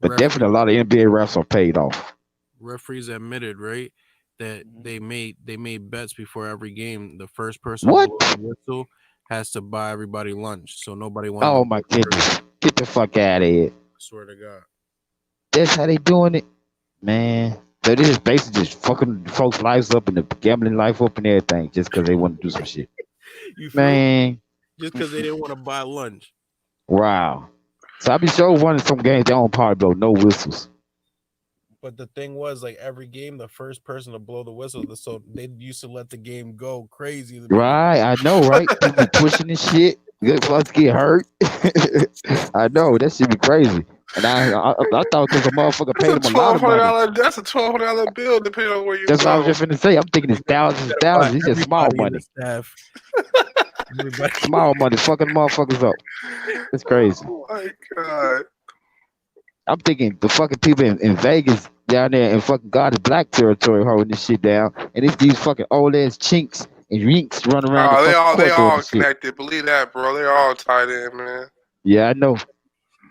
But definitely a lot of NBA refs are paid off. Referees admitted, right, that they made bets before every game. The first person What? to blow the whistle has to buy everybody lunch, so nobody wanted. Oh my goodness! Get the fuck out of here! I swear to God. That's how they doing it, man. So this is basically just fucking folks' lives up and the gambling life up and everything, just because they want to do some shit. You feel Man, just because they didn't want to buy lunch. wow. So I be sure running some games they don't probably blow no whistles. But the thing was, like every game, the first person to blow the whistle, so they used to let the game go crazy. Right, I know, right? People pushing this shit. Good folks get hurt. I know that should be crazy. And I thought because a motherfucker paid them a lot of money. That's a $1,200 bill, depending on where you That's go. what I was just finna say. I'm thinking it's thousands. It's just small money. Small money, fucking motherfuckers up. It's crazy. Oh my God. I'm thinking the fucking people in Vegas down there in fucking God is Black territory holding this shit down, and it's these fucking old ass chinks and rinks running around. Oh, they all shit. connected. Believe that, bro. They all tied in, man. Yeah, I know.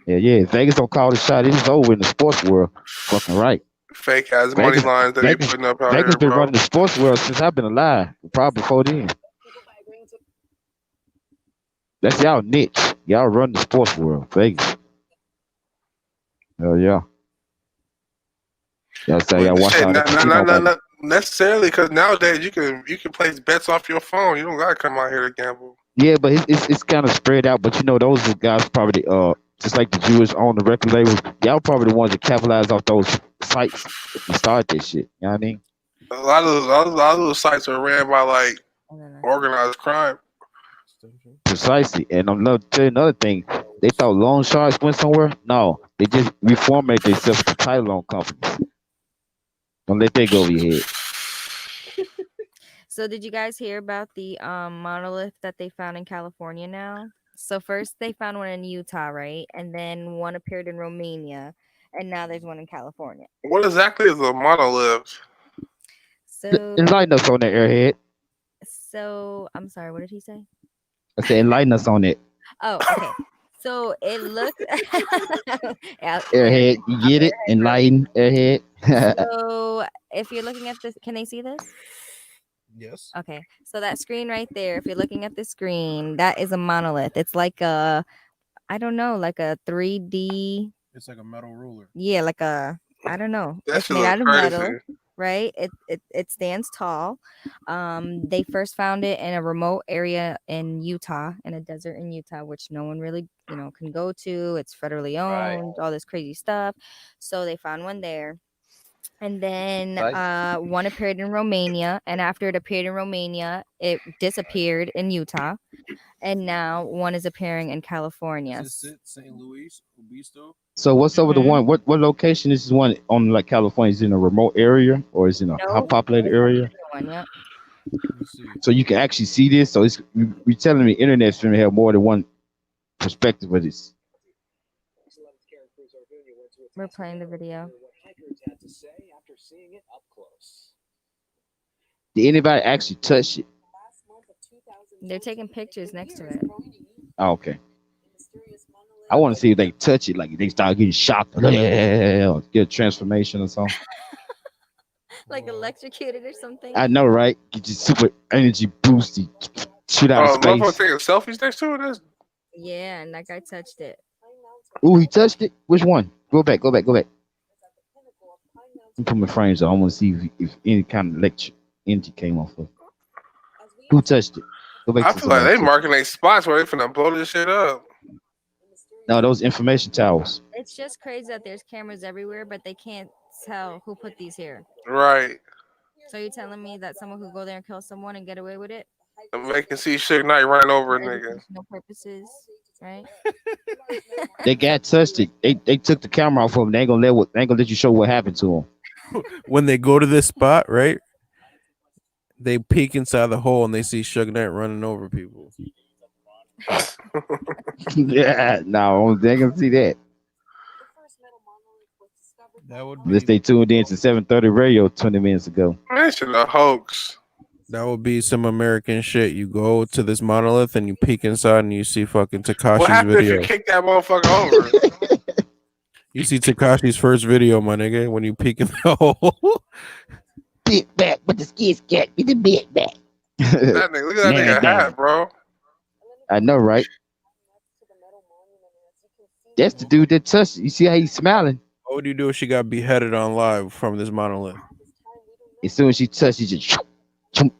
Yeah. Vegas don't call the shot. It's over in the sports world. Fucking right. Fake ass money lines that they putting up out Vegas here, been bro. running the sports world since I've been alive. Probably before then. That's y'all niche. Y'all run the sports world, Vegas. Hell yeah. Y'all say y'all watch out. Not necessarily, because nowadays you can place bets off your phone. You don't gotta come out here to gamble. Yeah, but it's kind of spread out. But you know, those guys probably just like the Jewish own the record labels. Y'all probably the ones that capitalize off those sites and start this shit. You know what I mean? A lot of those sites are ran by like organized crime. Precisely. And I'm gonna tell you another thing. They thought loan sharks went somewhere. No, they just reformate themselves to title loan companies. Don't let that go over your head. So did you guys hear about the monolith that they found in California now? So first they found one in Utah, right? And then one appeared in Romania, and now there's one in California. What exactly is a monolith? So enlighten us on that, airhead. So I'm sorry, what did he say? I said enlighten us on it. Oh, okay. So it looks airhead, you get it? Enlighten, airhead. So if you're looking at this, can they see this? Yes. Okay. So that screen right there, if you're looking at the screen, that is a monolith. It's like a, I don't know, like a 3D. It's like a metal ruler. Yeah, like a, I don't know. That's It's made out of metal, right? It stands tall. They first found it in a remote area in Utah, in a desert in Utah, which no one really, can go to. It's federally owned, all this crazy stuff. So they found one there. And then one appeared in Romania, and after it appeared in Romania, it disappeared in Utah, and now one is appearing in California. Is this it? St. Louis, Obispo? So what's over the one? What location is this one on? Like California, is it in a remote area or is it in a high populated area? Yeah. So you can actually see this. So it's you telling me internet's gonna have more than one perspective of this. We're playing the video. Did anybody actually touch it? They're taking pictures next to it. Oh, okay. I want to see if they touch it, like they start getting shocked, get a transformation or something. Like electrocuted or something. I know, right? Get your super energy boosty, shoot out of space. Motherfucker taking selfies next to it. Yeah, and that guy touched it. Ooh, he touched it. Which one? Go back. Let me put my frames on. I want to see if any kind of electric energy came off of it. Who touched it? Go back. I feel like they marking their spots where they finna blow this shit up. No, those information towers. It's just crazy that there's cameras everywhere, but they can't tell who put these here. Right. So you're telling me that someone could go there and kill someone and get away with it? And they can see Suge Knight running over a nigga. No purposes, right? They got touched it. They took the camera off of them. They ain't gonna let you show what happened to them. When they go to this spot, right? They peek inside the hole and they see Suge Knight running over people. Yeah, no, they can see that. That would Unless they tuned in to 730 radio 20 minutes ago. That shit a hoax. That would be some American shit. You go to this monolith and you peek inside and you see fucking Tekashi's What happened video. if you kick that motherfucker over? You see Takashi's first video, my nigga, when you peek in the hole. Big back with the skid cat with the big back. That nigga, look at that nigga hat, bro. I know, right? That's the dude that touched it. You see how he's smiling? What would you do if she got beheaded on live from this monolith? As soon as she touched, he just I'm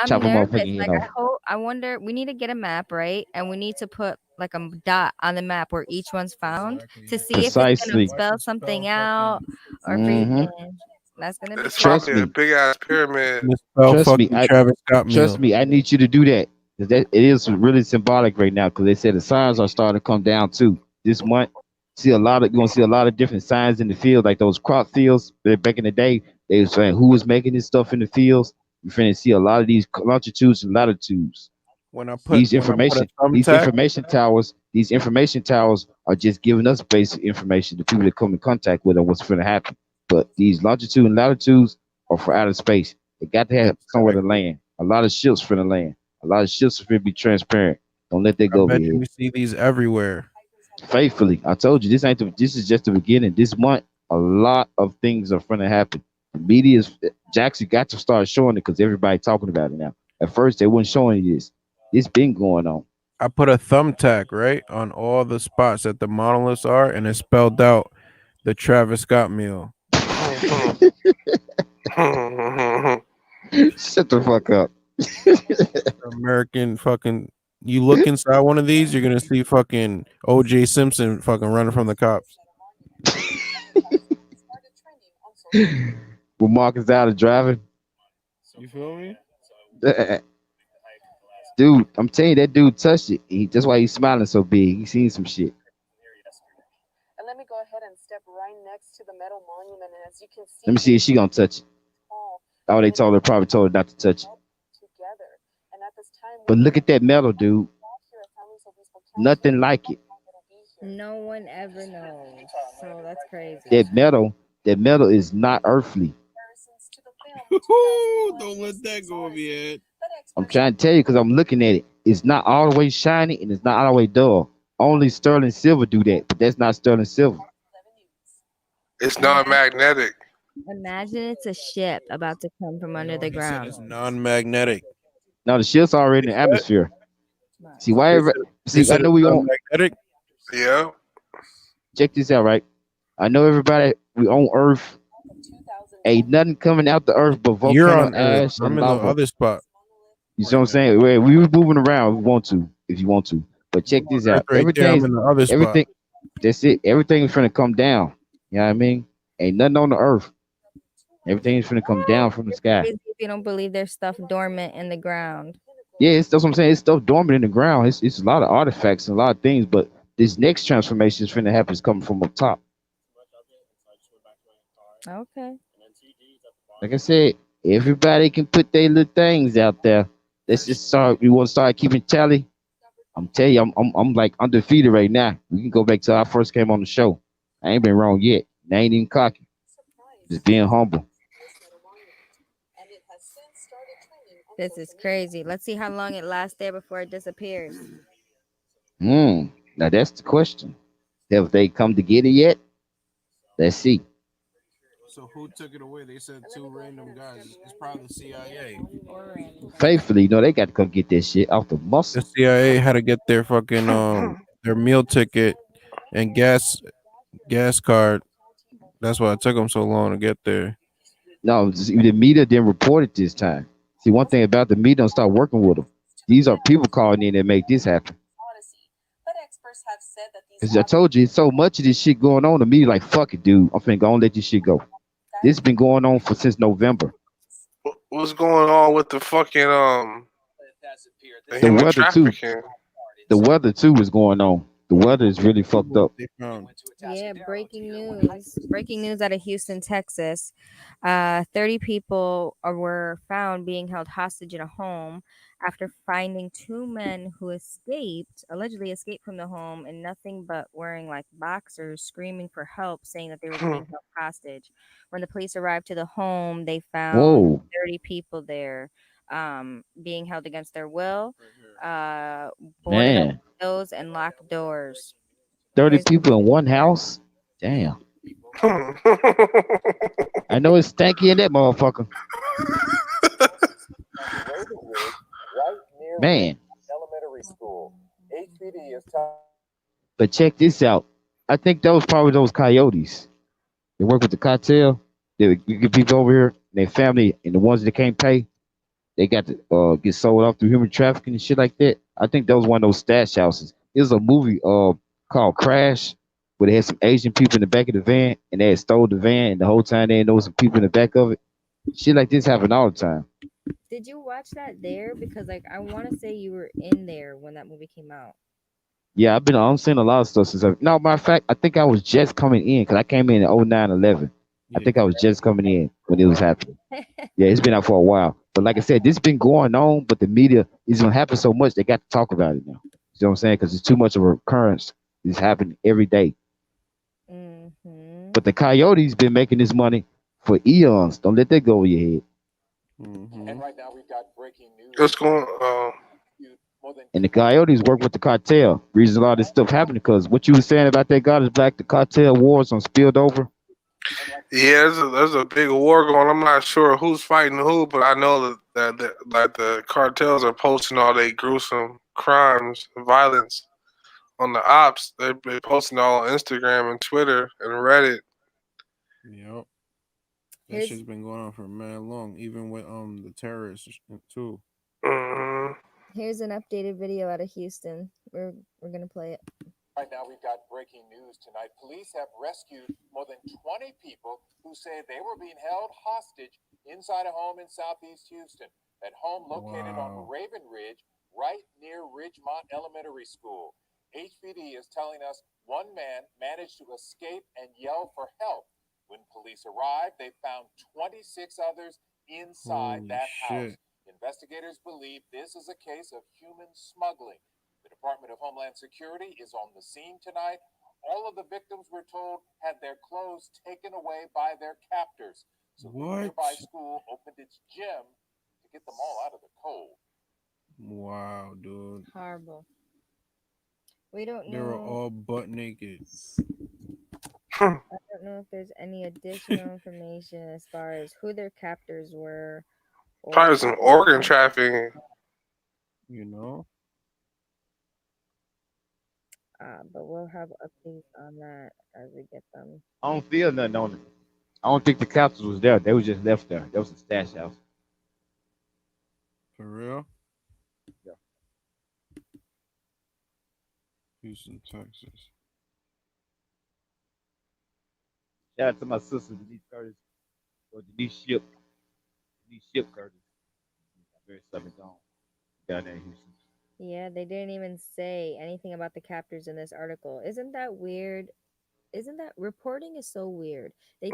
chop a nervous. motherfucking head Like off. I wonder. We need to get a map, right? And we need to put like a dot on the map where each one's found to see if it's gonna Precisely. spell something out or Mm-hmm. freaking. That's gonna be It's Trust probably a me. big ass pyramid. Misspell Trust me. fucking Travis Scott Trust meal. me. I need you to do that. 'Cause that it is really symbolic right now. Because they said the signs are starting to come down too. This month, you're gonna see a lot of different signs in the field, like those crop fields. Back in the day, they was saying who was making this stuff in the fields. You're finna see a lot of these longitudes and latitudes. When I put These a information towers are just giving us basic information. The people that come in contact with them, what's finna happen. But these longitude and latitudes are for outer space. They got to have somewhere to land. A lot of ships finna land. A lot of ships are finna be transparent. Don't let that I go, bet man. you see these everywhere. Faithfully, I told you this is just the beginning. This month, a lot of things are finna happen. The media's Jackson got to start showing it because everybody talking about it now. At first, they weren't showing you this. It's been going on. I put a thumbtack right on all the spots that the monoliths are, and it spelled out the Travis Scott meal. Shut the fuck up. American fucking. You look inside one of these, you're gonna see fucking O.J. Simpson fucking running from the cops. When Marcus out of driving, You feel me? dude, I'm telling you, that dude touched it. That's why he's smiling so big. He's seen some shit. And let me go ahead and step right next to the metal monument, and as you can see, Let me see if she gonna touch it. Oh, they probably told her not to touch it. But look at that metal, dude. Nothing like it. No one ever knows. So that's crazy. That metal is not earthly. Don't let that go over your head. I'm trying to tell you because I'm looking at it. It's not all the way shiny and it's not all the way dull. Only sterling silver do that, but that's not sterling silver. It's non-magnetic. Imagine it's a ship about to come from under the ground. It's non-magnetic. No, the ship's already in the atmosphere. See why? I know we own magnetic. Yeah. Check this out, right? I know everybody. We own Earth. Ain't nothing coming out the Earth but You're volcano on Earth. ash I'm and in the lava. other spot. You see what I'm saying? We were moving around. We want to, if you want to. But check this out. Right there, I'm in the other spot. Everything. That's it. Everything is finna come down. You know what I mean? Ain't nothing on the Earth. Everything is finna come down from the sky. If you don't believe there's stuff dormant in the ground. Yeah, that's what I'm saying. It's stuff dormant in the ground. It's a lot of artifacts and a lot of things. But this next transformation is finna happen. Is coming from up top. Okay. Like I said, everybody can put their little things out there. Let's just start. We want to start keeping tally. I'm telling you, I'm like undefeated right now. We can go back to how I first came on the show. I ain't been wrong yet. I ain't even cocky. Just being humble. This is crazy. Let's see how long it lasts there before it disappears. Now that's the question. Have they come to get it yet? Let's see. So who took it away? They said two random guys. It's probably the CIA. Faithfully, you know they got to come get that shit off the muscle. The CIA had to get their fucking their meal ticket and gas card. That's why it took them so long to get there. No, the media didn't report it this time. See, one thing about the media, don't start working with them. These are people calling in that make this happen. Because I told you, it's so much of this shit going on. The media like, fuck it, dude. I'm finna go and let this shit go. This has been going on since November. What's going on with the fucking The human weather too. trafficking? The weather too is going on. The weather is really fucked up. Yeah, breaking news. Breaking news out of Houston, Texas. 30 people were found being held hostage in a home after finding two men who allegedly escaped from the home in nothing but wearing like boxers, screaming for help, saying that they were being held hostage. When the police arrived to the home, they found 30 people there being held against their will, boarded up windows and locked doors. 30 people in one house? Damn. I know it's stanky in that motherfucker. Man. Elementary school. HPD is But check this out. I think that was probably those coyotes. They work with the cartel. They get people over here, their family, and the ones that can't pay, they got to get sold off through human trafficking and shit like that. I think that was one of those stash houses. It was a movie called Crash, where they had some Asian people in the back of the van, and they had stole the van, and the whole time they didn't know some people in the back of it. Shit like this happen all the time. Did you watch that there? Because like I want to say you were in there when that movie came out. Yeah, I'm seeing a lot of stuff since. No, matter of fact, I think I was just coming in because I came in 09/11. I think I was just coming in when it was happening. Yeah, it's been out for a while. But like I said, this been going on, but the media is gonna happen so much they got to talk about it now. You know what I'm saying? Because it's too much of a recurrence. It's happening every day. But the coyotes been making this money for eons. Don't let that go over your head. And right now we've got breaking news. What's going And the coyotes work with the cartel. Reason a lot of this stuff happening because what you were saying about that God is Black, the cartel wars on spilled over. Yeah, there's a big war going. I'm not sure who's fighting who, but I know that the cartels are posting all their gruesome crimes and violence on the ops. They're posting all on Instagram and Twitter and Reddit. Yep. That shit's been going on for mad long, even with the terrorists too. Here's an updated video out of Houston. We're gonna play it. Right now we've got breaking news tonight. Police have rescued more than 20 people who say they were being held hostage inside a home in Southeast Houston. That home located on Raven Ridge, right near Ridgemont Elementary School. HPD is telling us one man managed to escape and yell for help. When police arrived, they found 26 others inside that house. Investigators believe this is a case of human smuggling. The Department of Homeland Security is on the scene tonight. All of the victims, we're told, had their clothes taken away by their captors. So the nearby school opened its gym to get them all out of the cold. Wow, dude. Horrible. We don't know. They were all butt naked. I don't know if there's any additional information as far as who their captors were. Probably some organ trafficking. You know? But we'll have updates on that as we get them. I don't feel nothing on it. I don't think the capsules was there. They was just left there. That was a stash house. For real? Yeah. Houston, Texas. Shout out to my sister Denise Curtis or Denise Ship Curtis. Very Southern Dawn down there in Houston. Yeah, they didn't even say anything about the captors in this article. Isn't that weird? Isn't that reporting is so weird? They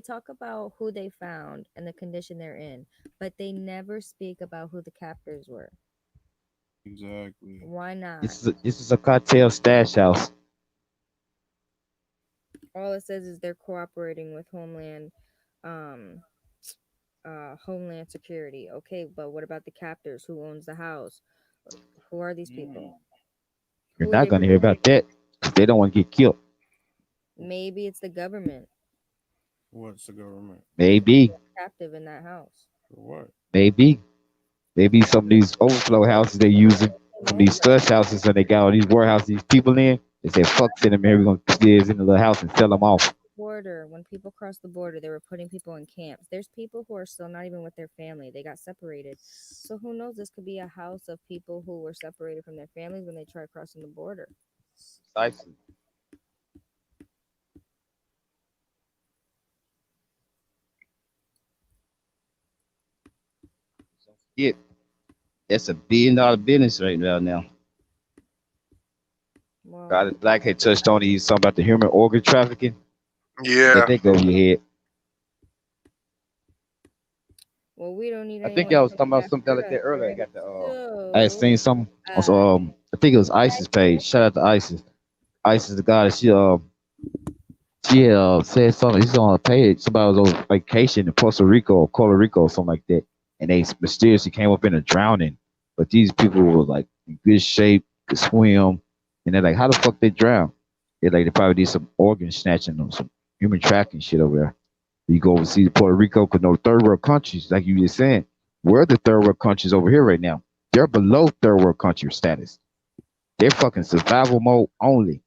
talk about who they found and the condition they're in, but they never speak about who the captors were. Exactly. Why not? This is a cartel stash house. All it says is they're cooperating with Homeland Security. Okay, but what about the captors? Who owns the house? Who are these people? You're not gonna hear about that because they don't want to get killed. Maybe it's the government. What's the government? Maybe. Captive in that house. For what? Maybe some of these overflow houses they using from these slush houses and they got all these warehouses, these people in. They said, fuck send them here, we're gonna stairs in the little house and sell them off. Border, when people crossed the border, they were putting people in camps. There's people who are still not even with their family. They got separated. So who knows? This could be a house of people who were separated from their families when they tried crossing the border. Precisely. Yeah, that's $1 billion business right now. Wow. God is Black had touched on it. He's talking about the human organ trafficking. Yeah. Let that go over your head. Well, we don't need. I think I was talking about something like that earlier. I got the I had seen something on I think it was ISIS page. Shout out to ISIS. ISIS, the guy that she said something. He's on a page. Somebody was on vacation in Puerto Rico or something like that, and they mysteriously came up in a drowning. But these people were like in good shape, could swim, and they're like, how the fuck they drown? They probably did some organ snatching or some human trafficking shit over there. You go overseas to Puerto Rico, because no third world countries, like you just saying, we're the third world countries over here right now. They're below third world country status. They're fucking survival mode only.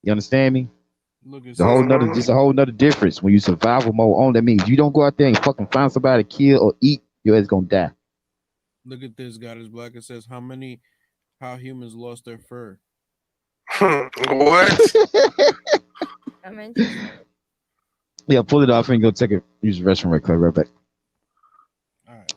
You understand me? Look at It's a whole nother difference. When you survival mode only, that means you don't go out there and fucking find somebody to kill or eat, your ass gonna die. Look at this. God is black. It says how humans lost their fur. What? I'm interested. Yeah, pull it off and go take a use the restroom right quick, right back. All right.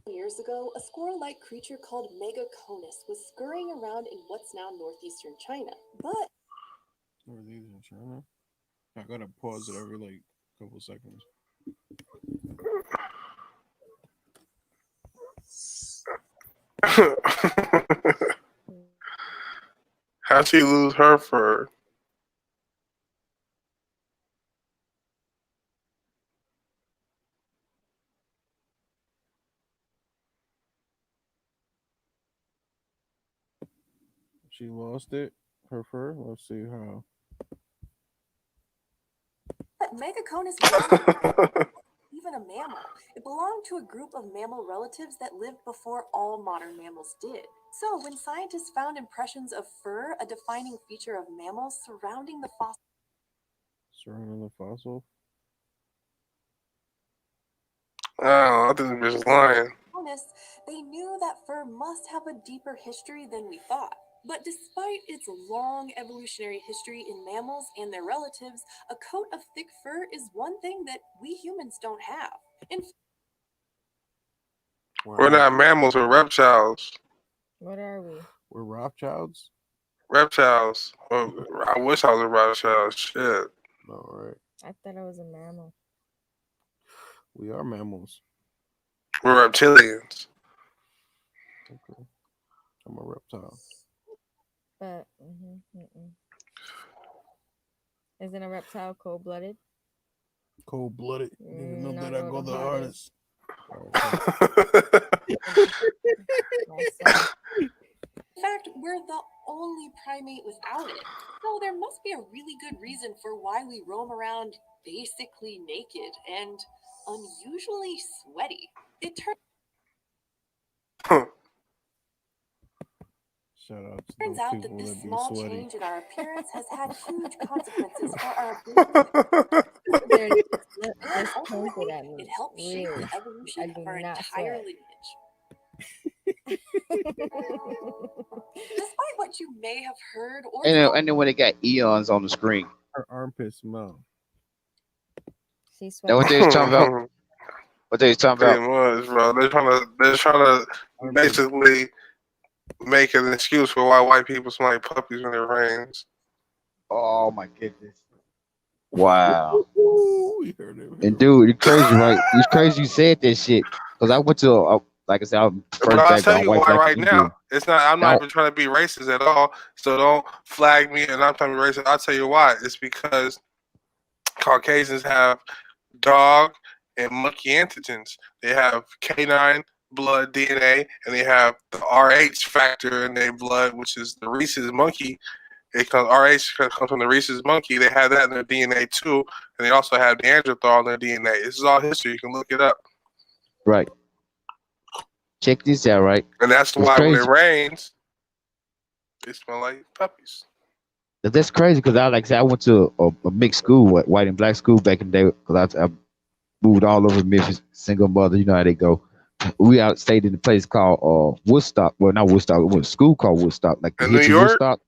Years ago, a squirrel-like creature called Megaconus was scurrying around in what's now northeastern China. But Northeastern China. I gotta pause it every like couple seconds. How'd she lose her fur? She lost it, her fur. Let's see how. Megaconus wasn't even a mammal. It belonged to a group of mammal relatives that lived before all modern mammals did. So when scientists found impressions of fur, a defining feature of mammals, surrounding the fossil, Oh, I think this bitch lying. they knew that fur must have a deeper history than we thought. But despite its long evolutionary history in mammals and their relatives, a coat of thick fur is one thing that we humans don't have. We're not mammals, we're reptiles. What are we? We're Rothschilds? Reptiles. Well, I wish I was a Rothschild. Shit. All right. I thought I was a mammal. We are mammals. We're reptilians. Okay. I'm a reptile. But isn't a reptile cold-blooded? Cold-blooded. You know that I go the hardest. In fact, we're the only primate without it. So there must be a really good reason for why we roam around basically naked and unusually sweaty. It turns out that this small change in our appearance has had huge consequences for our ability. Ultimately, it helped shape the evolution of our entire lineage. Despite what you may have heard or And then when they got eons on the screen. Her armpit smell. She's that what they was talking about? What they was talking about? Pretty much, bro. They're trying to basically make an excuse for why white people smell like puppies when it rains. Oh my goodness! Wow. We heard it. And dude, it's crazy, right? It's crazy you said that shit because I went to like I said, I'm first But I'll tell background you white why black right Indian. now. It's not. I'm not even trying to be racist at all. So don't flag me. And I'm trying to be racist. I'll tell you why. It's because Caucasians have dog and monkey antigens. They have canine blood DNA, and they have the Rh factor in their blood, which is the Rhesus monkey. It comes Rh comes from the Rhesus monkey. They have that in their DNA too, and they also have Neanderthal in their DNA. This is all history. You can look it up. Right. Check this out, right? And that's why when it rains, they smell like puppies. That's crazy because I went to a mixed school, white and black school back in the day. Because I moved all over Memphis, single mother. You know how they go. We stayed in a place called Woodstock. Well, not Woodstock. It was a school called Woodstock. Like in New York. Woodstock.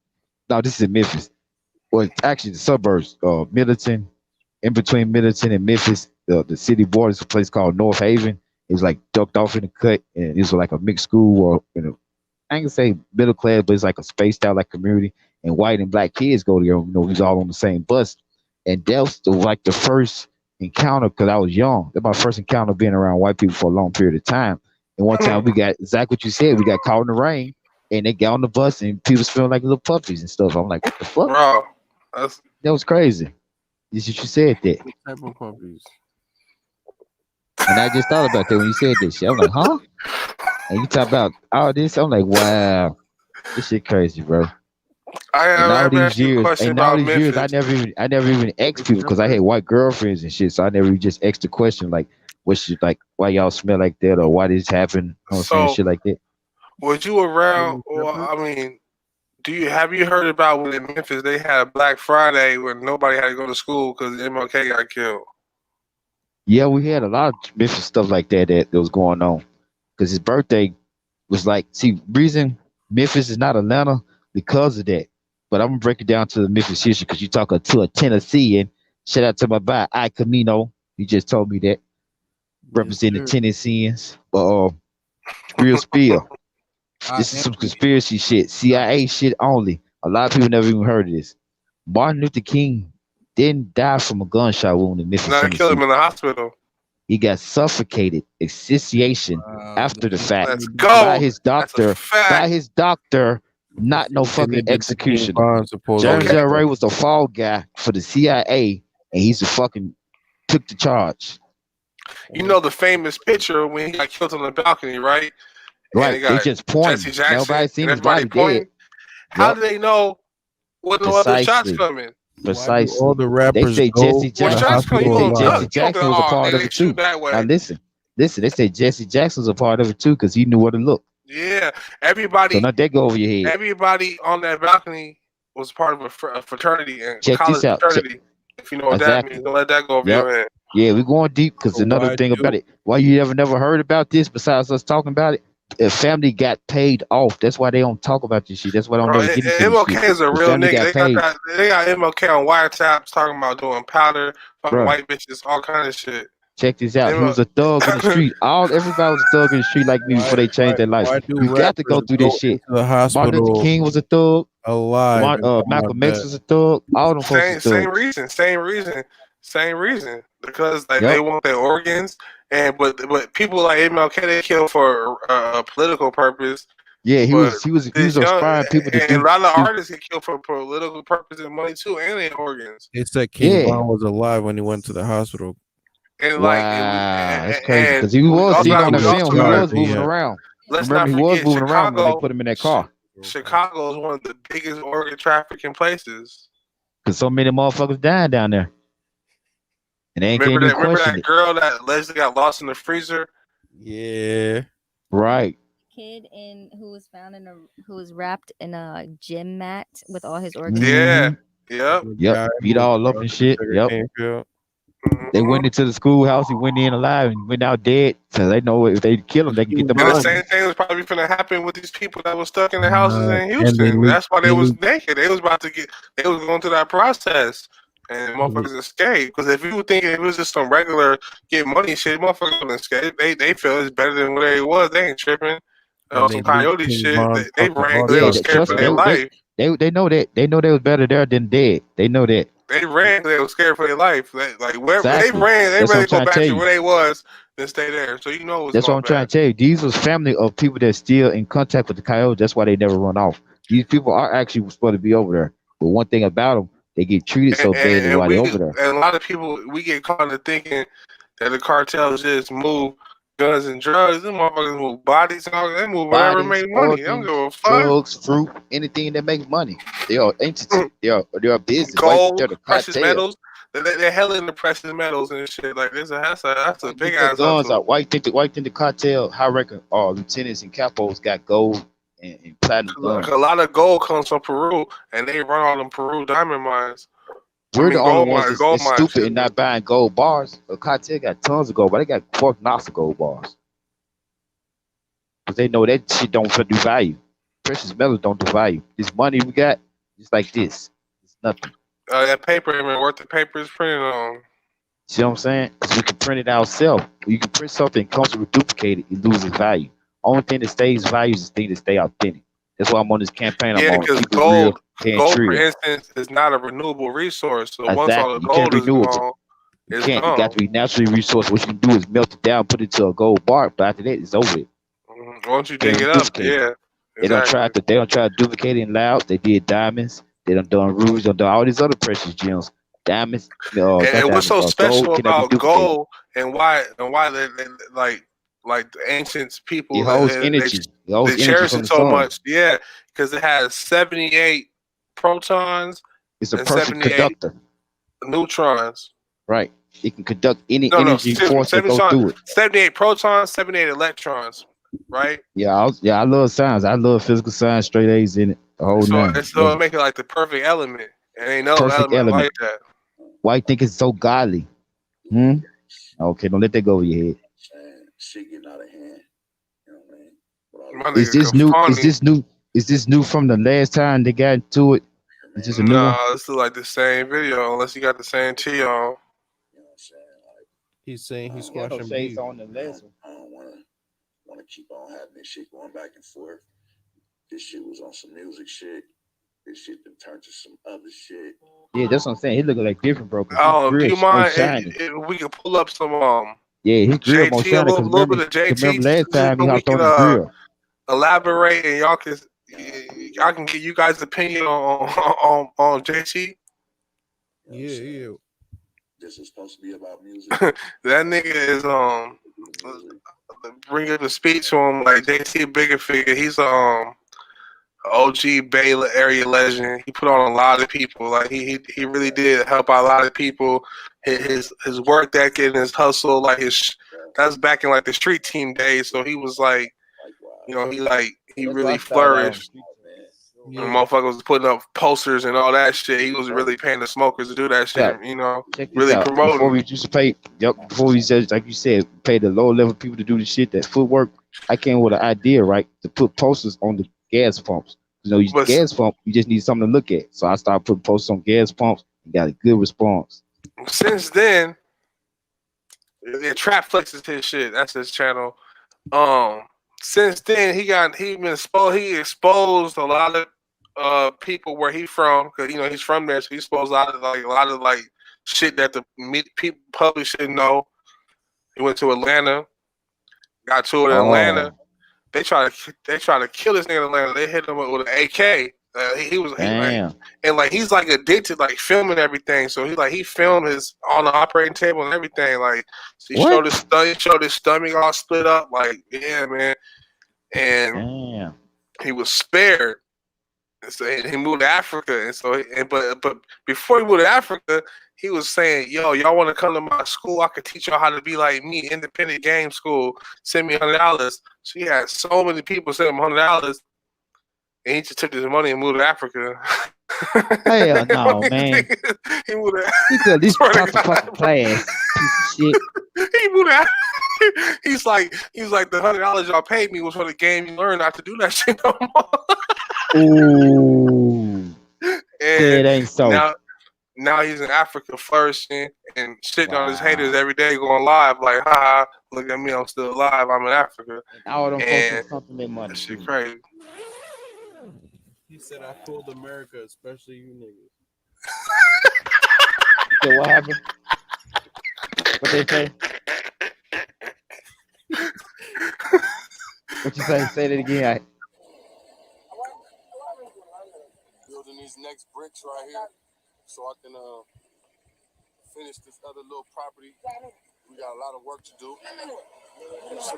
No, this is in Memphis. Well, actually, the suburbs, Middleton, in between Middleton and Memphis, the city borders, a place called North Haven. It was like ducked off in the cut, and it was like a mixed school, or I ain't gonna say middle class, but it's like a spaced out like community. And white and black kids go there. You know, we was all on the same bus, and that was like the first encounter because I was young. That was my first encounter being around white people for a long period of time. And one time we got exactly what you said. We got caught in the rain, and they got on the bus, and people was feeling like little puppies and stuff. I'm like, what the fuck? Bro, that was crazy. You said that. What type of puppies? And I just thought about that when you said this shit. I'm like, huh? And you talk about all this. I'm like, wow, this shit crazy, bro. And all I these asked you a years, question about Memphis. I never even asked people because I had white girlfriends and shit. So I never just asked the question like, what shit, like, why y'all smell like that or why this happened? You know what I'm saying? So, Shit like that. was you around? Well, I mean, have you heard about when in Memphis they had a Black Friday when nobody had to go to school because MLK got killed? Yeah, we had a lot of Memphis stuff like that was going on because his birthday was like, see, reason Memphis is not Atlanta because of that. But I'm gonna break it down to the Memphis history because you talking to a Tennessean. Shout out to my guy, I Camino. He just told me that representing the Tennesseans. Real spill. This is some conspiracy shit, CIA shit only. A lot of people never even heard of this. Martin Luther King didn't die from a gunshot wound in Memphis, Now they killed him in the hospital. He got suffocated, asphyxiation after the fact Let's go. by his doctor. By his doctor, not no fucking executioner. James L. Ray was the fall guy for the CIA, and he's the fucking took the charge. You know the famous picture when he got killed on the balcony, right? Right, they just pointed. Jesse Jackson, Nobody seen his everybody body pointing. dead. How do they know what no other shots coming? Precisely. All the rappers They say go Jesse to the Jackson. hospital They say alive. Jesse Jackson was a part of it too. Now listen. They say Jesse Jackson was a part of it too because he knew where to look. Yeah, everybody. So not that go over your head. Everybody on that balcony was part of a fraternity and Check college this out. fraternity. If you know what that means, don't let that go over your head. Yeah, we're going deep because another thing about it. Why you never heard about this besides us talking about it? The family got paid off. That's why they don't talk about this shit. That's why they don't never get into this MLK shit. is a The real family nigga. got They got MLK on wiretaps talking about doing powder, fucking Bruh. white bitches, all kind of shit. Check this out. He was a thug in the street. Everybody was a thug in the street like me before they changed their life. You got to go through this shit. The Martin Luther hospital King was a thug. alive. Malcolm X was a thug. All them folks was Same thugs. same reason. Because like they want their organs, and but people like MLK they kill for a political purpose. Yeah, he was inspiring people to do. And a lot of artists get killed for political purpose and money too, and their organs. They said King Von was alive when he went to the hospital. And That's crazy because he was seen on the film. He was moving around. Remember, he was moving around when they put him in that car. Chicago is one of the biggest organ trafficking places. Because so many motherfuckers dying down there. And they ain't getting any question. Remember that girl that allegedly got lost in the freezer? Yeah. Right. Kid who was found who was wrapped in a gym mat with all his organs. Yeah. Yep. Beat all up and shit. Yep. They went into the schoolhouse. He went in alive and went out dead. So they know if they kill him, they can get them And out. the same thing was probably going to happen with these people that were stuck in the houses in Houston. That's why they was naked. They was going through that process. And motherfuckers escape. Because if you would think it was just some regular get money shit, motherfuckers wouldn't escape. They feel it's better than where they was. They ain't tripping. Some coyote shit. They ran. They was scared for their life. They know that. They know they was better there than dead. They know that. They ran. They was scared for their life. Like wherever Exactly. they ran, they That's ready what to I'm go back trying to to tell where they was and stay there. So you know what's That's what going I'm trying to tell you. These was family of people that still in contact with the coyotes. That's why they never run off. These people are actually supposed to be over there. But one thing about them, they get treated so badly while they're over there. And a lot of people, we get caught into thinking that the cartels just move guns and drugs. Them motherfuckers move bodies and all that. They move whatever make money. They don't give a fuck. Drugs, fruit, anything that makes money. They are entity. They are business. Gold, right? precious metals. They're hell into precious metals and shit. Like this, that's a big ass guns out. Why you think the cartel high record lieutenants and capos got gold and platinum guns? A lot of gold comes from Peru, and they run all them Peru diamond mines. We're the only ones that's stupid and not buying gold bars. The cartel got tons of gold, but they got Fort Knox of gold bars. Because they know that shit don't do value. Precious metals don't do value. This money we got, just like this. It's nothing. That paper ain't been worth the paper it's printed on. See what I'm saying? Because we can print it ourselves. You can print something, it comes with duplicated, it loses value. Only thing that stays value is the thing that stay authentic. That's why I'm on this campaign. Yeah, because gold, for instance, is not a renewable resource. So once all the gold is gone, it's gone. It got to be naturally resourced. What you can do is melt it down, put it to a gold bar, but after that, it's over it. Once you dig it up, yeah. They don't try to duplicate it in loud. They did diamonds. They done rubies. Done all these other precious gems. diamonds. And what's so special Gold cannot be about duplicated. gold and why they like the ancient people It holds energy. It holds they energy cherish from it the so sun. much? Yeah, because it has 78 protons It's a and perfect 78 conductor. neutrons. Right. It can conduct any No, energy excuse me, force that goes through it. 78 protons, 78 electrons, right? Yeah, I love science. I love physical science, straight A's in it. The whole nine. So it make it like the perfect element. And ain't no Perfect element element. like that. Why you think it's so godly? Okay, don't let that go over your head. Shit getting out of hand. You know what I mean? My Is nigga this new? Kafani. Is this new from the last time they got into it? Is this a new one? No, this is like the same video, unless you got the same tee on. He's saying he's Yeah, squashing shades beef. on the last one. I don't want to keep on having this shit going back and forth. This shit was on some music shit. This shit then turned to some other shit. Yeah, that's what I'm saying. He looking like different, bro. Oh, do you mind shiny. if we can pull up some Yeah, his grill more JT, shiny. a little bit of JT, remember last time he so we hopped on can the grill. elaborate and I can get you guys' opinion on JT. Yeah. This is supposed to be about music. That nigga is bring up the speech to him like JT bigger figure. He's OG Bay area legend. He put on a lot of people. Like he really did help out a lot of people. His work ethic and his hustle, like that's back in like the street team days. So he was like, he really flourished. Yeah. And motherfuckers was putting up posters and all that shit. He was really paying the smokers to do that shit. Check this Really out. promoting. Before we used to pay, before we said, like you said, pay the low level people to do the shit, that footwork. I came with an idea, right, to put posters on the gas pumps. Gas pump, you just need something to look at. So I started putting posters on gas pumps and got a good response. Since then, Trap Flex is his shit. That's his channel. Since then he exposed a lot of people where he from, because he's from there, so he exposed a lot of shit that the people public shouldn't know. He went to Atlanta, got to it in Atlanta. They try to kill this nigga in Atlanta. They hit him with an AK. He's like addicted, like filming everything. So he filmed his on the operating table and everything. Like, so he showed his stomach all split up. Like, yeah, man. And he was spared. And so he moved to Africa. And so, but before he moved to Africa, he was saying, "Yo, y'all want to come to my school? I could teach y'all how to be like me. Independent game school. Send me $100." So he had so many people send him $100. And he just took his money and moved to Africa. Hell no, man. He moved to He could at least talk to fucking class. Piece of shit. He moved to He's like the $100 y'all paid me was for the game. You learned not to do that shit no more. Ooh. And it ain't so. Now he's in Africa flourishing and shitting on his haters every day, going live like, "Ha, look at me, I'm still alive. I'm in Africa." All them folks something money. That shit crazy. He said, "I fooled America, especially you niggas." So what happened? What they say? What you say? Say that again. Building these next bricks right here, so I can finish this other little property. We got a lot of work to do.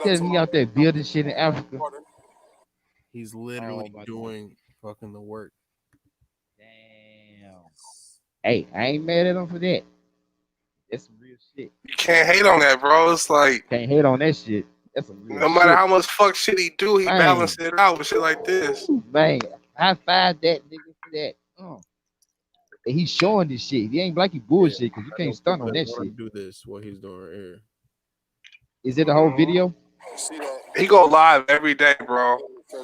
Tell me out there building shit in Africa. He's literally doing fucking the work. Damn. Hey, I ain't mad at him for that. That's some real shit. You can't hate on that, bro. It's like can't hate on that shit. That's some real no matter shit. how much fuck shit he do, he balances it out with shit like this. Man, high five that nigga for that. And he's showing this shit. He ain't like he bullshit because you can't stunt on that shit. Do this, what he's doing right here. Is it the whole video? He go live every day, bro.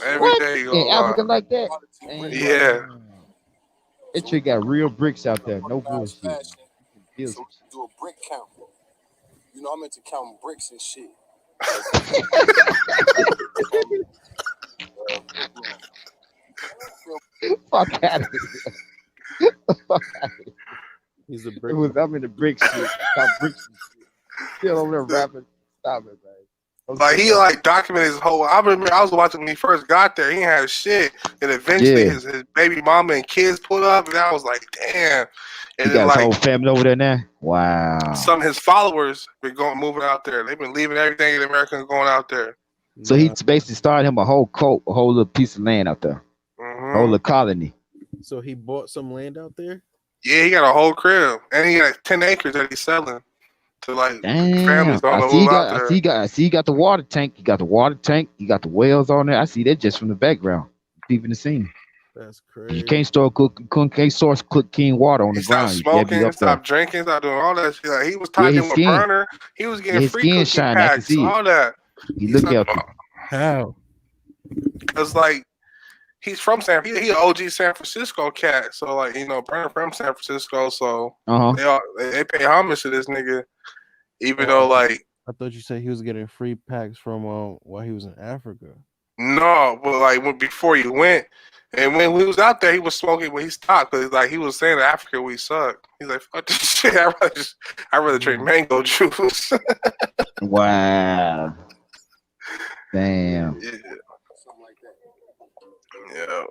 Every day he go in live. Africa like that? Yeah. That trick got real bricks out there. No bullshit. So we can do a brick count. You know, I'm into counting bricks and shit. Fuck out of here. Fuck out of here. He's a brick. I'm in the brick shit. Count bricks and shit. Still over there rapping. Stop it, man. Like he documented his whole. I remember I was watching when he first got there. He had shit, and eventually his baby mama and kids put up, and I was like, damn. He And got then his like whole family over there now. Wow. some of his followers been moving out there. They've been leaving everything in America and going out there. So he basically started him a whole cult, a whole little piece of land out there, a whole little colony. So he bought some land out there. Yeah, he got a whole crib, and he got 10 acres that he's selling to like families Damn. all I see move out there. I see he got the water tank. He got the water tank. He got the wells on there. I see that just from the background. Peeping the scene. That's crazy. You can't source clean water on He the stopped ground. You gotta be smoking, up there. stopped drinking, stopped doing all that shit. Like, he was Yeah, tied his in with skin. burner. He was getting His free skin cookie shine. I can packs, see it. all that. He look healthy. How? Because like he's from San, he an OG San Francisco cat. So like Burner from San Francisco. So they pay homage to this nigga, even though like I thought you said he was getting free packs from while he was in Africa. no, but like before he went. And when we was out there, he was smoking, but he stopped because like he was saying in Africa we suck. He's like, fuck this shit. I'd rather drink mango juice. Wow. Damn. Yeah.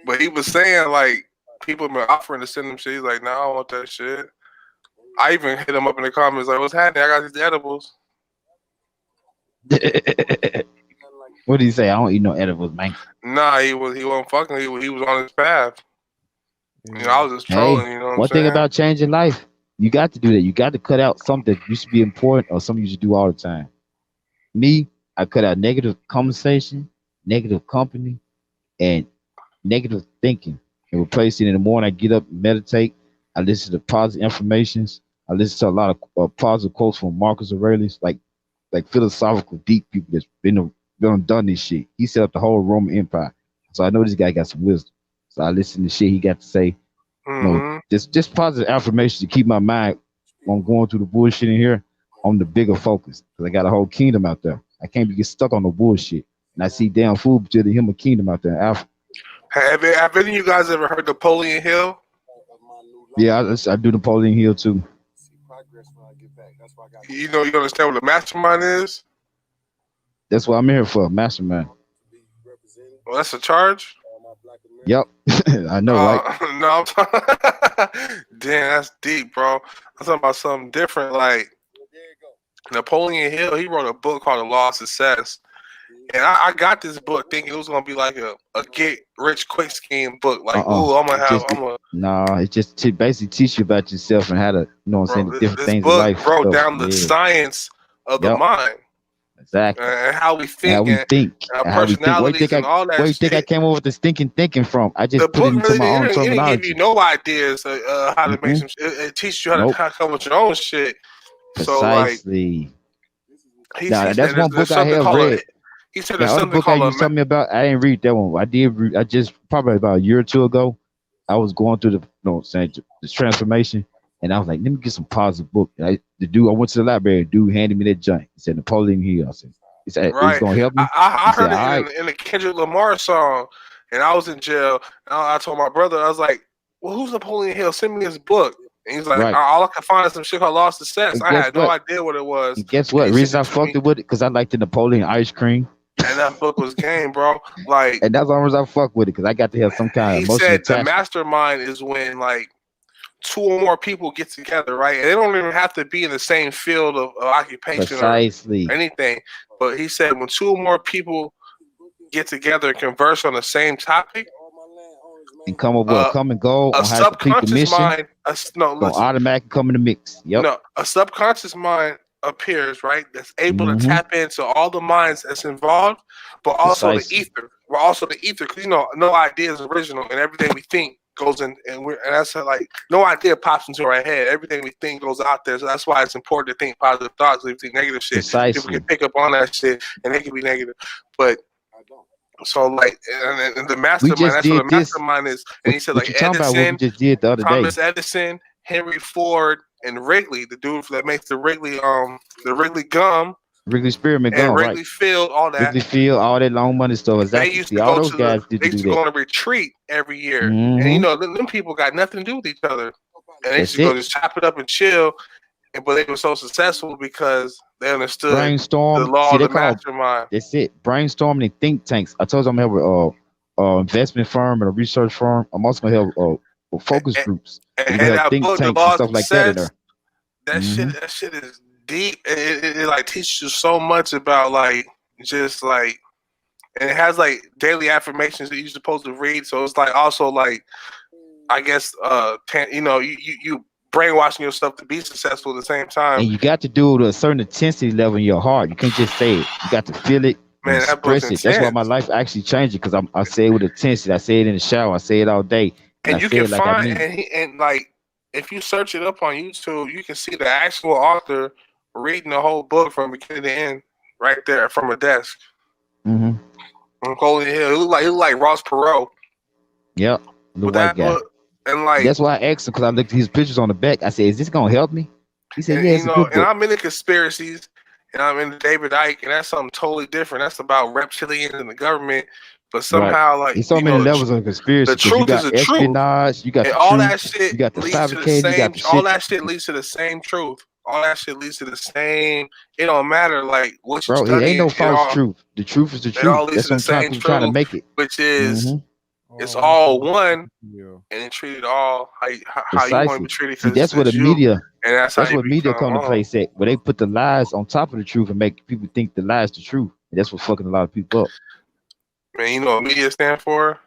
But he was saying like people been offering to send him shit. He's like, no, I don't want that shit. I even hit him up in the comments like, what's happening? I got these edibles. What did he say? I don't eat no edibles, man. Nah, he wasn't fucking. He was on his path. I was just trolling. You know what I'm one saying? thing about changing life, you got to do that. You got to cut out something that used to be important or something you should do all the time. Me, I cut out negative conversation, negative company, and negative thinking, and replace it. In the morning, I get up, meditate. I listen to positive informations. I listen to a lot of positive quotes from Marcus Aurelius, like philosophical, deep people that's done this shit. He set up the whole Roman Empire, so I know this guy got some wisdom. So I listen to shit he got to say. Just positive affirmations to keep my mind on going through the bullshit in here on the bigger focus, because I got a whole kingdom out there. I can't get stuck on the bullshit. And I see damn food to him a kingdom out there in Africa. Have any of you guys ever heard Napoleon Hill? Yeah, I do Napoleon Hill too. You understand what a mastermind is? That's what I'm here for, mastermind. Well, that's a charge? Yep. I know, right? No, damn, that's deep, bro. I'm talking about something different. Like Napoleon Hill, he wrote a book called The Law of Success. And I got this book thinking it was gonna be like a get rich quick scheme book. Like, ooh, it's just to basically teach you about yourself and how to, the different things in life. This book broke down the science of the mind. Exactly. And how we think. And our personalities and all that. Where you think I came over with this thinking from? I just put it into my own terminology. It didn't give you no ideas how to make some shit. It teaches you how to come up with your own shit. Precisely. So like, that's one book I have read. He said the other book you told me about, I didn't read that one. I did read, I just probably about a year or two ago, I was going through the transformation, and I was like, let me get some positive book. I went to the library, dude handed me that joint. He said Napoleon Hill. I said, it's gonna help me. I heard it in a Kendrick Lamar song, and I was in jail. And I told my brother, I was like, well, who's Napoleon Hill? Send me his book. And he's like, all I can find is some shit called Law of Success. I had no idea what it was. And guess what? The reason I fucked it with it, because I liked the Napoleon ice cream. And that book was game, bro. Like, and that's the reason I fuck with it, because I got to have some kind of emotional attachment. The mastermind is when like two or more people get together, right? And they don't even have to be in the same field of occupation or anything. But he said when two or more people get together and converse on the same topic and come up with a common goal on how to complete the mission, automatically come in the mix. Yep. No, a subconscious mind appears, right? That's able to tap into all the minds that's involved, but also the ether. We're also the ether, because no idea is original, and everything we think goes in, and that's like no idea pops into our head. Everything we think goes out there, so that's why it's important to think positive thoughts. If you think negative shit, people can pick up on that shit, and they can be negative. But so like, and the mastermind, that's what the mastermind is. And he said like Edison, Thomas Edison, Henry Ford, and Wrigley, the dude that makes the Wrigley gum, Wrigley Spearmint gum, Wrigley Field, all that. Wrigley Field, all that long money stuff. Exactly. They used to go on a retreat every year, and them people got nothing to do with each other, and they used to go just chop it up and chill. But they were so successful because they understood the law of the mastermind. That's it. Brainstorming and think tanks. I told you I'm gonna have an investment firm and a research firm. I'm also gonna have focus groups. And, You can have that think book, The tanks and Law of stuff like that in Success, there. that shit is deep. It like teaches you so much about like just like, and it has like daily affirmations that you're supposed to read. So it's like also like, I guess you brainwashing yourself to be successful at the same time. And you got to do it with a certain intensity level in your heart. You can't just say it. You got to feel it and Man, that book's express it. That's why intense. my life actually changed because I say it with intensity. I say it in the shower. I say it all day. And I you say can it like I find mean it. and like if you search it up on YouTube, you can see the actual author reading the whole book from beginning to end, right there from a desk. Mm-hmm. On Golden Hill, he looked like Ross Perot. Yep, the With white that guy. book, and like That's why I asked him because I looked at his pictures on the back. I said, "Is this gonna help me?" He said, and, "Yeah, it's a good and book." I'm into conspiracies, and I'm into David Icke, and that's something totally different. That's about reptilians and the government. But somehow, like There's so many levels of conspiracy the because you truth is got the truth, espionage, you got and the all that truth, shit you got the leads to the fabricating, you got same. the All shit. that shit leads to the same truth. All that shit leads to the same. It don't matter like what you Bro, it study. ain't no false truth. The truth is the It all truth. leads That's to what the same people trying to truth, make it. which is it's Oh, all one, and it treated all how you want to Precisely. be treated See, because that's where the it's you, media. and that's how you what media become. come to place at, where they put the lies on top of the truth and make people think the lie is the truth. And that's what fucking a lot of people up. Man, you know what media stand for?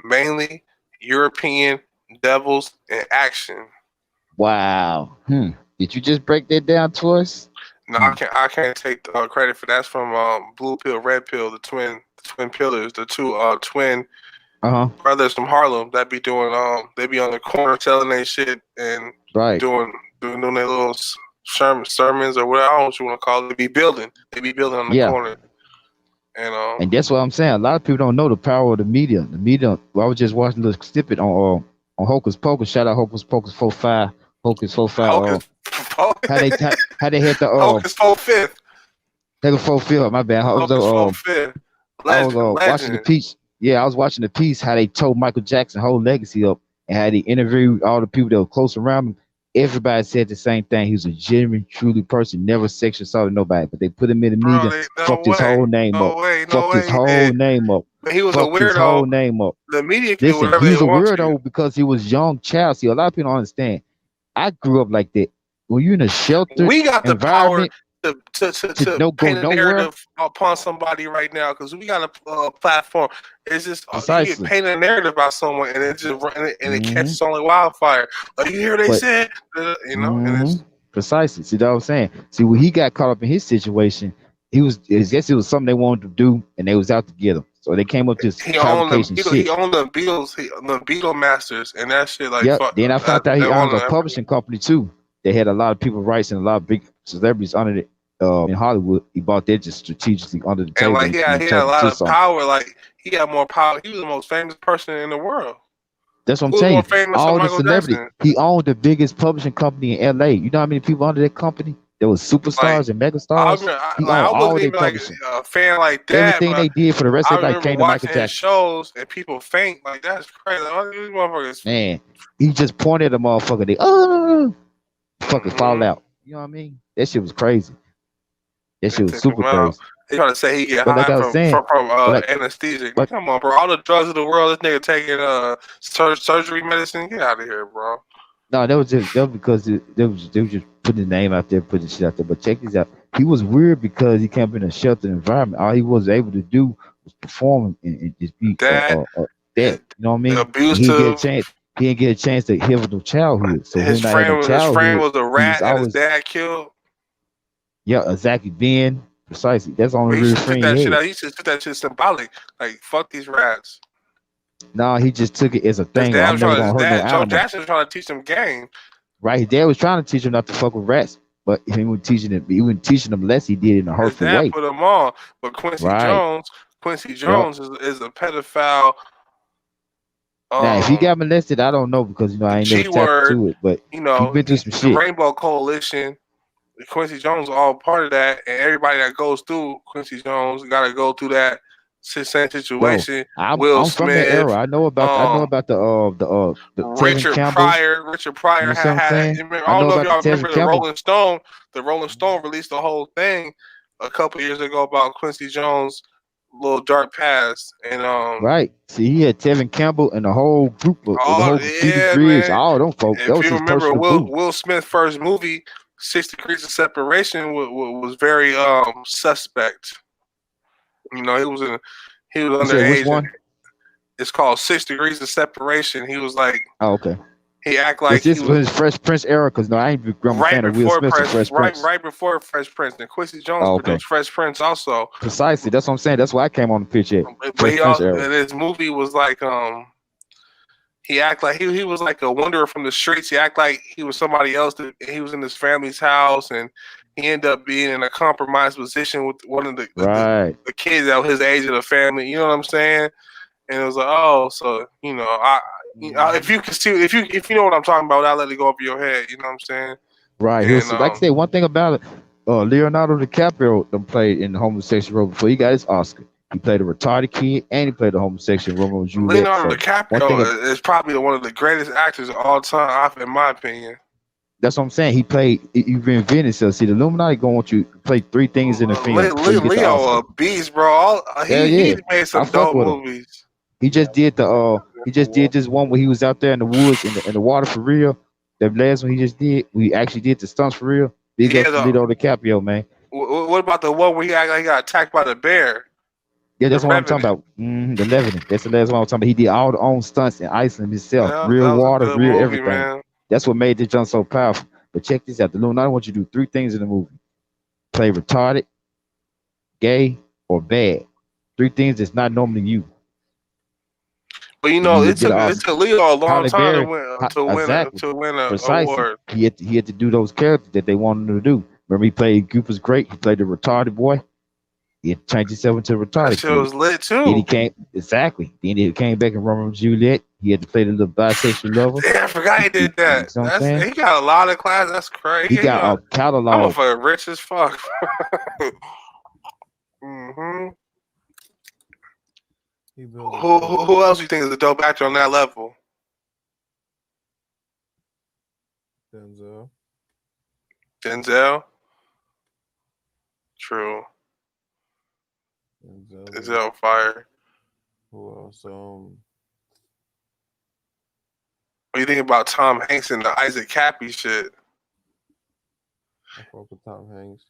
Mainly European devils in action. Wow. Did you just break that down to us? No, I can't take credit for that. That's from Blue Pill, Red Pill, the twin pillars, the two twin brothers from Harlem that be doing they be on the corner telling their shit and doing their little sermons or whatever, I don't know what you want to call it. They be building on the corner. And that's what I'm saying. A lot of people don't know the power of the media. The media. Well, I was just watching a little snippet on Hocus Pocus. Shout out Hocus Pocus 45. Hocus 45. How they had the Hocus 45th. Hocus 45th. My bad. I was watching the piece. Yeah, I was watching the piece. How they told Michael Jackson's whole legacy up, and how they interviewed all the people that were close around him. Everybody said the same thing. He was a genuine, truly person, never sexually assaulted nobody. But they put him in the media, fucked his whole name up. Fucked his whole name up. He was a Fucked his weirdo. whole name up. The media can do Listen, whatever he's they a want weirdo because he was young child. See, a lot of people don't understand. I grew up like that. When you're in a sheltered We got the power environment to paint a narrative upon somebody right now because we got a platform. It's just you can paint a narrative about someone and it just it catches on like wildfire. Like you hear they said, and it's precisely. See what I'm saying? See, when he got caught up in his situation, I guess it was something they wanted to do, and they was out to get him. So they came up to this fabrication shit. He owned the Beatles, the Beatle Masters, and that shit like. Yep. Then I found out he owned a publishing company too. They had a lot of people rights and a lot of big celebrities under it. In Hollywood, he bought that just strategically under the table. And like he had a lot of power. Like he had more power. He was the most famous person in the world. That's what I'm telling you. All the celebrities. He owned the biggest publishing company in LA. You know how many people under that company? There was superstars and megastars. I wasn't even like a fan like that. Everything they did for the rest of their life came to Michael Jackson. Shows and people faint like that's crazy. All these motherfuckers. Man, he just pointed at a motherfucker. They fucking fall out. You know what I mean? That shit was crazy. That shit was super crazy. They trying to say he get high from anesthesia. Come on, bro. All the drugs of the world, this nigga taking surgery medicine. Get out of here, bro. No, that was because they was just putting his name out there, putting shit out there. But check this out. He was weird because he came up in a sheltered environment. All he was able to do was perform and just be that. You know what I mean? He didn't get a chance to have no childhood. So his friend was a rat and his dad killed. Yeah, exactly. Ben, precisely. That's the only real friend he had. He just took that shit symbolic. Like, fuck these rats. No, he just took it as a thing. Joe Jackson was trying to teach him game. Right, his dad was trying to teach him not to fuck with rats, but he wasn't teaching him less. He did it in a hurtful way. Put him on, but Quincy Jones is a pedophile. Now, if he got molested, I don't know because I ain't never tapped into it. But he been through some shit. The Rainbow Coalition. Quincy Jones is all part of that, and everybody that goes through Quincy Jones got to go through that same situation. I'm Smith, from that era. I know about the Richard Pryor. Richard Pryor had. I don't know if y'all remember the Rolling Stone. The Rolling Stone released the whole thing a couple years ago about Quincy Jones little dark past, and Right. See, he had Tevin Campbell and the whole group of the all whole graffiti yeah, bridge, man. all them folks. That If was you his remember personal boo. Will Smith's first movie, 6 Degrees of Separation, was very suspect. You know, he was You said which underage. one? It's called 6 Degrees of Separation. He was like, Oh, okay. he act Was like this he was his Fresh Prince era? Because no, I ain't a right fan of Will before Smith or Fresh Prince. right before Fresh Prince. And Quincy Jones Oh, okay. produced Fresh Prince also. Precisely. That's what I'm saying. That's why I came on the pitch at But Fresh he Prince also, era. and his movie was like he act like he was like a wanderer from the streets. He act like he was somebody else. He was in his family's house, and he ended up being in a compromised position with one of Right. the kids that was his age of the family. You know what I'm saying? And it was like, oh, so you know, if you can see, if you know what I'm talking about, I'll let it go over your head. You know what I'm saying? Right. He And was like I say one thing about it. Leonardo DiCaprio done played in the homosexual role before he got his Oscar. He played a retarded kid and he played a homosexual Romeo and Juliet. Leonardo So DiCaprio is probably one of the greatest actors of all time, in my opinion. that's what I'm saying. He played. He reinvented himself. See, the Illuminati gonna want you to play 3 things in the film before you get the Leo, Oscar. a beast, bro. He made some I fuck dope with him. movies. He just did this one where he was out there in the woods in the water for real. The last one he just did, we actually did the stunts for real. Big up to Leonardo DiCaprio, man. What about the one where he got attacked by the bear? Yeah, that's The what I'm talking about. The Revenant. That's the last one I'm talking about. He did all the own stunts in Iceland himself. Yeah, Real that was a water, good real movie, everything. man. That's what made this jump so powerful. But check this out. The Illuminati want you to do 3 things in the movie. Play retarded, gay, or bad. 3 things that's not normally you. But you know, it took Leo a long Halle time Berry, to win an precisely. award. He had to do those characters that they wanted him to do. Remember, he played Gooper's Great. He played the retarded boy. He had to change himself into a retarded That shit kid. was lit too. Then he came Then he came back in Romeo and Juliet. He had to play the little bisexual lover. Yeah, I forgot he did that. You know what I'm saying? He got a lot of class. That's crazy. He got a catalog. I'm a fucking rich as fuck. Mm-hmm. Who else do you think is a dope actor on that level? Denzel. True. Denzel fire. Who else? What do you think about Tom Hanks and the Isaac Cappy shit? I fuck with Tom Hanks.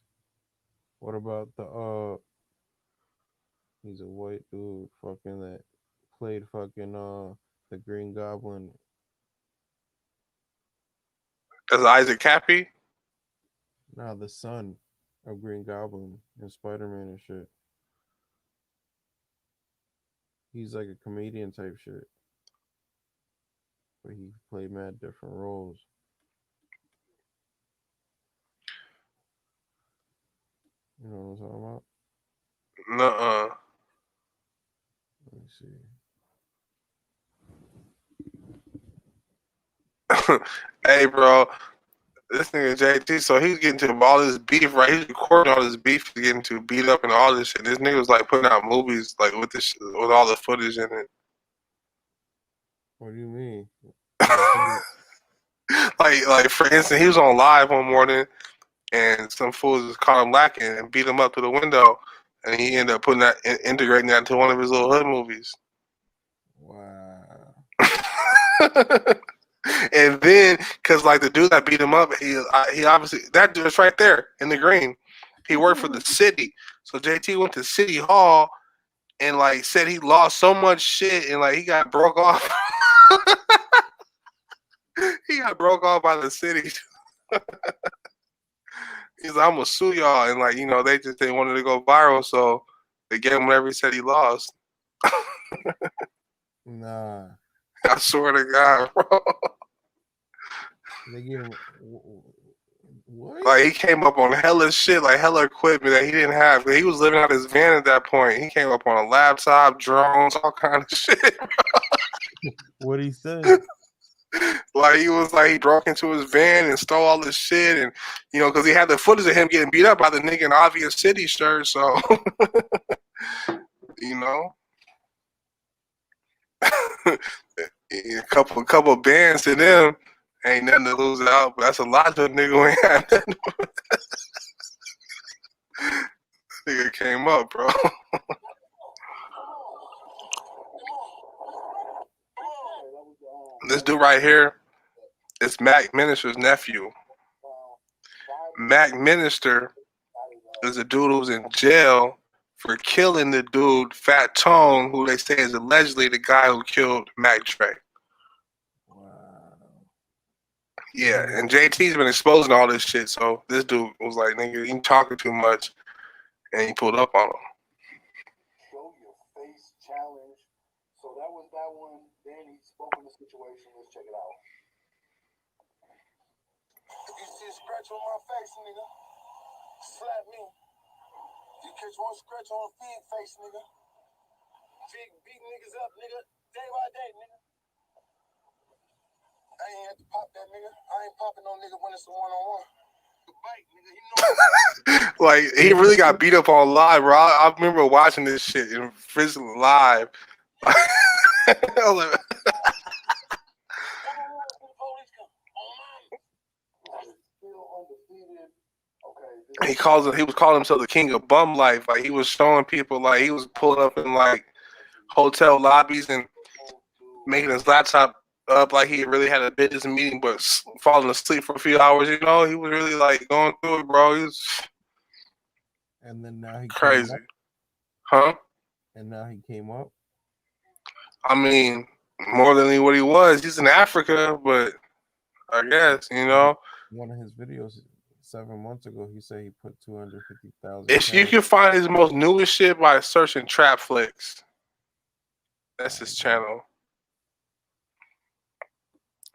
What about the he's a white dude fucking that played fucking the Green Goblin. That's Isaac Cappy? Nah, the son of Green Goblin and Spider-Man and shit. He's like a comedian type shit. But he played mad different roles. You know what I'm talking about? Nuh-uh. Let me see. Hey, bro. This nigga JT, so he's getting to all this beef, right? He's recording all this beef, he's getting to beat up and all this shit. This nigga was like putting out movies like with this, with all the footage in it. What do you mean? like for instance, he was on live one morning, and some fools just caught him lacking and beat him up through the window, and he ended up putting that, integrating that into one of his little hood movies. Wow. And then, cause like the dude that beat him up, he obviously, that dude's right there in the green. He worked for the city, so JT went to City Hall and like said he lost so much shit and like he got broke off. He got broke off by the city. He's like, I'm gonna sue y'all, and like, you know, they wanted to go viral, so they gave him whatever he said he lost. Nah. I swear to God, bro. They gave him what? Like he came up on hella shit, like hella equipment that he didn't have. He was living out his van at that point. He came up on a laptop, drones, all kind of shit. What'd he say? Like he was like he broke into his van and stole all this shit, and you know, because he had the footage of him getting beat up by the nigga in Obvious City shirt, so you know. A couple bands to them ain't nothing to lose out, but that's a lot to a nigga who ain't had nothing. Nigga came up, bro. This dude right here is Mac Minister's nephew. Mac Minister is a dude who's in jail for killing the dude Fat Tone, who they say is allegedly the guy who killed Mac Dre. Yeah, and JT's been exposing all this shit, so this dude was like, nigga, you talking too much, and he pulled up on him. Show your face challenge. So that was that one. Then he spoke on the situation. Let's check it out. If you see a scratch on my face, nigga, slap me. If you catch one scratch on a Fig face, nigga, Fig beat niggas up, nigga, day by day, nigga. I ain't had to pop that, nigga. I ain't popping no nigga when it's a one-on-one. Like, he really got beat up on live, bro. I remember watching this shit in prison live. I was like, he was calling himself the king of bum life. Like, he was showing people, like, he was pulling up in like hotel lobbies and making his laptop up like he really had a business meeting, but falling asleep for a few hours. You know, he was really like going through it, bro. He was And then now he crazy, came up. huh? And now he came up. I mean, more than what he was. He's in Africa, but I guess, you know. One of his videos 7 months ago, he said he put 250,000. You can find his most newest shit by searching Trap Flicks. That's his channel.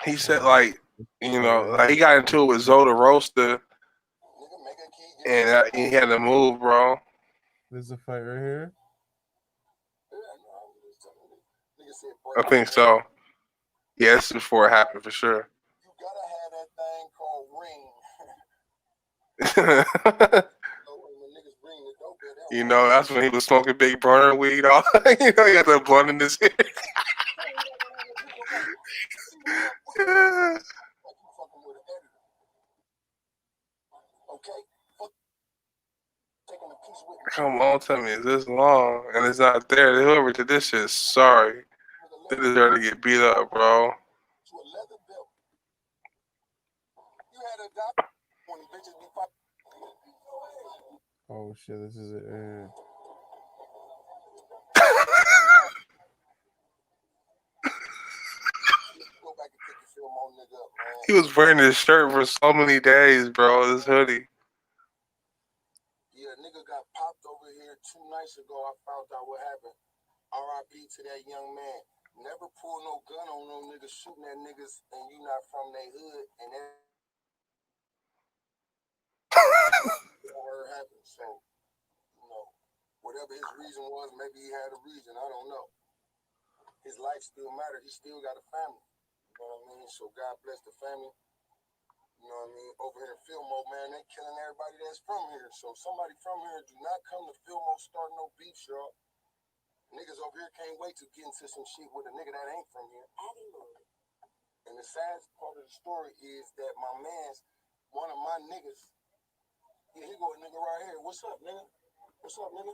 He said, like, you know, like he got into it with Zoda Roaster, and he had to move, bro. There's a fight right here. I think so. Yeah, this is before it happened for sure. You know, that's when he was smoking big burner weed. All you know, he got the blunt in his ear. Come on, tell me, is this long and it's not there? Whoever did this shit, sorry. They deserve to get beat up, bro. Oh shit, this is it. He was wearing this shirt for so many days, bro. This hoodie. Yeah, nigga got popped over here 2 nights ago. I found out what happened. R.I.P. to that young man. Never pull no gun on no niggas shooting at niggas and you not from their hood and that never happened. So, you know, whatever his reason was, maybe he had a reason. I don't know. His life still mattered. He still got a family. You know what I mean? So God bless the family. You know what I mean? Over here in Fillmore, man, they killing everybody that's from here. So somebody from here, do not come to Fillmore start no beef, y'all. Niggas over here can't wait to get into some shit with a nigga that ain't from here. And the sad part of the story is that my man's, one of my niggas, yeah, here go a nigga right here. What's up, nigga? What's up, nigga?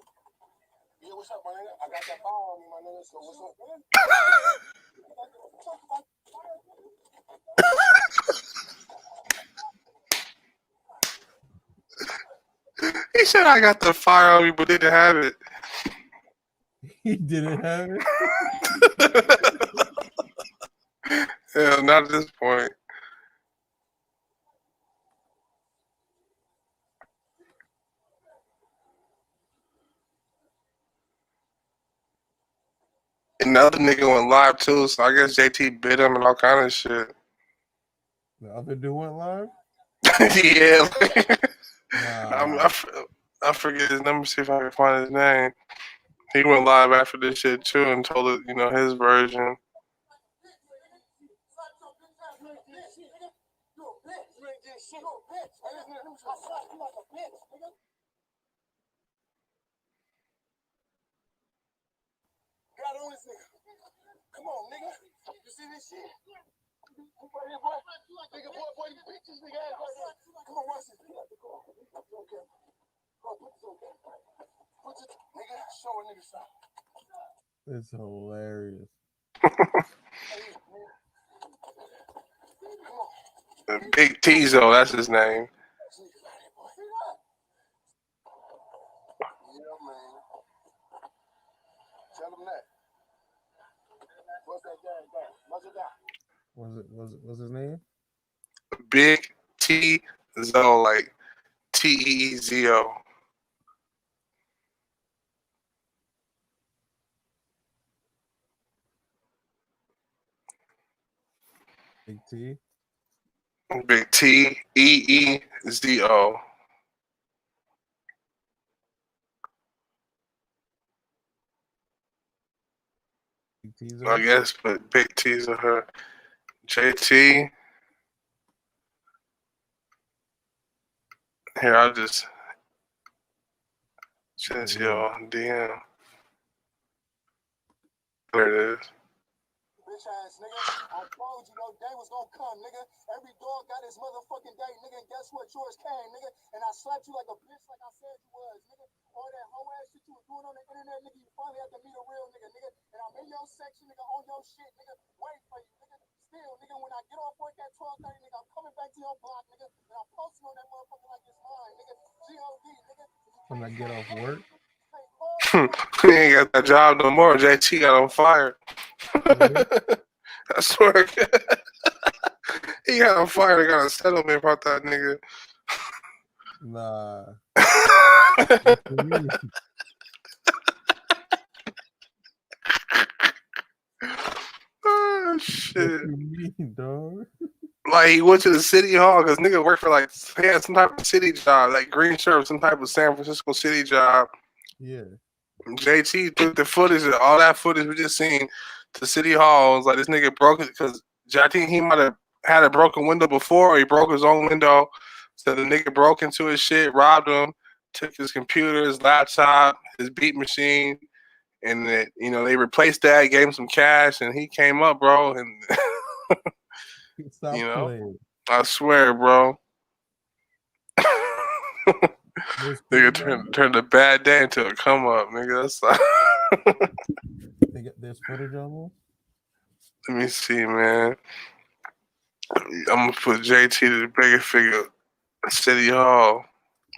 Yeah, what's up, my nigga? I got that fire on me, my nigga, so what's up, nigga? He said, I got the fire on me, but didn't have it. He didn't have it? Yeah, not at this point. Another nigga went live too, so I guess JT bit him and all kind of shit. The other dude went live? Yeah. Nah. I forget his name. Let me see if I can find his name. He went live after this shit too and told it, you know, his version. Got on this nigga. Come on, nigga. You see this shit? Right here, boy. Nigga, boy, you beat this nigga ass right there. Come on, watch this. Come on, okay. Come on, put this on. Put this, nigga, show a nigga something. It's hilarious. Big Tizo, that's his name. Yeah, man. Tell him that. What's that gang? What's it down? What's his name? Big Tizo, like Teezo. Big T. Big Teezo. Big Tizo. I guess, but Big T's of her. JT. Here, I'll just send it to y'all on DM. There it is. Bitch ass nigga, I told you no day was gonna come, nigga. Every dog got his motherfucking day, nigga. And guess what? Yours came, nigga. And I slapped you like a bitch, like I said you was, nigga. All that hoe ass shit you was doing on the internet, nigga. You finally had to meet a real nigga, nigga. And I'm in your section, nigga, on your shit, nigga. Wait for you, nigga. Still, nigga, when I get off work at 12:30, nigga, I'm coming back to your block, nigga. And I'm posting on that motherfucker like it's mine, nigga. G.O.D., nigga. When I get off work. He ain't got that job no more. JT got on fire. I swear. He got on fire. They got a settlement about that nigga. Nah. Oh shit. What you mean, dog? Like he went to the city hall because nigga worked for like he had some type of city job, like green shirt, some type of San Francisco city job. Yeah. JT took the footage, all that footage we just seen, to city hall. Like this nigga broke it because I think he might have had a broken window before, or he broke his own window. So the nigga broke into his shit, robbed him, took his computer, his laptop, his beat machine, and it, you know, they replaced that, gave him some cash, and he came up, bro. And Stop you know, playing. I swear, bro. Nigga turned a bad day into a come up, nigga. That's like There's footage on Let me see, man. I'm gonna put JT to the bigger figure at City Hall.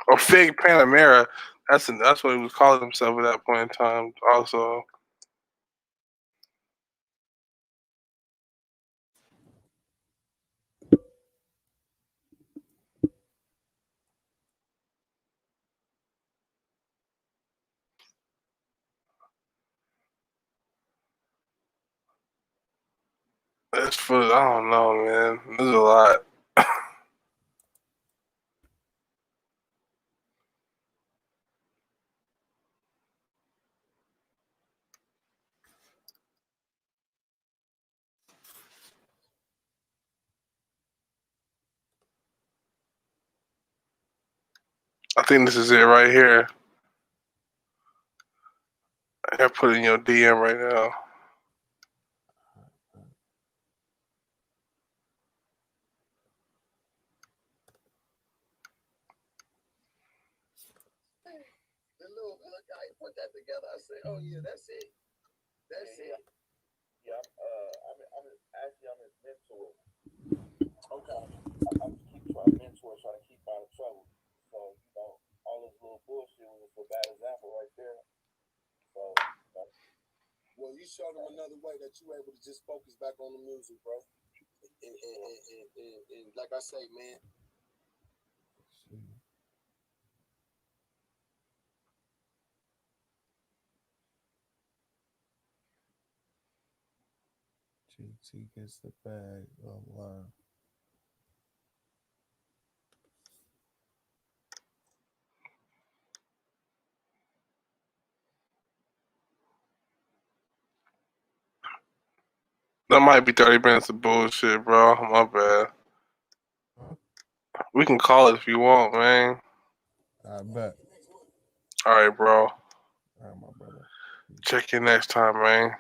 Or Fig Panamera. That's what he was calling himself at that point in time, also. That's for I don't know, man. There's a lot. I think this is it right here. I gotta put it in your DM right now. The little guy put that together. I said, "Oh yeah, that's it. That's it." Yeah, I'm his mentor. Okay. I'm keep trying to mentor, trying to keep out of trouble. So you know, all this little bullshit was a bad example right there. So. Well, you showed him another way that you were able to just focus back on the music, bro. And like I say, man. JT gets the bag online. That might be 30 minutes of bullshit, bro. My bad. We can call it if you want, man. I bet. All right, bro. All right, my brother. Check you next time, man.